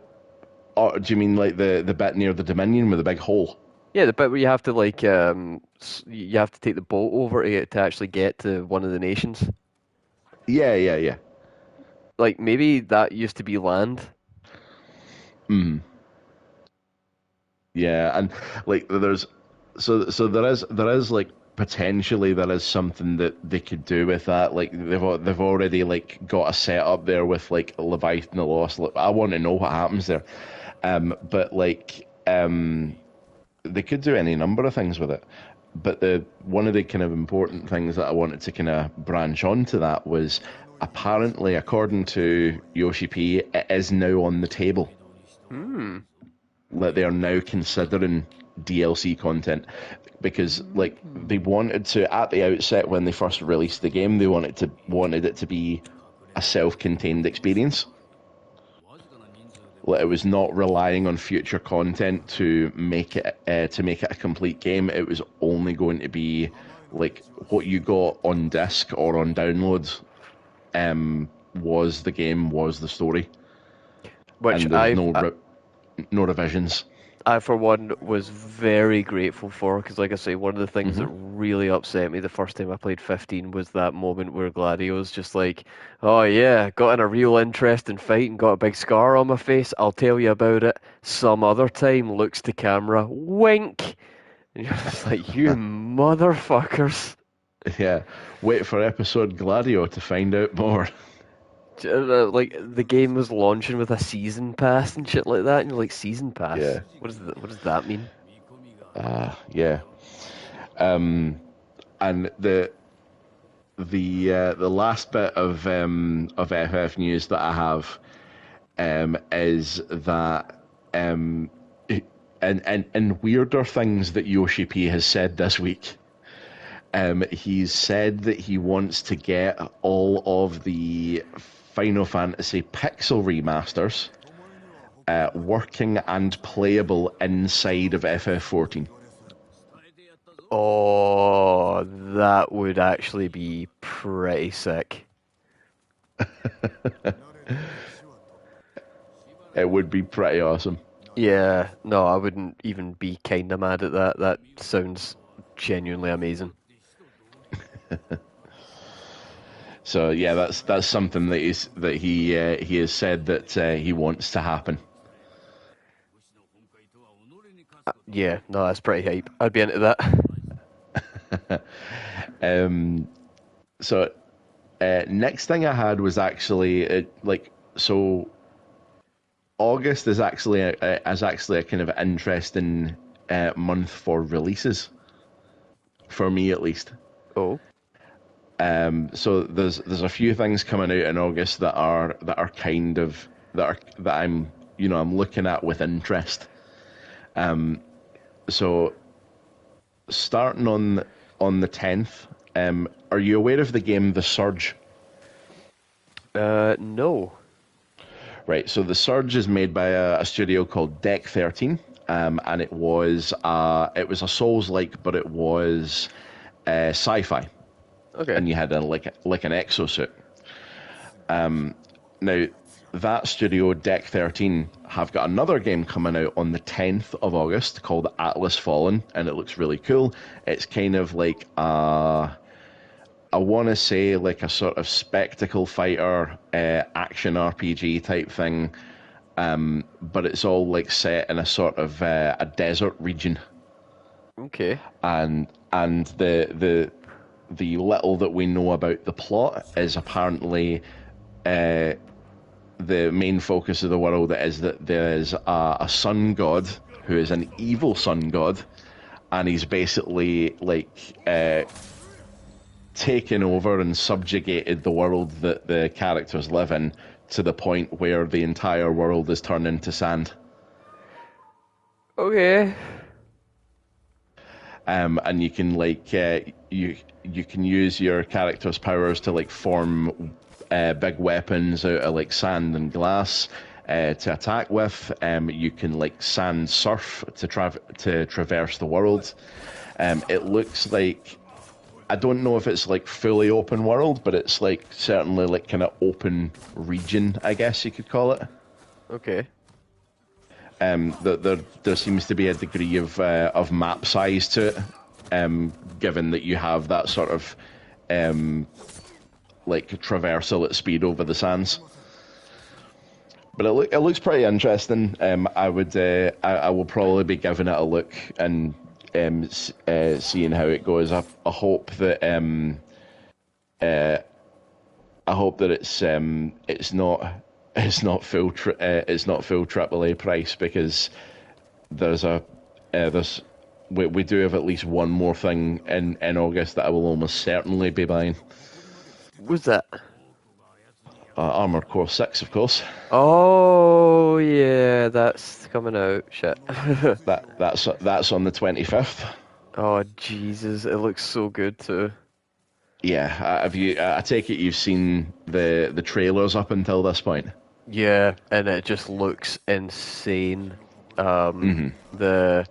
Oh, do you mean like the bit near the Dominion with the big hole? Yeah, the bit where you have to like you have to take the boat over to actually get to one of the nations. Yeah. Like maybe that used to be land. Yeah, and like there's so there is like potentially there is something that they could do with that. Like they've already like got a setup there with like Leviathan the Lost. Like, I want to know what happens there. But like they could do any number of things with it. But one of the kind of important things that I wanted to kind of branch onto that was apparently, according to Yoshi P, it is now on the table. That they are now considering DLC content, because like they wanted to at the outset when they first released the game, they wanted it to be a self-contained experience. it was not relying on future content to make it a complete game. It was only going to be like what you got on disc or on downloads. Was the game, was the story, Which and there was no revisions. I, for one, was very grateful for, because, like I say, one of the things that really upset me the first time I played 15 was that moment where Gladio's just like, oh yeah, got in a real interesting fight and got a big scar on my face. I'll tell you about it some other time. Looks to camera, wink. And you're just like, you motherfuckers. Yeah, wait for episode Gladio to find out more. Like, the game was launching with a season pass and shit like that, and you're like, season pass? Yeah. What does that mean? Yeah. And the last bit of FF news that I have is that and weirder things that Yoshi P has said this week. He's said that he wants to get all of the Final Fantasy Pixel remasters working and playable inside of FF14. Oh, that would actually be pretty sick. It would be pretty awesome. Yeah, no, I wouldn't even be kind of mad at that. That sounds genuinely amazing. So yeah, that's something that he has said that he wants to happen. Yeah, no, that's pretty hype. I'd be into that. So next thing I had was actually August is actually a kind of interesting month for releases, for me at least. Oh. So there's a few things coming out in August that I'm looking at with interest. So starting on the 10th, are you aware of the game The Surge? No. Right, so The Surge is made by a studio called Deck 13, and it was a Souls-like, but it was sci-fi. Okay. And you had an exosuit. Now, that studio, Deck 13, have got another game coming out on the 10th of August called Atlas Fallen, and it looks really cool. It's kind of like I want to say like a sort of spectacle fighter, action RPG type thing, but it's all like set in a sort of a desert region. Okay. And the little that we know about the plot is apparently the main focus of the world is that there is a sun god who is an evil sun god, and he's basically taken over and subjugated the world that the characters live in to the point where the entire world is turned into sand. Okay. And you can you can use your character's powers to form big weapons out of sand and glass to attack with. You can sand surf to traverse the world. It looks like, I don't know if it's fully open world, but it's certainly kind of open region, I guess you could call it. Okay. There seems to be a degree of map size to it, given that you have that sort of traversal at speed over the sands. But it looks pretty interesting. I will probably be giving it a look and seeing how it goes. I hope that it's not full AAA price, because we do have at least one more thing in August that I will almost certainly be buying. What's that? Armored Core 6, of course. Oh yeah, that's coming out. Shit. That's on the 25th. Oh Jesus, it looks so good too. Yeah, I take it you've seen the trailers up until this point? Yeah, and it just looks insane. Hmm. The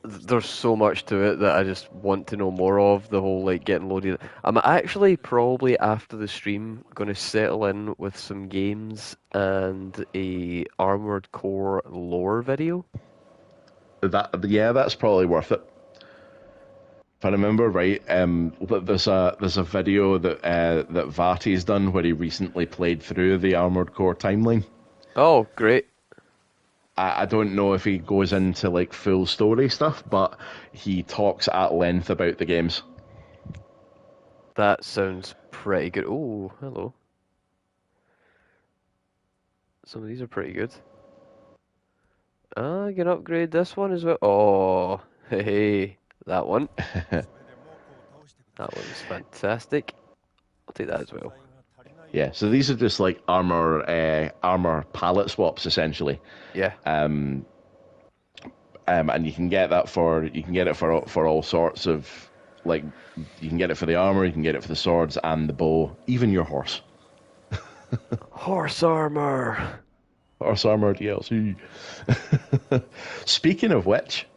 there's so much to it that I just want to know more of. The whole like getting loaded. I'm actually probably after the stream going to settle in with some games and a Armored Core lore video. That's probably worth it. If I remember right, there's a video that Vati's done where he recently played through the Armored Core timeline. Oh, great! I don't know if he goes into like full story stuff, but he talks at length about the games. That sounds pretty good. Oh, hello. Some of these are pretty good. I can upgrade this one as well. Oh, hey, that one. That one's fantastic. I'll take that as well. Yeah, so these are just like armor palette swaps essentially, Yeah. and you can get that for all sorts of like you can get it for the armor, you can get it for the swords and the bow, even your horse. Horse armor. Horse armor DLC. Speaking of which,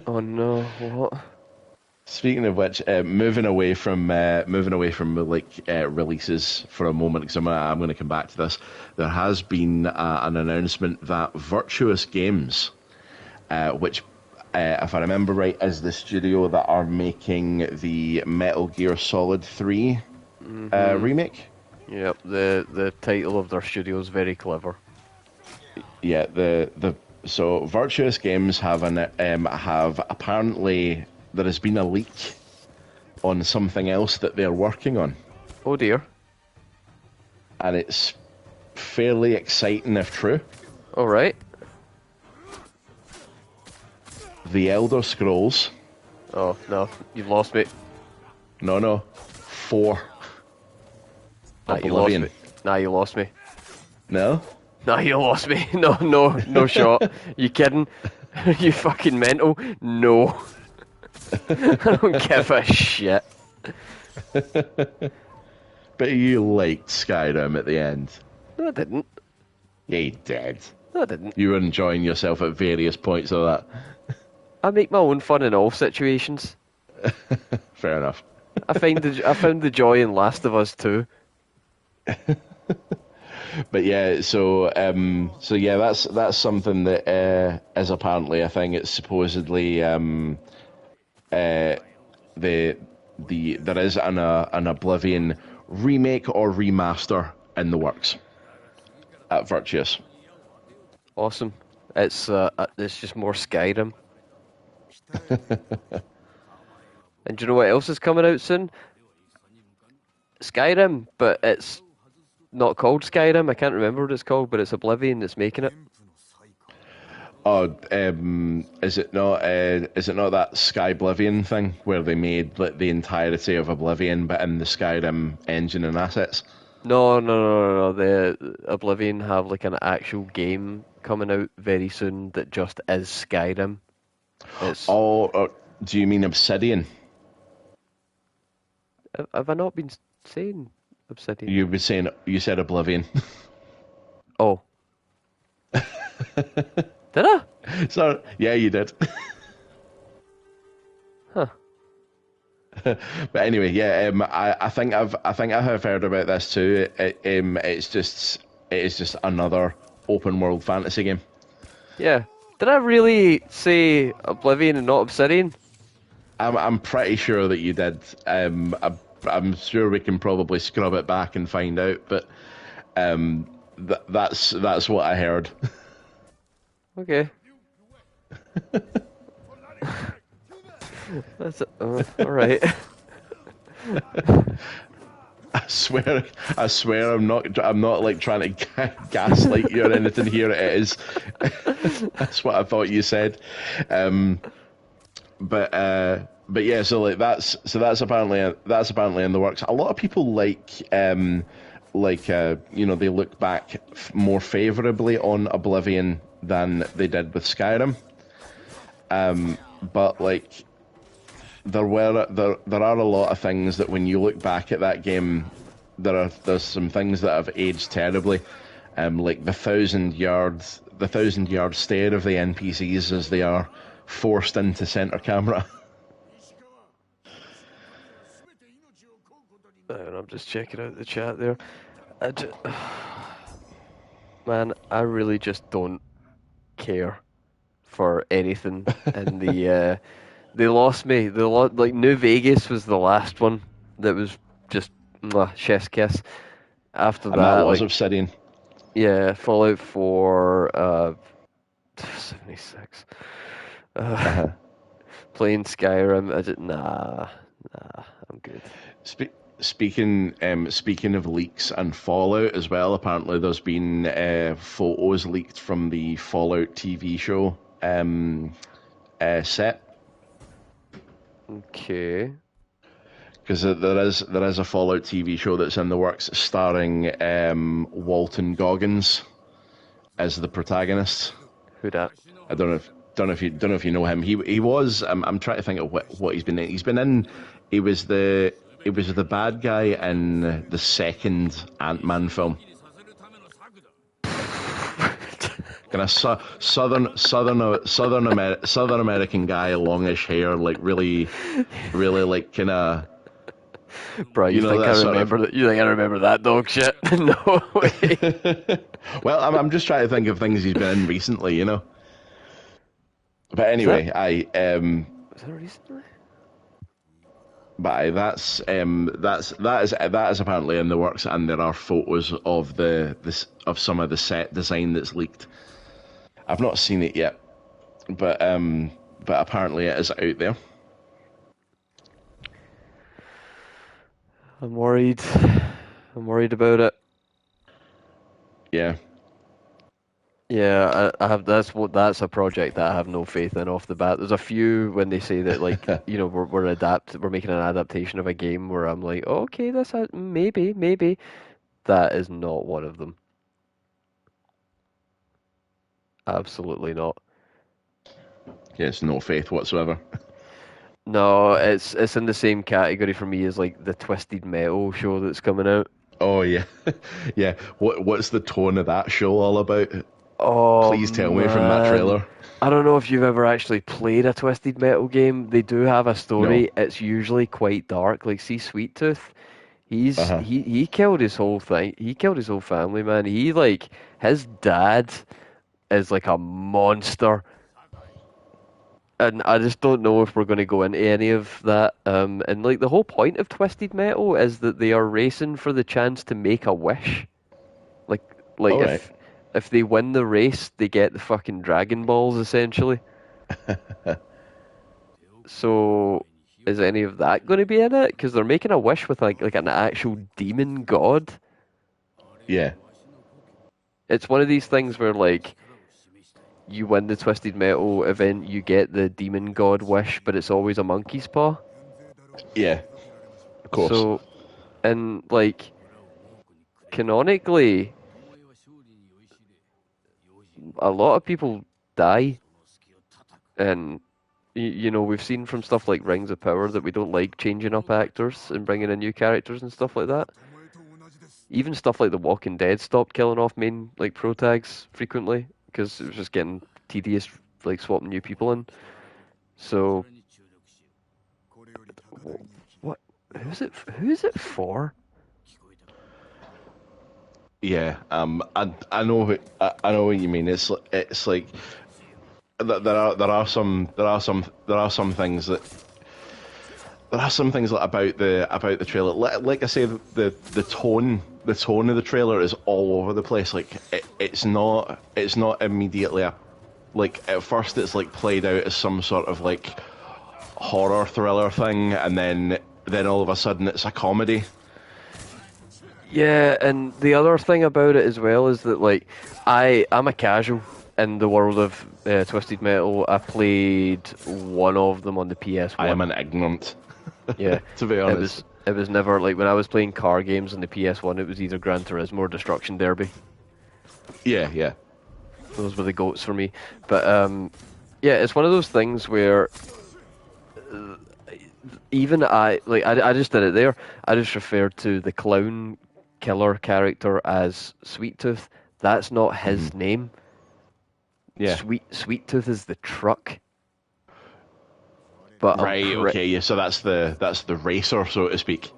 Oh no, what? speaking of which, moving away from releases for a moment, because I'm going to come back to this. There has been an announcement that Virtuous Games, which, if I remember right, is the studio that are making the Metal Gear Solid 3 remake. Yep, the title of their studio is very clever. Yeah, so Virtuous Games have apparently there has been a leak on something else that they're working on, Oh dear. and it's fairly exciting if true. All right. The Elder Scrolls. Oh no, you've lost me. No, 4. Nah, you lost Oblivion. me. Nah, you lost me. No? Nah, you lost me. No shot. You kidding? You fucking mental? No. I don't give a shit. But you liked Skyrim at the end. No, I didn't. Yeah, you did. No, I didn't. You were enjoying yourself at various points of that. I make my own fun in all situations. Fair enough. I found the joy in Last of Us 2. But yeah, so yeah, that's something that is apparently a thing. It's supposedly there is an Oblivion remake or remaster in the works at Virtuous. Awesome. It's just more Skyrim. And do you know what else is coming out soon? Skyrim, but it's not called Skyrim. I can't remember what it's called, but it's Oblivion that's making it. Oh, is it not that Skyblivion thing where they made like the entirety of Oblivion but in the Skyrim engine and assets? No. The Oblivion have like an actual game coming out very soon that just is Skyrim. It's Do you mean Obsidian? have I not been saying Obsidian? You said Oblivion. Oh. Did I? So yeah, you did. Huh. But anyway, yeah, I think I have heard about this too. It is just another open world fantasy game. Yeah. Did I really say Oblivion and not Obsidian? I'm pretty sure that you did. I'm sure we can probably scrub it back and find out, but that's what I heard. Okay. That's all right. I swear, I'm not like trying to gaslight you or anything here. It is. That's what I thought you said. But yeah, so like that's apparently in the works. A lot of people they look back more favorably on Oblivion than they did with Skyrim. But like there are a lot of things that when you look back at that game, there's some things that have aged terribly. like the thousand yard stare of the NPCs as they are forced into center camera. And I'm just checking out the chat there. Man, I really just don't care for anything in the. They lost me. Like New Vegas was the last one that was just chef's kiss. After And that was like Obsidian. yeah, Fallout 4, 76. Playing Skyrim, I'm good. Speaking of leaks and Fallout as well, apparently there's been photos leaked from the Fallout TV show set. Okay. Because there is a Fallout TV show that's in the works starring Walton Goggins as the protagonist. Who dat? I don't know if you know him. He was I'm trying to think of what he's been in. He was the bad guy in the second Ant-Man film. Kind of southern American guy, longish hair, like really like kind of. Bro, you think I remember that? You think I remember that dog shit? No way. Well, I'm just trying to think of things he's been in recently, you know. But anyway, was that recently? But that is apparently in the works, and there are photos of of some of the set design that's leaked. I've not seen it yet, but apparently it is out there. I'm worried. I'm worried about it. Yeah. Yeah, I have. That's a project that I have no faith in off the bat. There's a few when they say that, like, you know, we're making an adaptation of a game where I'm like, oh, okay, maybe. That is not one of them. Absolutely not. Yes, no faith whatsoever. No, it's in the same category for me as like the Twisted Metal show that's coming out. Oh yeah, yeah. What's the tone of that show all about? Oh, please tell me from that trailer. I don't know if you've ever actually played a Twisted Metal game. They do have a story. No. It's usually quite dark. Like, see Sweet Tooth? He killed his whole thing. He killed his whole family, man. His dad is like a monster. And I just don't know if we're going to go into any of that. And like the whole point of Twisted Metal is that they are racing for the chance to make a wish. Like if they win the race, they get the fucking Dragon Balls essentially. So is any of that going to be in it? Because they're making a wish with like an actual demon god. Yeah. It's one of these things where like you win the Twisted Metal event, you get the demon god wish, but it's always a monkey's paw. Yeah, of course. So, and like, canonically, a lot of people die. And, you know, we've seen from stuff like Rings of Power that we don't like changing up actors and bringing in new characters and stuff like that. Even stuff like The Walking Dead stopped killing off main, like, protags frequently, because it was just getting tedious, like, swapping new people in. So, what? Who's it for? Yeah, I know what you mean. It's like there are some things that. There are some things about the trailer. Like I say, the tone of the trailer is all over the place. Like it's not immediately like at first it's like played out as some sort of like horror thriller thing, and then all of a sudden it's a comedy. Yeah, and the other thing about it as well is that like I'm a casual in the world of Twisted Metal. I played one of them on the PS1. I am an ignorant. Yeah, to be honest, it was never like when I was playing car games on the PS1. It was either Gran Turismo or Destruction Derby. Yeah. Those were the goats for me. But yeah, it's one of those things where even I just did it there. I just referred to the clown killer character as Sweet Tooth. That's not his name. Yeah. Sweet Tooth is the truck. But Right. Okay. Yeah. So that's the racer, so to speak.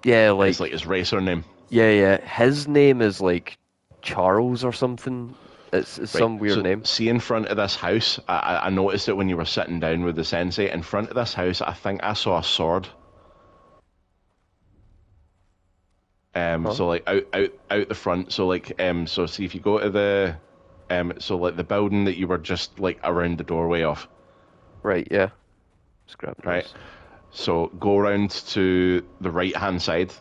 Yeah, It's like his racer name. Yeah. His name is like Charles or something. It's Right. some weird So name. see, in front of this house, I noticed it when you were sitting down with the sensei. In front of this house, I think I saw a sword. Huh? So like out the front. So like so see if you go to the so like the building that you were just like around the doorway of. Right, yeah. Just grab Right. those. So go around to the right hand side,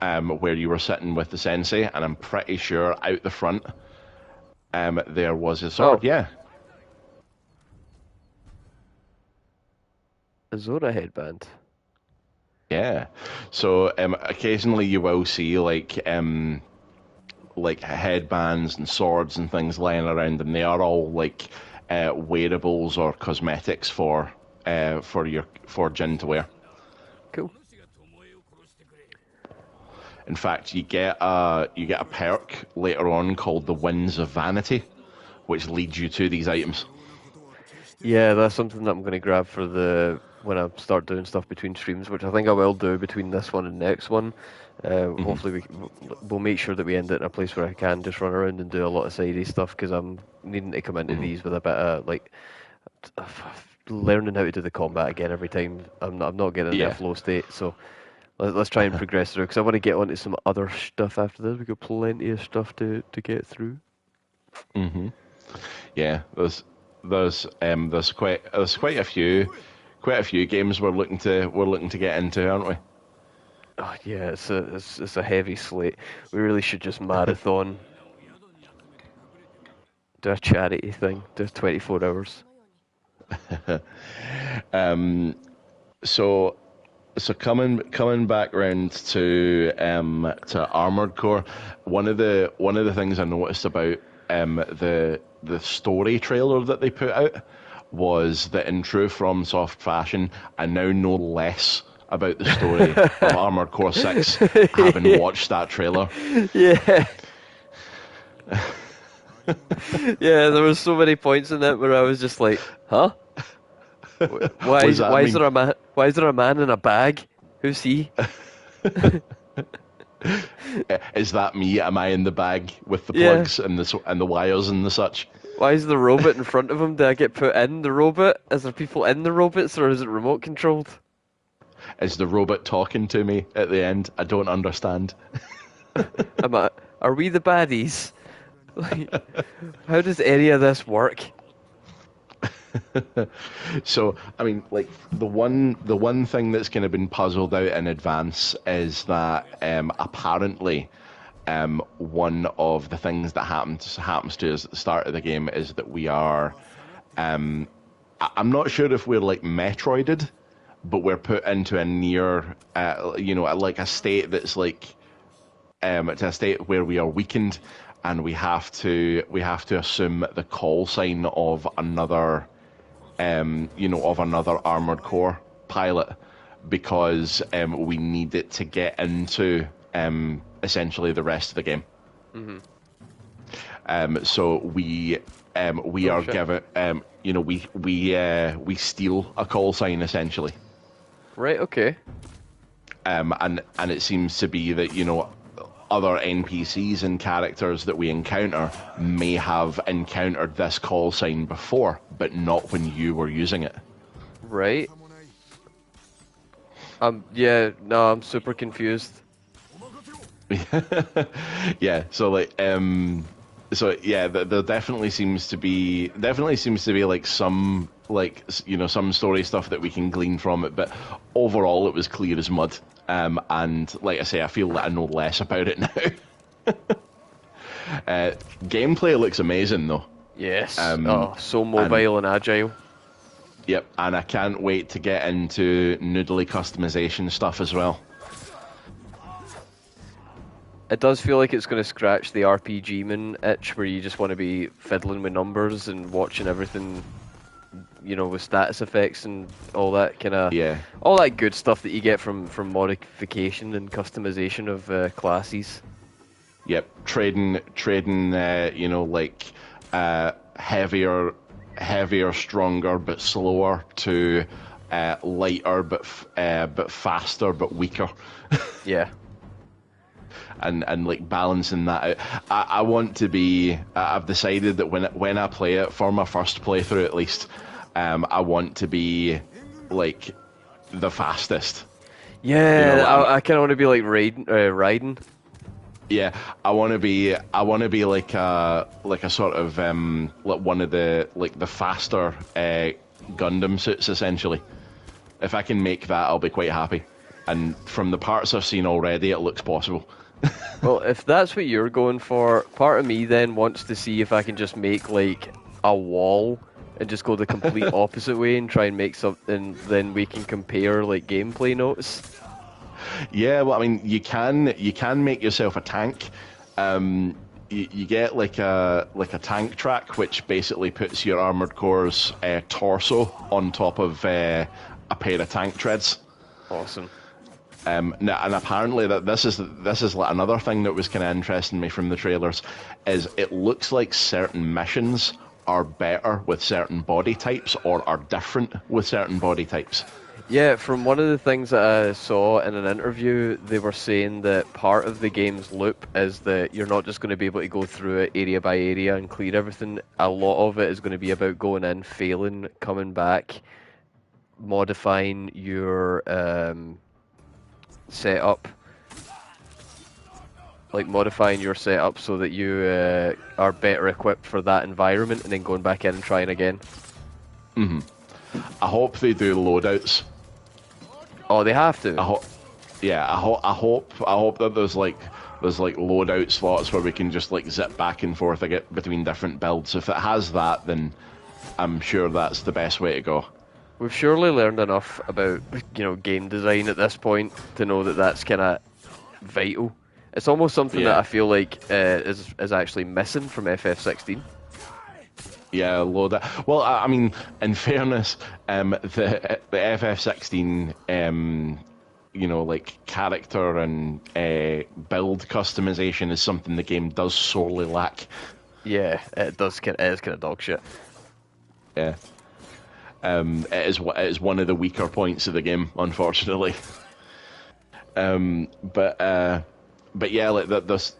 where you were sitting with the sensei, and I'm pretty sure out the front, there was a sword. Oh. Yeah. A Zora headband. Yeah. So occasionally you will see like headbands and swords and things lying around, and they are all like wearables or cosmetics for Jin to wear. Cool. In fact, you get a perk later on called the Winds of Vanity, which leads you to these items. Yeah, that's something that I'm going to grab for when I start doing stuff between streams, which I think I will do between this one and next one. Hopefully we'll make sure that we end it in a place where I can just run around and do a lot of sidey stuff, because I'm needing to come into these with a bit of like learning how to do the combat again every time. I'm not getting in Yeah. a flow state, so let's try and progress through, because I want to get onto some other stuff after this. We've got plenty of stuff to get through. Yeah, there's quite a few games we're looking to get into, aren't we? Oh yeah, it's a heavy slate. We really should just marathon, do a charity thing, do 24 hours. So coming back round to Armored Core, one of the things I noticed about the story trailer that they put out was that in true FromSoft fashion, I now know less about the story of Armored Core 6 having watched that trailer. Yeah. Yeah, there were so many points in that where I was just like, huh? Why is there a man in a bag? Who's he? Is that me? Am I in the bag with the Yeah. plugs and the wires and the such? Why is the robot in front of him? Did I get put in the robot? Is there people in the robots, or is it remote controlled? Is the robot talking to me at the end? I don't understand. Are we the baddies? Like, how does any of this work? So, I mean, like the one thing that's kind of been puzzled out in advance is that apparently one of the things that happens to us at the start of the game is that we are I'm not sure if we're like Metroided, but we're put into a near like a state that's like it's a state where we are weakened, and we have to assume the call sign of another Armored Core pilot, because we need it to get into essentially the rest of the game. So we are shit. given we steal a call sign essentially. Right, okay. And it seems to be that other NPCs and characters that we encounter may have encountered this call sign before, but not when you were using it. Right. Yeah, no, I'm super confused. Yeah, so like there definitely seems to be like some some story stuff that we can glean from it, but overall it was clear as mud. And like I say, I feel that I know less about it now. Gameplay looks amazing though. Yes. So mobile and agile. Yep, and I can't wait to get into noodly customization stuff as well. It does feel like it's going to scratch the RPG man itch, where you just want to be fiddling with numbers and watching everything, with status effects and all that kind of, all that good stuff that you get from modification and customization of classes. Yep, trading, like heavier, stronger but slower to lighter but faster but weaker, Yeah. and like balancing that out. I want to be. I've decided that when I play it for my first playthrough, at least, I want to be like the fastest. Yeah, I'm, I kind of want to be like riding. Yeah, I want to be like a sort of like one of the faster Gundam suits essentially. If I can make that, I'll be quite happy. And from the parts I've seen already, it looks possible. Well, if that's what you're going for, part of me then wants to see if I can just make like a wall and just go the complete opposite way and try and make something. Then we can compare like gameplay notes. Yeah, well, I mean, you can make yourself a tank. You get like a tank track, which basically puts your armored core's torso on top of a pair of tank treads. Awesome. Now, and apparently that this is like another thing that was kind of interesting me from the trailers, is it looks like certain missions are better with certain body types or are different with certain body types. Yeah, from one of the things that I saw in an interview, they were saying that part of the game's loop is that you're not just going to be able to go through it area by area and clear everything. A lot of it is going to be about going in, failing, coming back, modifying your setup, like modifying your setup so that you are better equipped for that environment, and then going back in and trying again. I hope they do loadouts. Oh, they have to. I hope that there's like loadout slots where we can just like zip back and forth between different builds. If it has that, then I'm sure that's the best way to go. We've surely learned enough about game design at this point to know that that's kind of vital. It's almost something that I feel like is actually missing from FF16. Yeah, load it. Well, I mean, in fairness, the FF16, like character and build customization is something the game does sorely lack. Yeah, it does. It is kind of dog shit. Yeah, it is one of the weaker points of the game, unfortunately. But yeah, like this.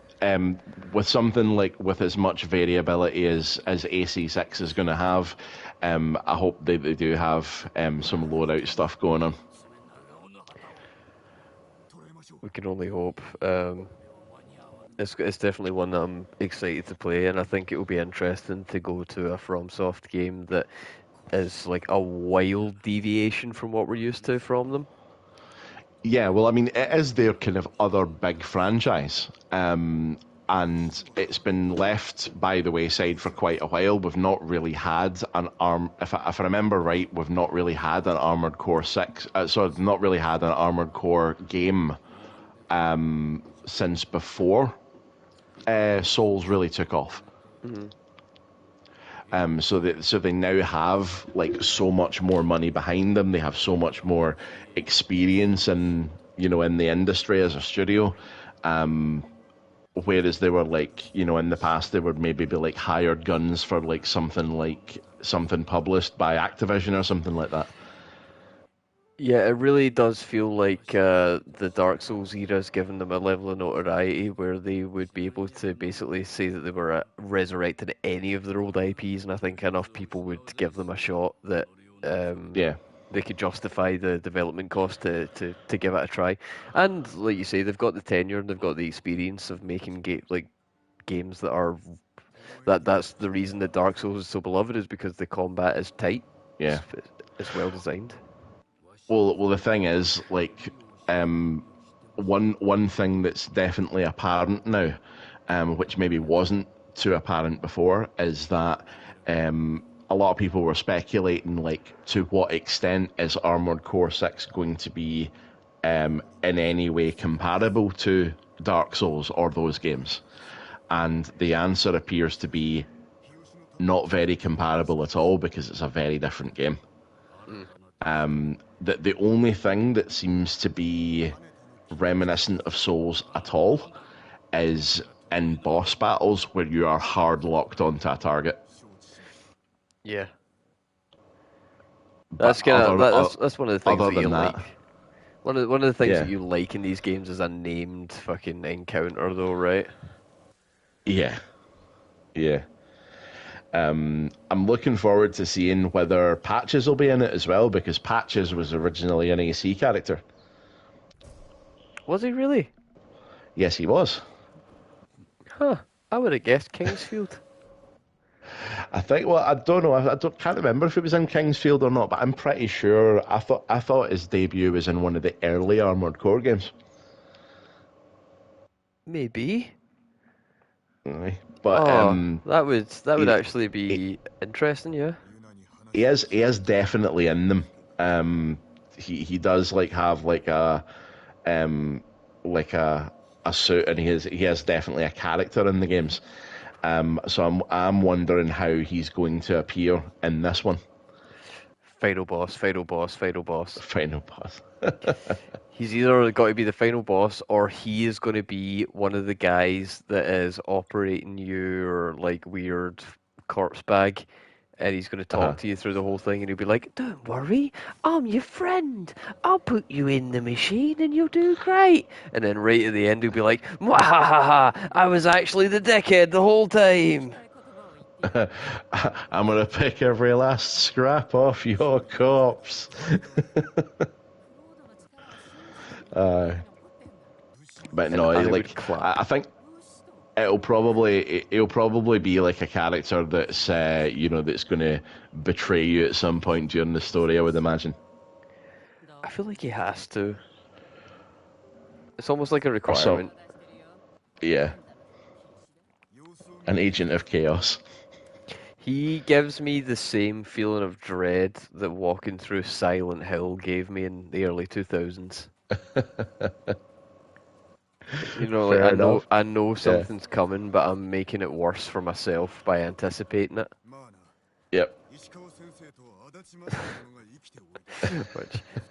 With something like with as much variability as AC6 is going to have, I hope they do have some loadout stuff going on. We can only hope. It's definitely one that I'm excited to play, and I think it will be interesting to go to a FromSoft game that is like a wild deviation from what we're used to from them. Yeah, well, I mean, it is their kind of other big franchise, and it's been left by the wayside for quite a while. We've not really had an if I remember right, we've not really had an Armored Core 6. Not really had an Armored Core game since before Souls really took off. Mm-hmm. So they now have like so much more money behind them. They have so much more experience in the industry as a studio. Whereas they were like, in the past they would maybe be like hired guns for like something published by Activision or something like that. Yeah, it really does feel like the Dark Souls era has given them a level of notoriety where they would be able to basically say that they were resurrecting any of their old IPs, and I think enough people would give them a shot that they could justify the development cost to give it a try. And like you say, they've got the tenure and they've got the experience of making games that are that's the reason that Dark Souls is so beloved, is because the combat is tight. Yeah, it's well designed. Well, the thing is, like, one thing that's definitely apparent now, which maybe wasn't too apparent before, is that a lot of people were speculating, like, to what extent is Armored Core 6 going to be in any way comparable to Dark Souls or those games? And the answer appears to be not very comparable at all, because it's a very different game. The only thing that seems to be reminiscent of Souls at all is in boss battles where you are hard locked onto a target. Yeah. But That's one of the things other that you than that, like. One of the things that yeah, you like in these games is a named fucking encounter, though, right? yeah, yeah. I'm looking forward to seeing whether Patches will be in it as well, because Patches was originally an AC character. Was he really? Yes, he was. Huh. I would have guessed Kingsfield. I think. Well, I don't know. Can't remember if it was in Kingsfield or not, but I'm pretty sure. I thought his debut was in one of the early Armored Core games. Maybe. Aye. But Oh, that would he, actually he be interesting, yeah. he is definitely in them. He does like have um like a suit, and he has definitely a character in the games. So I'm wondering how he's going to appear in this one. Final boss, final boss, final boss. Final boss. He's either got to be the final boss, or he is going to be one of the guys that is operating your like weird corpse bag, and he's going to talk Uh-huh. to you through the whole thing, and he'll be like, "Don't worry, I'm your friend. I'll put you in the machine, and you'll do great." And then right at the end, he'll be like, "Mwahaha! I was actually the dickhead the whole time." I'm gonna pick every last scrap off your corpse. uh, but And no, I would like clap. I think it'll probably be like a character that's that's gonna betray you at some point during the story. I would imagine, I feel like he has to. It's almost like a or so. requirement. Yeah, an agent of chaos. He gives me the same feeling of dread that walking through Silent Hill gave me in the early 2000s. You know, like Fair enough. I know Yeah. something's coming, but I'm making it worse for myself by anticipating it. Yep.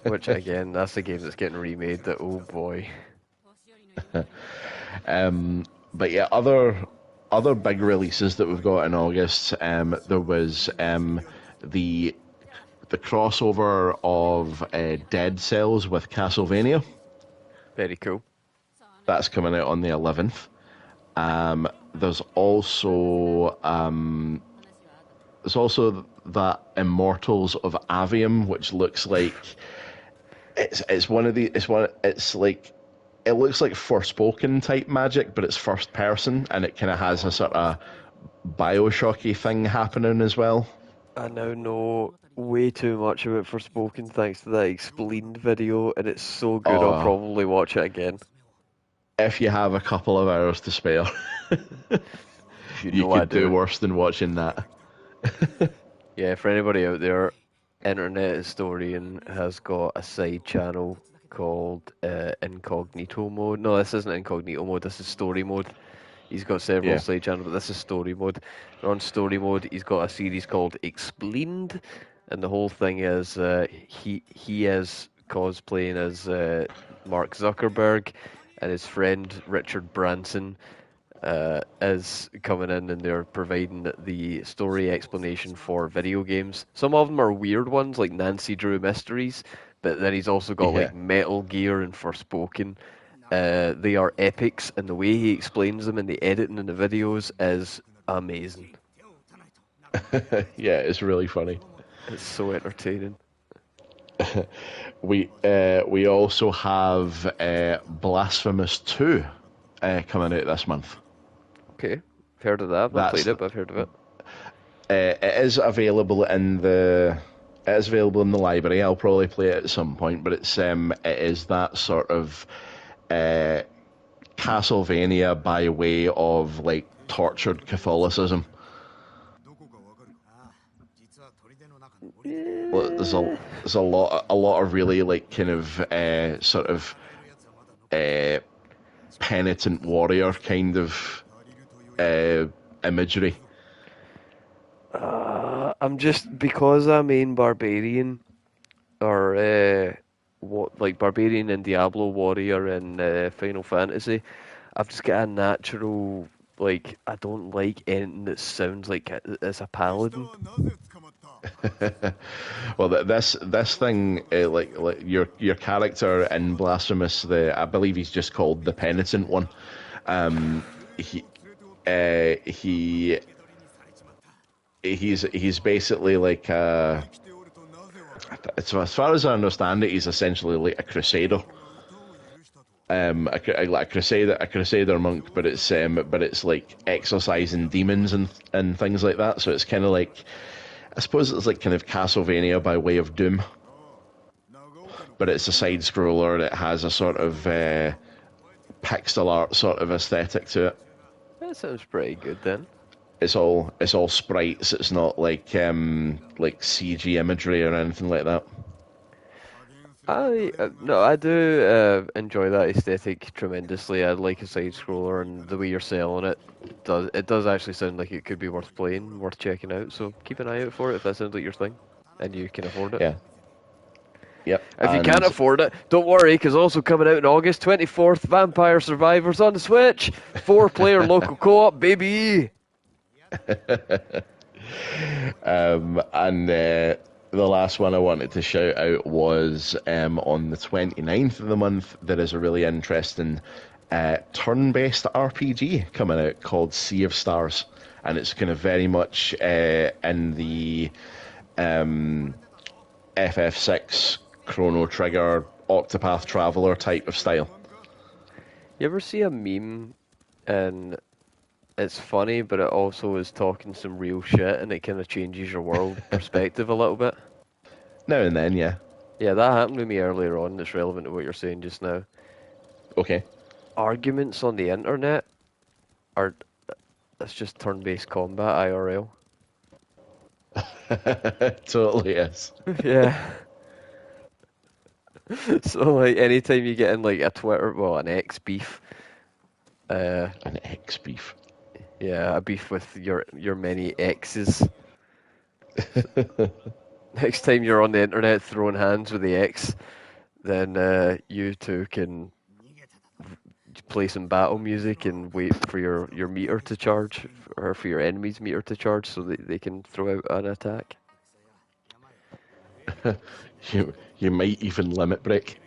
Which again, that's a game that's getting remade. That oh boy. But yeah, other big releases that we've got in August. There was the the crossover of Dead Cells with Castlevania. Very cool. That's coming out on the 11th. There's also that Immortals of Avium, which looks like it's one of the it's like it looks like Forspoken type magic, but it's first person, and it kind of has a sort of Bioshocky thing happening as well. I now know way too much about Forspoken thanks to that explained video, and it's so good I'll Oh, probably watch it again. if you have a couple of hours to spare, You you know I could do do. worse than watching that. Yeah, for anybody out there, Internet Historian has got a side channel called Incognito Mode. No, this isn't Incognito Mode, this is Story Mode. He's got several Yeah. side channels, but this is Story Mode. And on Story Mode, he's got a series called Explained, and the whole thing is he is cosplaying as Mark Zuckerberg, and his friend Richard Branson is coming in, and they're providing the story explanation for video games. Some of them are weird ones, like Nancy Drew Mysteries, but then he's also got Yeah. like Metal Gear and Forspoken. They are epics, and the way he explains them and the editing in the videos is amazing. Yeah, it's really funny. It's so entertaining. We also have Blasphemous 2 coming out this month. Okay, I've heard of that. I've not played it, but I've heard of it. It is available in the library. I'll probably play it at some point, but it is that sort of Castlevania by way of like tortured Catholicism. Well, there's a lot of really like kind of sort of penitent warrior kind of imagery. I'm just because I main barbarian or what like barbarian and Diablo warrior in Final Fantasy. I've just got a natural, like, I don't like anything that sounds like it's a paladin. Well, this thing, like your character in Blasphemous, I believe he's just called the Penitent One. Um, he he he's basically like as far as I understand it, he's essentially like a crusader. Like a crusader monk, but it's like exorcising demons and things like that. So it's kind of like, I suppose it's like kind of Castlevania by way of Doom, but it's a side scroller. It has a sort of pixel art sort of aesthetic to it. That sounds pretty good then. It's all sprites. It's not like CG imagery or anything like that. I do enjoy that aesthetic tremendously. I like a side scroller, and the way you're selling it does actually sound like it could be worth playing, worth checking out. So keep an eye out for it if that sounds like your thing, and you can afford it. Yeah. Yep. If you can't afford it, don't worry, because also coming out in August 24th, Vampire Survivors on the Switch, 4-player local co-op, baby. And the last one I wanted to shout out was on the 29th of the month, there is a really interesting turn-based RPG coming out called Sea of Stars, and it's kind of very much in the FF6 Chrono Trigger Octopath Traveler type of style. You ever see a meme and it's funny, but it also is talking some real shit, and it kind of changes your world perspective a little bit? Now and then, yeah. Yeah, that happened to me earlier on. That's relevant to what you're saying just now. Okay. Arguments on the internet are that's just turn-based combat IRL. Totally is. Yeah. So like anytime you get in like an X beef. An X beef. Yeah, a beef with your many exes. Next time you're on the internet throwing hands with the X, then you two can play some battle music and wait for your meter to charge, or for your enemy's meter to charge, so that they can throw out an attack. You might even limit break.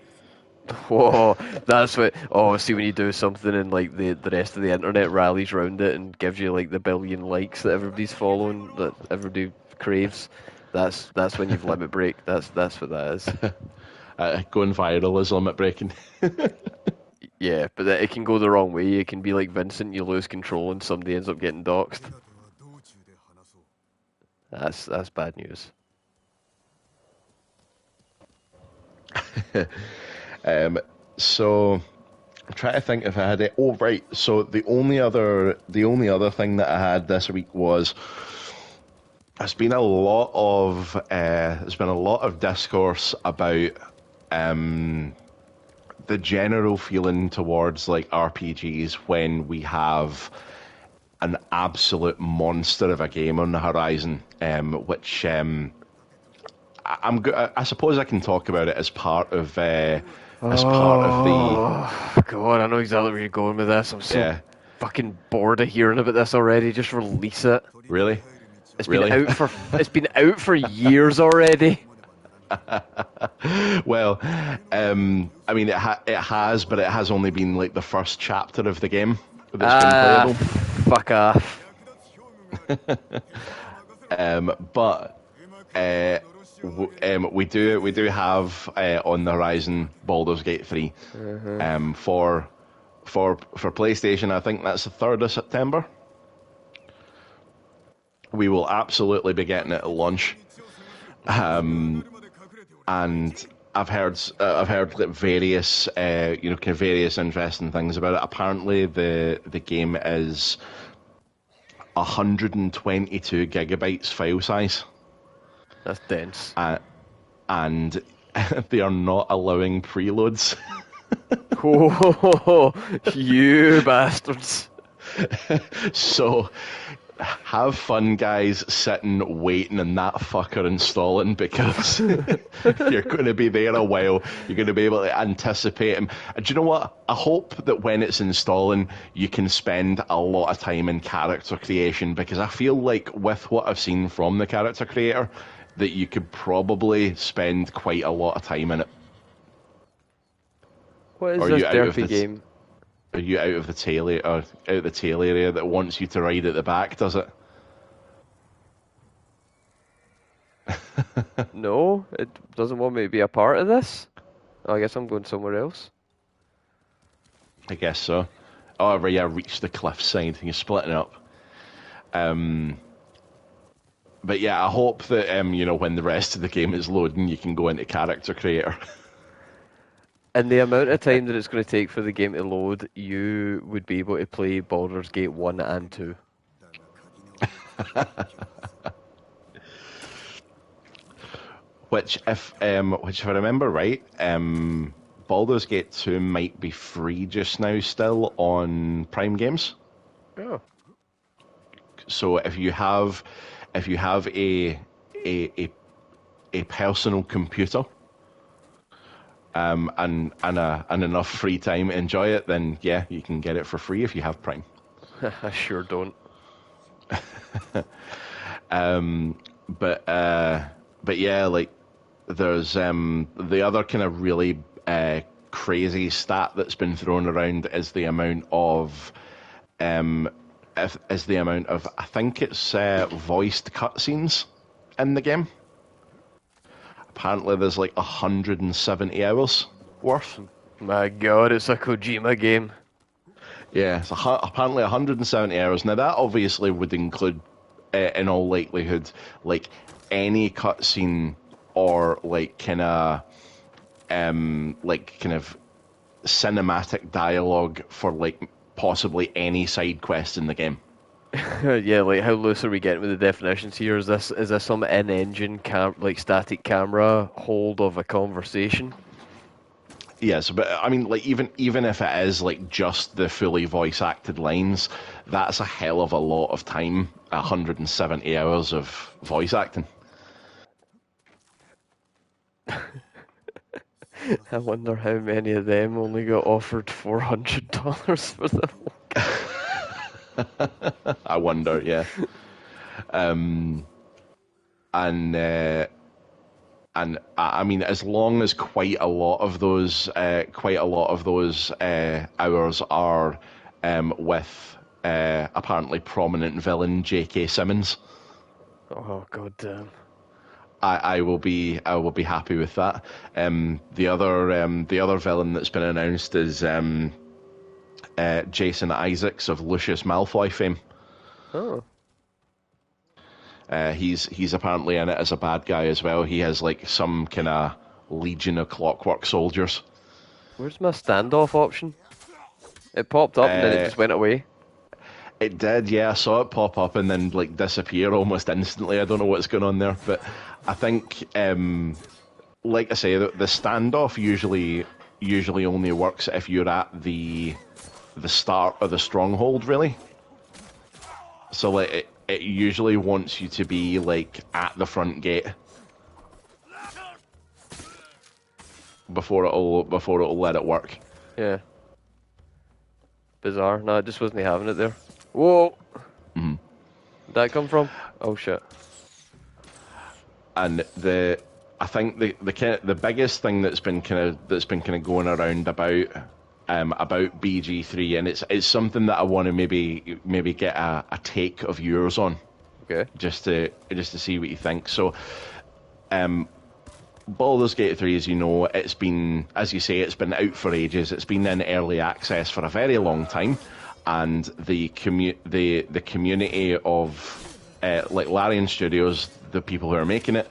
Whoa, that's what. Oh, see, when you do something and like the rest of the internet rallies around it and gives you like the billion likes that everybody's following, that everybody craves. That's when you've limit break. That's what that is. Going viral is limit breaking. Yeah, but it can go the wrong way. It can be like Vincent, you lose control and somebody ends up getting doxxed. That's bad news. So I'm trying to think if I had it. Oh right. So the only other thing that I had this week was there's been a lot of discourse about the general feeling towards like RPGs when we have an absolute monster of a game on the horizon, which I suppose I can talk about it as part of the. Oh God, I know exactly where you're going with this. I'm so fucking bored of hearing about this already. Just release it. Really? It's been out for years already. Well, I mean, it has, but it has only been like the first chapter of the game that's been playable. Fuck off. We do have on the horizon Baldur's Gate 3. For PlayStation, I think that's the 3rd of September. We will absolutely be getting it at launch. And I've heard like various various interesting things about it. Apparently, the game is 122 gigabytes file size. That's dense. And they are not allowing preloads. Oh, you bastards! So have fun, guys, sitting waiting and that fucker installing because you're going to be there a while. You're going to be able to anticipate him. And do you know what? I hope that when it's installing, you can spend a lot of time in character creation because I feel like with what I've seen from the character creator, that you could probably spend quite a lot of time in it. What is Are this you out of derpy the game? Are you out of the tail or out of the tail area that wants you to ride at the back? Does it? No, it doesn't want me to be a part of this. Oh, I guess I'm going somewhere else. I guess so. However, yeah, reach the cliffside and you're splitting up. But yeah, I hope that when the rest of the game is loading, you can go into character creator. And the amount of time that it's going to take for the game to load, you would be able to play Baldur's Gate 1 and 2. Which, if I remember right, Baldur's Gate 2 might be free just now, still on Prime Games. Oh. So if you have a personal computer, and enough free time to enjoy it, then yeah, you can get it for free if you have Prime. I sure don't. But yeah, like there's the other kind of really crazy stat that's been thrown around is the amount of I think it's voiced cutscenes in the game. Apparently there's like 170 hours worth. My god, it's a Kojima game. Yeah, it's apparently 170 hours. Now that obviously would include, in all likelihood, like any cutscene or like kind of cinematic dialogue for like possibly any side quest in the game. Yeah, like how loose are we getting with the definitions here? Is this some in-engine like static camera hold of a conversation? Yes, but I mean, like even if it is like just the fully voice acted lines, that's a hell of a lot of time. 170 hours of voice acting. I wonder how many of them only got offered $400 for them. I wonder, yeah. And I mean, as long as quite a lot of those hours are with apparently prominent villain J.K. Simmons, Oh god damn! I will be happy with that. The other villain that's been announced is Jason Isaacs of Lucius Malfoy fame. Oh. He's apparently in it as a bad guy as well. He has like some kind of legion of clockwork soldiers. Where's my standoff option? It popped up and then it just went away. It did, yeah. I saw it pop up and then like disappear almost instantly. I don't know what's going on there, but I think, like I say, the standoff usually only works if you're at the start of the stronghold, really. So like it usually wants you to be like at the front gate before it'll let it work. Yeah. Bizarre. No, it just wasn't having it there. Whoa. Mm-hmm. Where'd that come from? Oh shit. And I think the biggest thing that's been kind of going around about BG3, and it's something that I want to maybe get a take of yours on. Okay. Just to see what you think. So, Baldur's Gate 3, as you know, it's been, as you say, it's been out for ages. It's been in early access for a very long time, and the community of like Larian Studios, the people who are making it,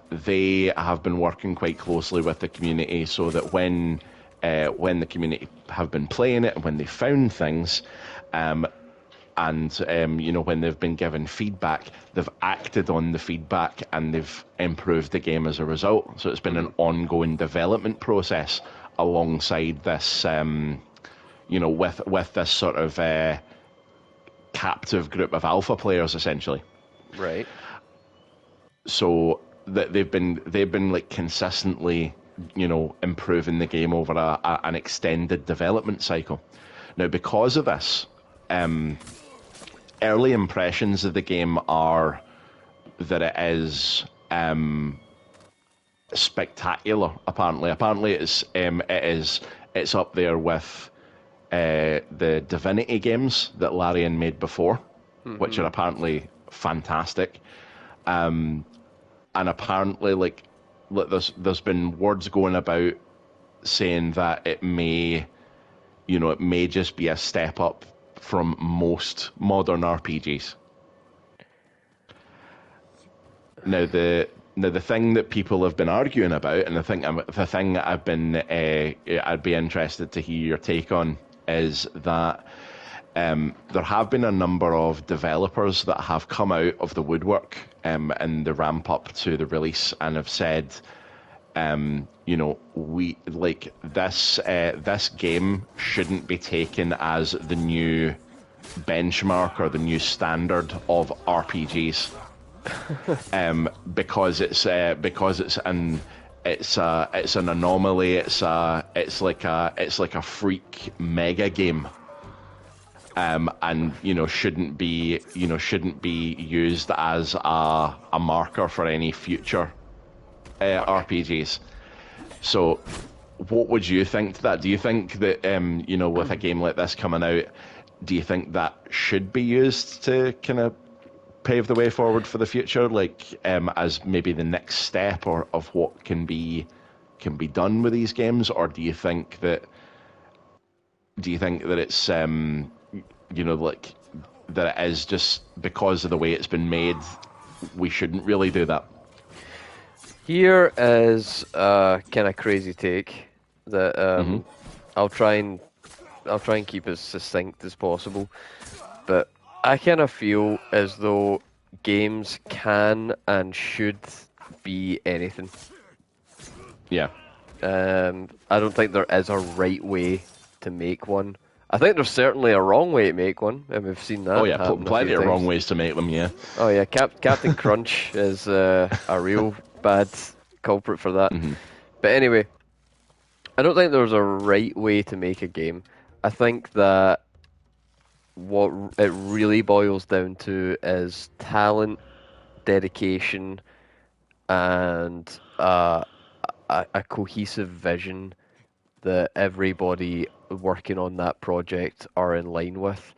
they have been working quite closely with the community so that when the community have been playing it, when they found things, and when they've been given feedback, they've acted on the feedback and they've improved the game as a result. So it's been an ongoing development process alongside this, with this sort of captive group of alpha players essentially. Right. So that they've been like consistently, improving the game over an extended development cycle. Now, because of this, early impressions of the game are that it is spectacular. Apparently, it's up there with the Divinity games that Larian made before, which are apparently fantastic. And apparently, like, there's been words going about saying that it may just be a step up from most modern RPGs. Now the thing that people have been arguing about, and the thing that I'd be interested to hear your take on, is that there have been a number of developers that have come out of the woodwork in the ramp up to the release and have said, we like this game shouldn't be taken as the new benchmark or the new standard of RPGs, because it's an anomaly. It's like a freak mega game. And shouldn't be used as a marker for any future RPGs. So, what would you think to that? Do you think that with a game like this coming out, do you think that should be used to kind of pave the way forward for the future, like as maybe the next step of what can be done with these games, or do you think that it's like that it is just because of the way it's been made, we shouldn't really do that? Here is a kind of crazy take that I'll try and keep as succinct as possible, but I kind of feel as though games can and should be anything. Yeah. I don't think there is a right way to make one. I think there's certainly a wrong way to make one, and we've seen that. Oh yeah, plenty of wrong ways to make them. Yeah. Oh yeah, Captain Crunch is a real bad culprit for that. Mm-hmm. But anyway, I don't think there's a right way to make a game. I think that what it really boils down to is talent, dedication, and a cohesive vision that everybody working on that project are in line with.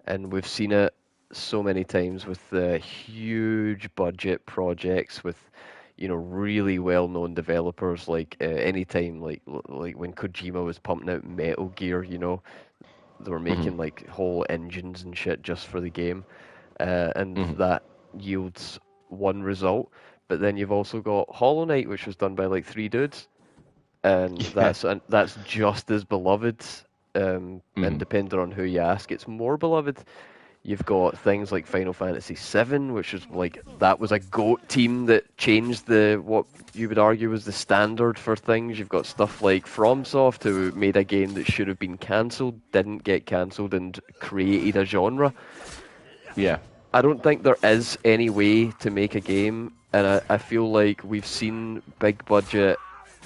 And we've seen it so many times with the huge budget projects with really well-known developers, like anytime like when Kojima was pumping out Metal Gear, they were making like whole engines and shit just for the game, and that yields one result. But then you've also got Hollow Knight, which was done by like 3 dudes, and that's just as beloved. And depending on who you ask, it's more beloved. You've got things like Final Fantasy VII, which is like, that was a GOAT team that changed what you would argue was the standard for things. You've got stuff like FromSoft, who made a game that should have been cancelled, didn't get cancelled, and created a genre. Yeah. I don't think there is any way to make a game, and I feel like we've seen big budget,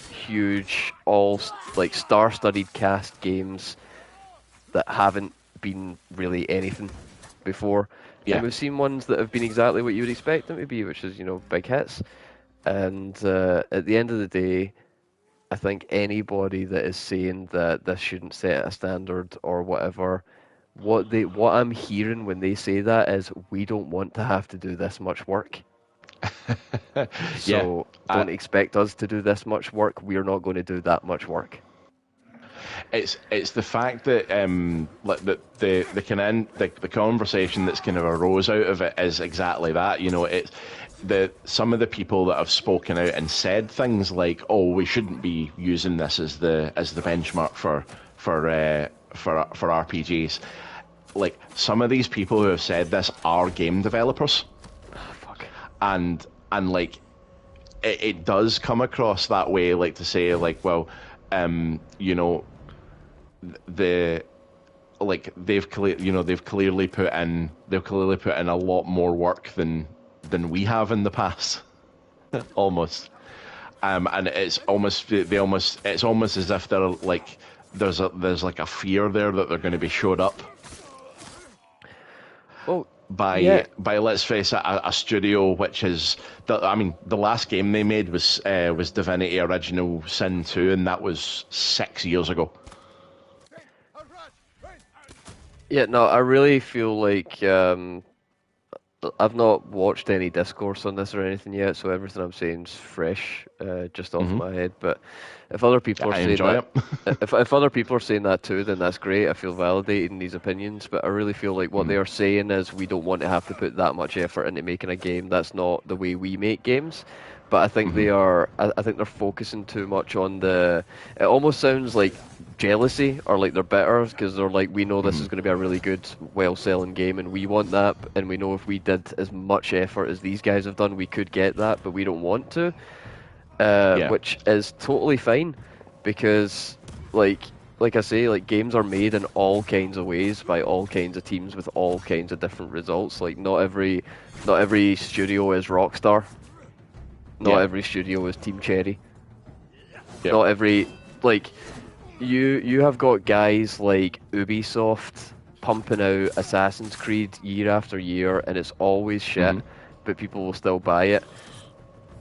huge, all like star-studded cast games that haven't been really anything before. Yeah. And we've seen ones that have been exactly what you would expect them to be, which is, big hits. And at the end of the day, I think anybody that is saying that this shouldn't set a standard or whatever, what I'm hearing when they say that is, we don't want to have to do this much work. So don't expect us to do this much work. We're not going to do that much work. It's the fact that the conversation that's kind of arose out of it is exactly that. It's some of the people that have spoken out and said things like, "Oh, we shouldn't be using this as the benchmark for RPGs." Like, some of these people who have said this are game developers. Oh, fuck. And like, it does come across that way, like to say, like, well, like they've clearly put in a lot more work than we have in the past, almost. And it's almost as if they're like there's like a fear there that they're going to be showed up Well, yeah, by let's face it, a studio which is the last game they made was Divinity Original Sin 2, and that was 6 years ago. yeah. No, I really feel like I've not watched any discourse on this or anything yet, so everything I'm saying is fresh, just off my head. But if other people are I saying enjoy that, it. if other people are saying that too, then that's great. I feel validated in these opinions. But I really feel like what they are saying is we don't want to have to put that much effort into making a game. That's not the way we make games. But I think they are. I think they're focusing too much on the. It almost sounds like jealousy, or like they're bitter because they're like, we know this is going to be a really good, well-selling game, and we want that, and we know if we did as much effort as these guys have done, we could get that, but we don't want to. Yeah. Which is totally fine, because like I say, like games are made in all kinds of ways by all kinds of teams with all kinds of different results. Like not every studio is Rockstar. Not every studio is Team Cherry. Yep. Not every like you have got guys like Ubisoft pumping out Assassin's Creed year after year, and it's always shit, but people will still buy it.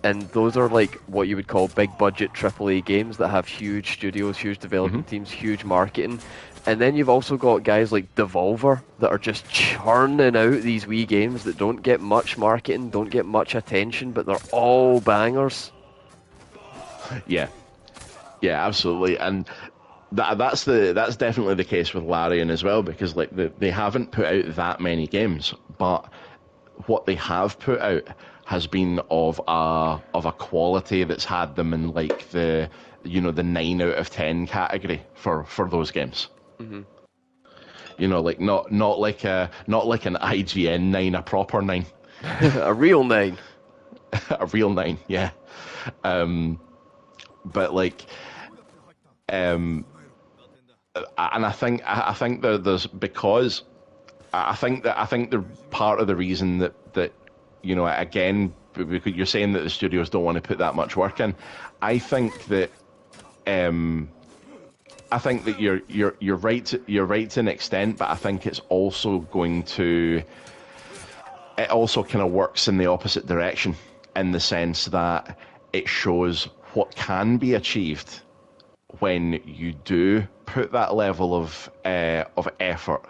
And those are like what you would call big budget AAA games that have huge studios, huge development teams, huge marketing. And then you've also got guys like Devolver that are just churning out these wee games that don't get much marketing, don't get much attention, but they're all bangers. Yeah, absolutely, and that's definitely the case with Larian as well, because like they haven't put out that many games, but what they have put out has been of a quality that's had them in like the 9 out of 10 category for those games. Like not like an IGN 9, a proper 9. A real 9. A real 9, yeah. But like, and I think there's because I think the part of the reason that again, because you're saying that the studios don't want to put that much work in, I think that you're right to an extent, but I think it's also it also kind of works in the opposite direction, in the sense that it shows what can be achieved when you do put that level of effort,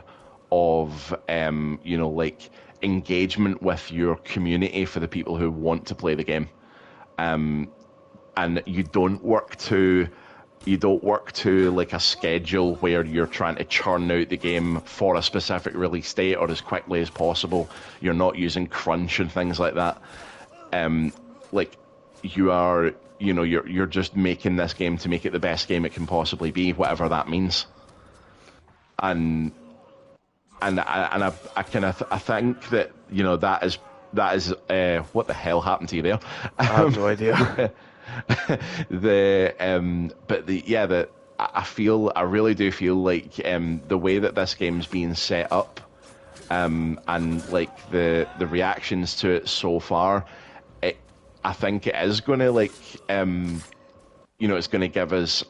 of like engagement with your community for the people who want to play the game, and you don't work to like a schedule where you're trying to churn out the game for a specific release date or as quickly as possible. You're not using crunch and things like that. Like you are, you're just making this game to make it the best game it can possibly be, whatever that means. And I think that that is what the hell happened to you there? I have no idea. I really do feel like the way that this game's being set up, and like the reactions to it so far, I think it is going to it's going to give us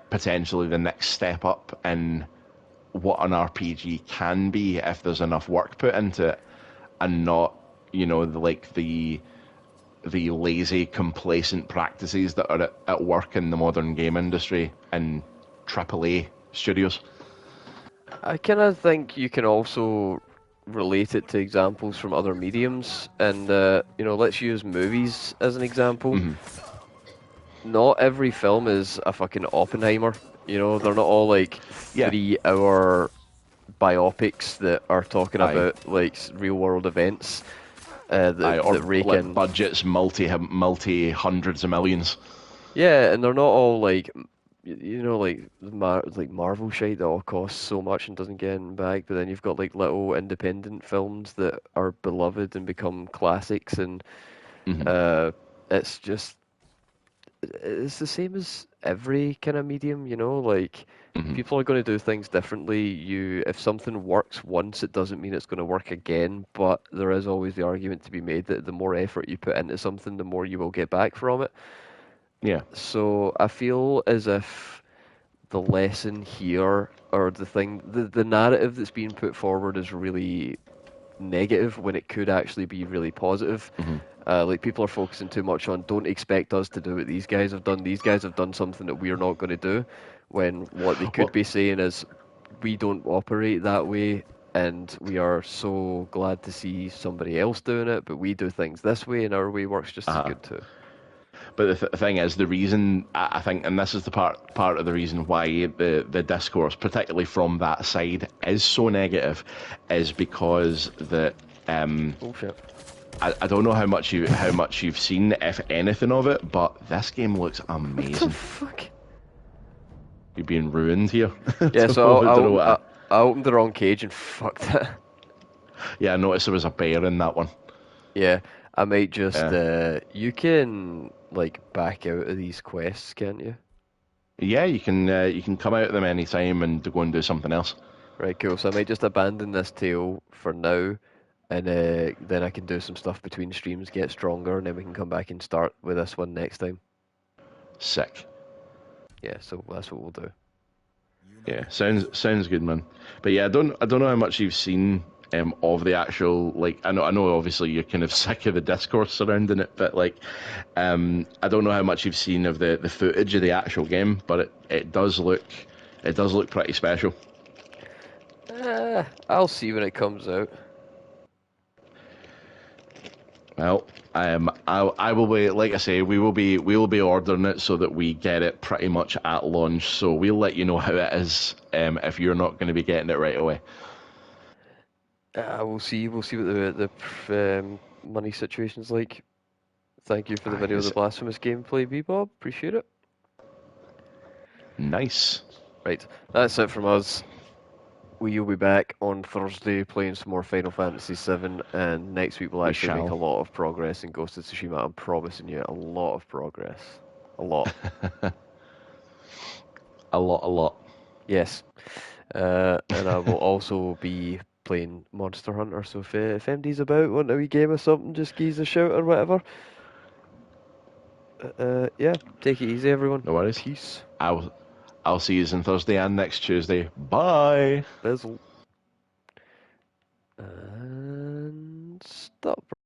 potentially the next step up in what an RPG can be if there's enough work put into it, and not the lazy, complacent practices that are at work in the modern game industry and AAA studios. I kind of think you can also relate it to examples from other mediums, and let's use movies as an example. Not every film is a fucking Oppenheimer. They're not all like 3-hour biopics that are talking about like real world events. That rake in budgets multi hundreds of millions. Yeah, and they're not all like like Marvel shit that all costs so much and doesn't get in back. But then you've got like little independent films that are beloved and become classics, and it's just it's the same as every kind of medium, like Hmm. people are going to do things differently. If something works once, it doesn't mean it's going to work again, but there is always the argument to be made that the more effort you put into something, the more you will get back from it. Yeah. So I feel as if the lesson here, or the narrative that's being put forward is really negative when it could actually be really positive. Hmm. Like people are focusing too much on don't expect us to do what these guys have done. These guys have done something that we're not going to do. When what they could Well, be saying is we don't operate that way, and we are so glad to see somebody else doing it, but we do things this way, and our way works just as uh, good too. but the thing is, the reason I think, and this is the part of the reason why the discourse, particularly from that side, is so negative, is because that Oh shit! I don't know how much you've seen, if anything, of it, but this game looks What the amazing. fuck? You're being ruined here. Yeah, don't so know, don't know what. I opened the wrong cage and fucked it. Yeah, I noticed there was a bear in that one. Yeah, I might just Yeah, you can like back out of these quests, can't you? yeah, you can come out of them anytime and to go and do something else. Right, cool. So I might just abandon this tail for now, and then I can do some stuff between streams, get stronger, and then we can come back and start with this one next time. Sick. Yeah, so that's what we'll do. Yeah, sounds good, man. But yeah, I don't know how much you've seen of the actual, like, I know obviously you're kind of sick of the discourse surrounding it, but like I don't know how much you've seen of the footage of the actual game, but it does look pretty special. I'll see when it comes out. Well, I will be, like I say, we will be ordering it so that we get it pretty much at launch. So we'll let you know how it is if you're not going to be getting it right away. We'll see. We'll see what the money situation's like. Thank you for the Aye, video of the it's blasphemous gameplay, Bebob. Appreciate it. nice. Right, that's it from us. We'll be back on Thursday playing some more Final Fantasy VII, and next week we'll We actually make a shall. lot of progress in Ghost of Tsushima. I'm promising you a lot of progress. A lot. A lot, a lot. Yes. And I will also be playing Monster Hunter, so if MD's about, want a wee game or something, just give us a shout or whatever. Yeah, take it easy, everyone. No worries. Peace. I'll see you on Thursday and next Tuesday. Bye. Bizzle. And stop.